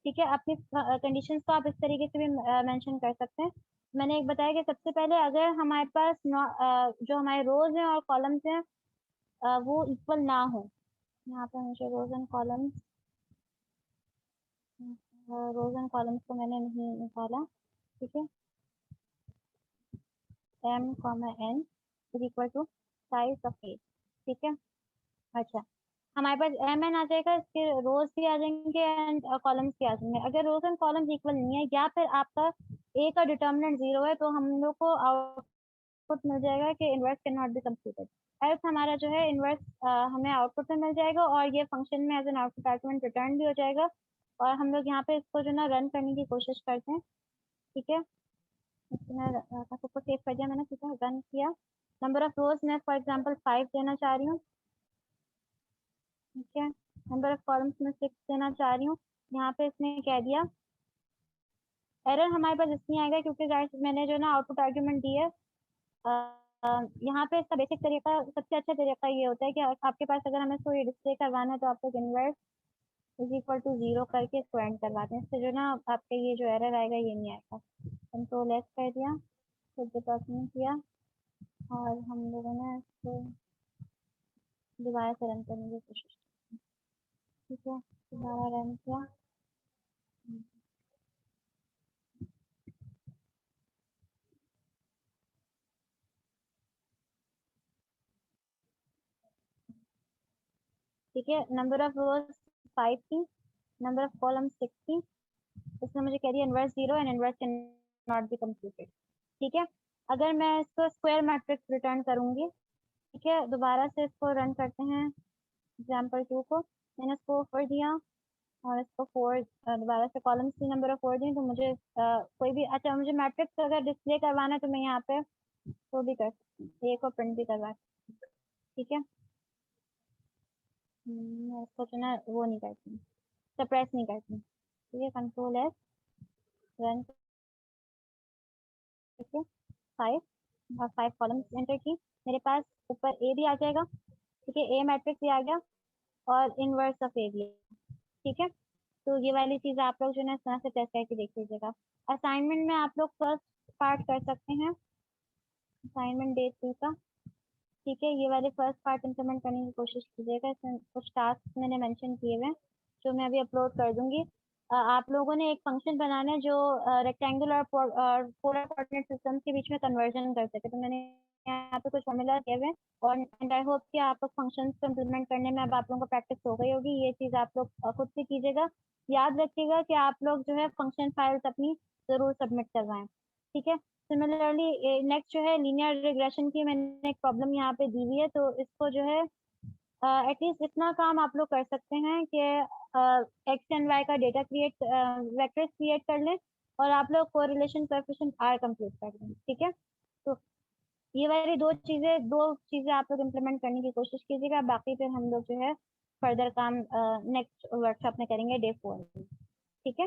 Speaker 1: ठीक है। अपनी कंडीशंस को आप इस तरीके से भी मेंशन कर सकते हैं। मैंने एक बताया कि सबसे पहले अगर हमारे पास जो हमारे रोज हैं और कॉलम्स हैं वो इक्वल ना हो, यहाँ पे मुझे रोज एंड कॉलम्स को मैंने नहीं निकाला। ठीक है। m comma n is equal to size of A. ठीक है। अच्छा, हमारे पास एम एन आ जाएगा, इसके रोज भी आ जाएंगे एंड कॉलम्स भी आ जाएंगे। अगर रोज एंड कॉलम्स इक्वल नहीं है या फिर आपका ए का डिटर्मिनेंट 0 है तो हम लोग को आउटपुट मिल जाएगा कि inverse can not be computed. Else हमारा जो है इनवर्स हमें आउटपुट में मिल जाएगा और ये फंक्शन में as an output argument return भी हो जाएगा। और हम लोग यहाँ पे इसको जो ना रन करने की कोशिश करते हैं। ठीक है। इसमें सबको सेव कर दिया मैंने। ठीक है, रन किया। नंबर ऑफ रोज मैं फॉर एग्जांपल 5 देना चाह रही हूँ। ठीक है। नंबर ऑफ कॉलम्स में 6 देना चाह रही हूँ। यहाँ पे इसने कह दिया एरर हमारे पास इसलिए आएगा क्योंकि गाइस मैंने जो ना आउटपुट आर्ग्यूमेंट दी है। यहाँ पे इसका बेसिक तरीका, सबसे अच्छा तरीका ये होता है कि आपके पास अगर हमें इसको ये डिस्प्ले करवाना है तो आप लोग इनवर्स इज इक्वल टू 0 करके इसको एंड करवाते हैं। इससे जो ना आपके ये जो एरर आएगा ये नहीं आएगा। कंट्रोल एस कर दिया, फिर डिपार्टमेंट किया और हम लोगों ने इसको दोबारा से रन करने की कोशिश की। ठीक है, दोबारा रन किया। ठीक है। नंबर ऑफ रोज 5 थी, नंबर ऑफ कॉलम 6 थी। इसने मुझे कह दिया inverse 0 and inverse can not be computed. ठीक है। अगर मैं इसको स्क्वायर मैट्रिक्स रिटर्न करूंगी, ठीक है, दोबारा से इसको रन करते हैं एग्जाम्पल 2 को। मैंने इसको 4 दिया और इसको 4 दोबारा से कॉलम की नंबर ऑफ 4 दी तो मुझे कोई भी, अच्छा मुझे मैट्रिक्स अगर डिस्प्ले करवाना है तो मैं यहाँ पे वो भी कर सकती हूँ, ए को प्रिंट भी करवा सकती हूँ। ठीक है। मैं इसको जो ना वो नहीं करती हूँ, सप्रेस नहीं करती हूँ। ठीक है, कंट्रोल एस रन करके 5 और 5 कॉलम एंटर की। मेरे पास ऊपर ए भी आ जाएगा। ठीक है, ए मैट्रिक्स भी आ गया और इनवर्स ऑफ ए भी है। ठीक है। तो ये वाली चीज आप लोग जो है ना इस तरह से टेस्ट करके देख लीजिएगा। असाइनमेंट में आप लोग फर्स्ट पार्ट कर सकते हैं, असाइनमेंट डे 2 का। ठीक है, ये वाले फर्स्ट पार्ट इम्प्लीमेंट करने की कोशिश कीजिएगा। इसमें कुछ टास्क मैंने मेंशन किए हुए हैं जो मैं अभी अपलोड कर दूंगी। आप लोगों ने एक फंक्शन बनाना है जो रेक्टेंगल और पोलर कोऑर्डिनेट सिस्टम के बीच में कन्वर्जन कर सके। तो मैंने यहाँ पे कुछ फॉर्मूला दिए हुए हैं और एंड आई होप कि आप लोग फंक्शंस को इम्प्लीमेंट करने में अब आप लोगों को प्रैक्टिस हो गई होगी। ये चीज़ आप लोग खुद से कीजिएगा। याद रखिएगा कि आप लोग जो है फंक्शन फाइल्स अपनी ज़रूर सबमिट करवाएं। ठीक है। सिमिलरली नेक्स्ट जो है लीनियर रिग्रेशन की मैंने एक प्रॉब्लम यहाँ पे दी हुई है, तो इसको जो है एटलीस्ट इतना काम आप लोग कर सकते हैं कि एक्स एंड वाई का डेटा वेक्टर्स क्रिएट कर लें और आप लोग कोरिलेशन कोएफिशिएंट आर कंप्लीट कर लें। ठीक है। तो ये वाली दो चीजें आप लोग इम्प्लीमेंट करने की कोशिश कीजिएगा। बाकी फिर हम लोग जो है फर्दर काम नेक्स्ट वर्कशॉप में करेंगे डे 4 में। ठीक है।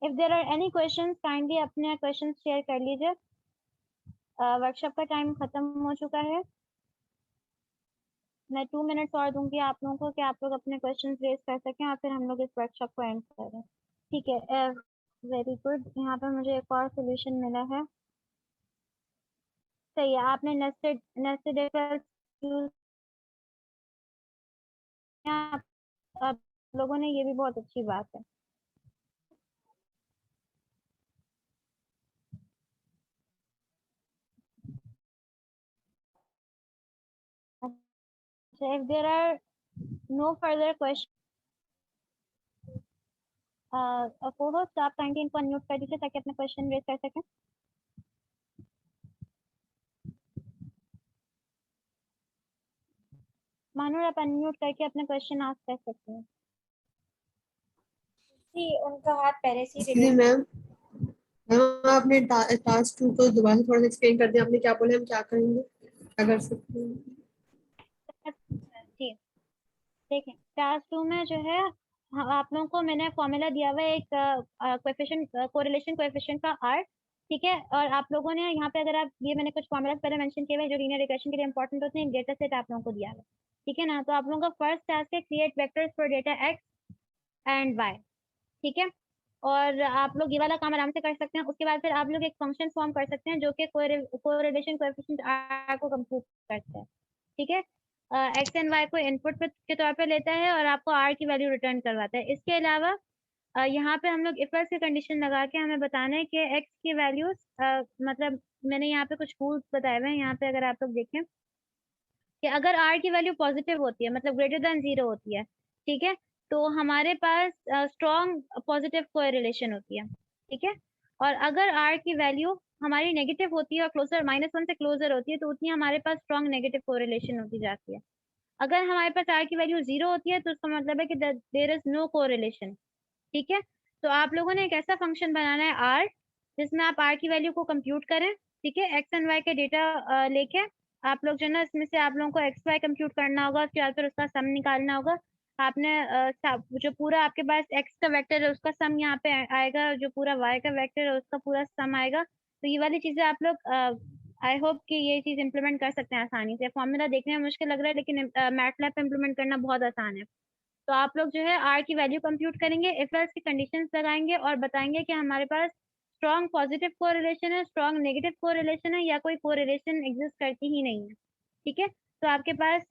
Speaker 1: If there are any questions kindly अपने क्वेश्चंस शेयर कर लीजिए। वर्कशॉप का टाइम खत्म हो चुका है। मैं 2 मिनट्स और दूंगी आप लोगों को कि आप लोग अपने क्वेश्चन रेज कर सकें और फिर हम लोग इस वर्कशॉप को एंड करें। ठीक है, वेरी गुड। यहाँ पे मुझे एक और सोल्यूशन मिला है। सही है, आपने नेस्टेड नेस्टेड यूज आप लोगों ने, ये भी बहुत अच्छी बात है। अच्छा, if there are no further questions, co-host आप काइंडली इनको अनम्यूट कर दीजिए ताकि अपने क्वेश्चन रेज कर सकें। मानूर आप अनम्यूट करके अपने क्वेश्चन आस्क कर सकते हैं।
Speaker 2: जी उनका हाथ पहले से ही
Speaker 4: एक्सक्यूज मैम, मैम आपने टास्क 2 को दोबारा थोड़ा सा एक्सप्लेन कर दिया, आपने क्या बोला, हम क्या करेंगे अगर सकते हैं?
Speaker 1: जी देखें, टास्क 2 में जो है आप लोगों को मैंने फॉर्मूला दिया हुआ है एक कोएफिशिएंट कोरिलेशन कोएफिशिएंट का आर, ठीक है। और आप लोगों ने यहाँ पे अगर आप ये मैंने कुछ फॉर्मूला पहले मेंशन किए हुए हैं जो लीनियर रिग्रेशन के लिए इंपॉर्टेंट होते हैं, एक डेटा सेट आप लोगों को दिया हुआ है, ठीक है ना। तो आप लोगों का फर्स्ट टास्क है create vectors for data X and Y, ठीक है। और आप लोग ये वाला काम आराम से कर सकते हैं। उसके बाद फिर आप लोग एक फंक्शन फॉर्म कर सकते हैं जो कि कोरिलेशन कोएफिशिएंट आर को कंप्यूट करता है, ठीक है। एक्स एंड वाई को इनपुट के तौर पे लेता है और आपको आर की वैल्यू रिटर्न करवाता है। इसके अलावा यहाँ पे हम लोग इफ एल्स की कंडीशन लगा के हमें बताना है कि एक्स की वैल्यूज मतलब मैंने यहाँ पे कुछ रूल्स बताए हुए हैं। यहाँ पे अगर आप लोग देखें कि अगर आर की वैल्यू पॉजिटिव होती है मतलब ग्रेटर देन 0 होती है, ठीक है, तो हमारे पास स्ट्रॉन्ग पॉजिटिव कोरिलेशन होती है, ठीक है। और अगर आर की वैल्यू हमारी नेगेटिव होती है और क्लोजर -1 से क्लोजर होती है तो उतनी हमारे पास स्ट्रॉन्ग नेगेटिव कोरिलेशन होती जाती है। अगर हमारे पास आर की वैल्यू 0 होती है तो उसका मतलब है कि देयर इज नो कोरिलेशन, ठीक है। तो आप लोगों ने एक ऐसा फंक्शन बनाना है आर जिसमें आप आर की वैल्यू को कंप्यूट करें, ठीक है। एक्स एंड वाई के डेटा लेके आप लोग जो है ना इसमें से आप लोगों को एक्स वाई कंप्यूट करना होगा, उसके बाद फिर उसका सम निकालना होगा। आपने जो पूरा आपके पास एक्स का वेक्टर है उसका सम यहाँ पे आएगा, जो पूरा वाई का वेक्टर है उसका पूरा सम आएगा। तो ये वाली चीजें आप लोग आई होप कि ये चीज इम्प्लीमेंट कर सकते हैं आसानी से। फॉर्मूला देखने में मुश्किल लग रहा है लेकिन मैटलैब पे इम्प्लीमेंट करना बहुत आसान है। तो आप लोग जो है आर की वैल्यू कंप्यूट करेंगे, इफ एल्स की कंडीशंस लगाएंगे और बताएंगे कि हमारे पास स्ट्रॉन्ग पॉजिटिव कोरिलेशन है, स्ट्रॉन्ग नेगेटिव कोरिलेशन है या कोई कोरिलेशन एग्जिस्ट करती ही नहीं है, ठीक है। तो आपके पास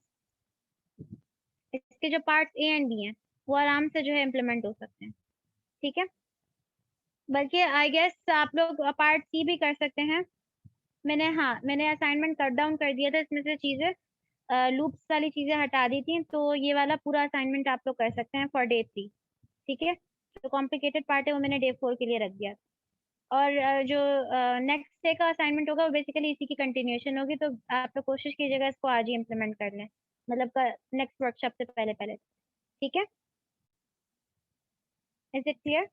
Speaker 1: इसके जो पार्ट ए एंड बी हैं वो आराम से जो है इम्प्लीमेंट हो सकते हैं, ठीक है। बल्कि आई गेस आप लोग पार्ट सी भी कर सकते हैं। मैंने असाइनमेंट कट डाउन कर दिया था, इसमें से चीजें लूप्स वाली चीजें हटा दी थी, तो ये वाला पूरा असाइनमेंट आप लोग कर सकते हैं फॉर डे 3, ठीक है। जो कॉम्प्लिकेटेड पार्ट है वो मैंने डे 4 के लिए रख दिया। और जो नेक्स्ट डे का असाइनमेंट होगा वो बेसिकली इसी की कंटिन्यूएशन होगी, तो आप लोग कोशिश कीजिएगा इसको आज ही इम्प्लीमेंट कर लें, मतलब नेक्स्ट वर्कशॉप से पहले पहले, ठीक है। Is it clear?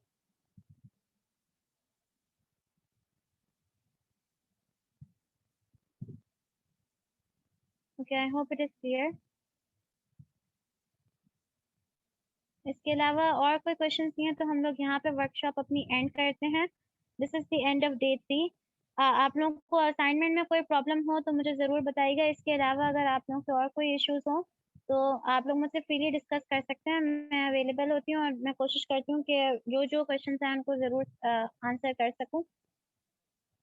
Speaker 1: Okay, I hope it is clear. इसके अलावा और कोई क्वेश्चंस नहीं है तो हम लोग यहाँ पे वर्कशॉप अपनी एंड करते हैं। This is the end of day 3। आप लोगों को असाइनमेंट में कोई प्रॉब्लम हो तो मुझे ज़रूर बताइएगा। इसके अलावा अगर आप लोगों से और कोई इश्यूज हो तो आप लोग मुझसे फ्रीली डिस्कस कर सकते हैं, मैं अवेलेबल होती हूँ और मैं कोशिश करती हूँ कि जो जो क्वेश्चन हैं उनको ज़रूर आंसर कर सकूँ,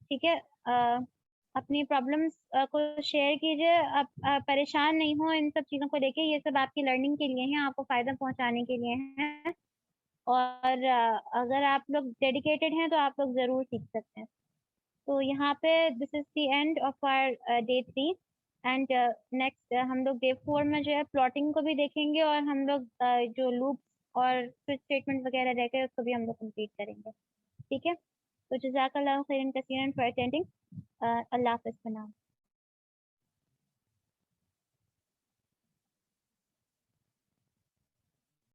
Speaker 1: ठीक है। अपनी प्रॉब्लम्स को शेयर कीजिए। आप परेशान नहीं हो इन सब चीज़ों को लेके, ये सब आपकी लर्निंग के लिए हैं, आपको फ़ायदा पहुँचाने के लिए हैं। और अगर आप लोग डेडिकेटेड हैं तो आप लोग ज़रूर सीख सकते हैं। तो यहाँ पे this is the end of our day 3 and next हम लोग डे 4 में जो है प्लॉटिंग को भी देखेंगे और हम लोग जो लूप और स्विच स्टेटमेंट वगैरह रह गए उसको भी हम लोग कंप्लीट करेंगे, ठीक है। तो जज़ाकल्लाहु खैरन कसीरन फॉर अटेंडिंग। अल्लाह हाफ़िज़ फॉर नाउ।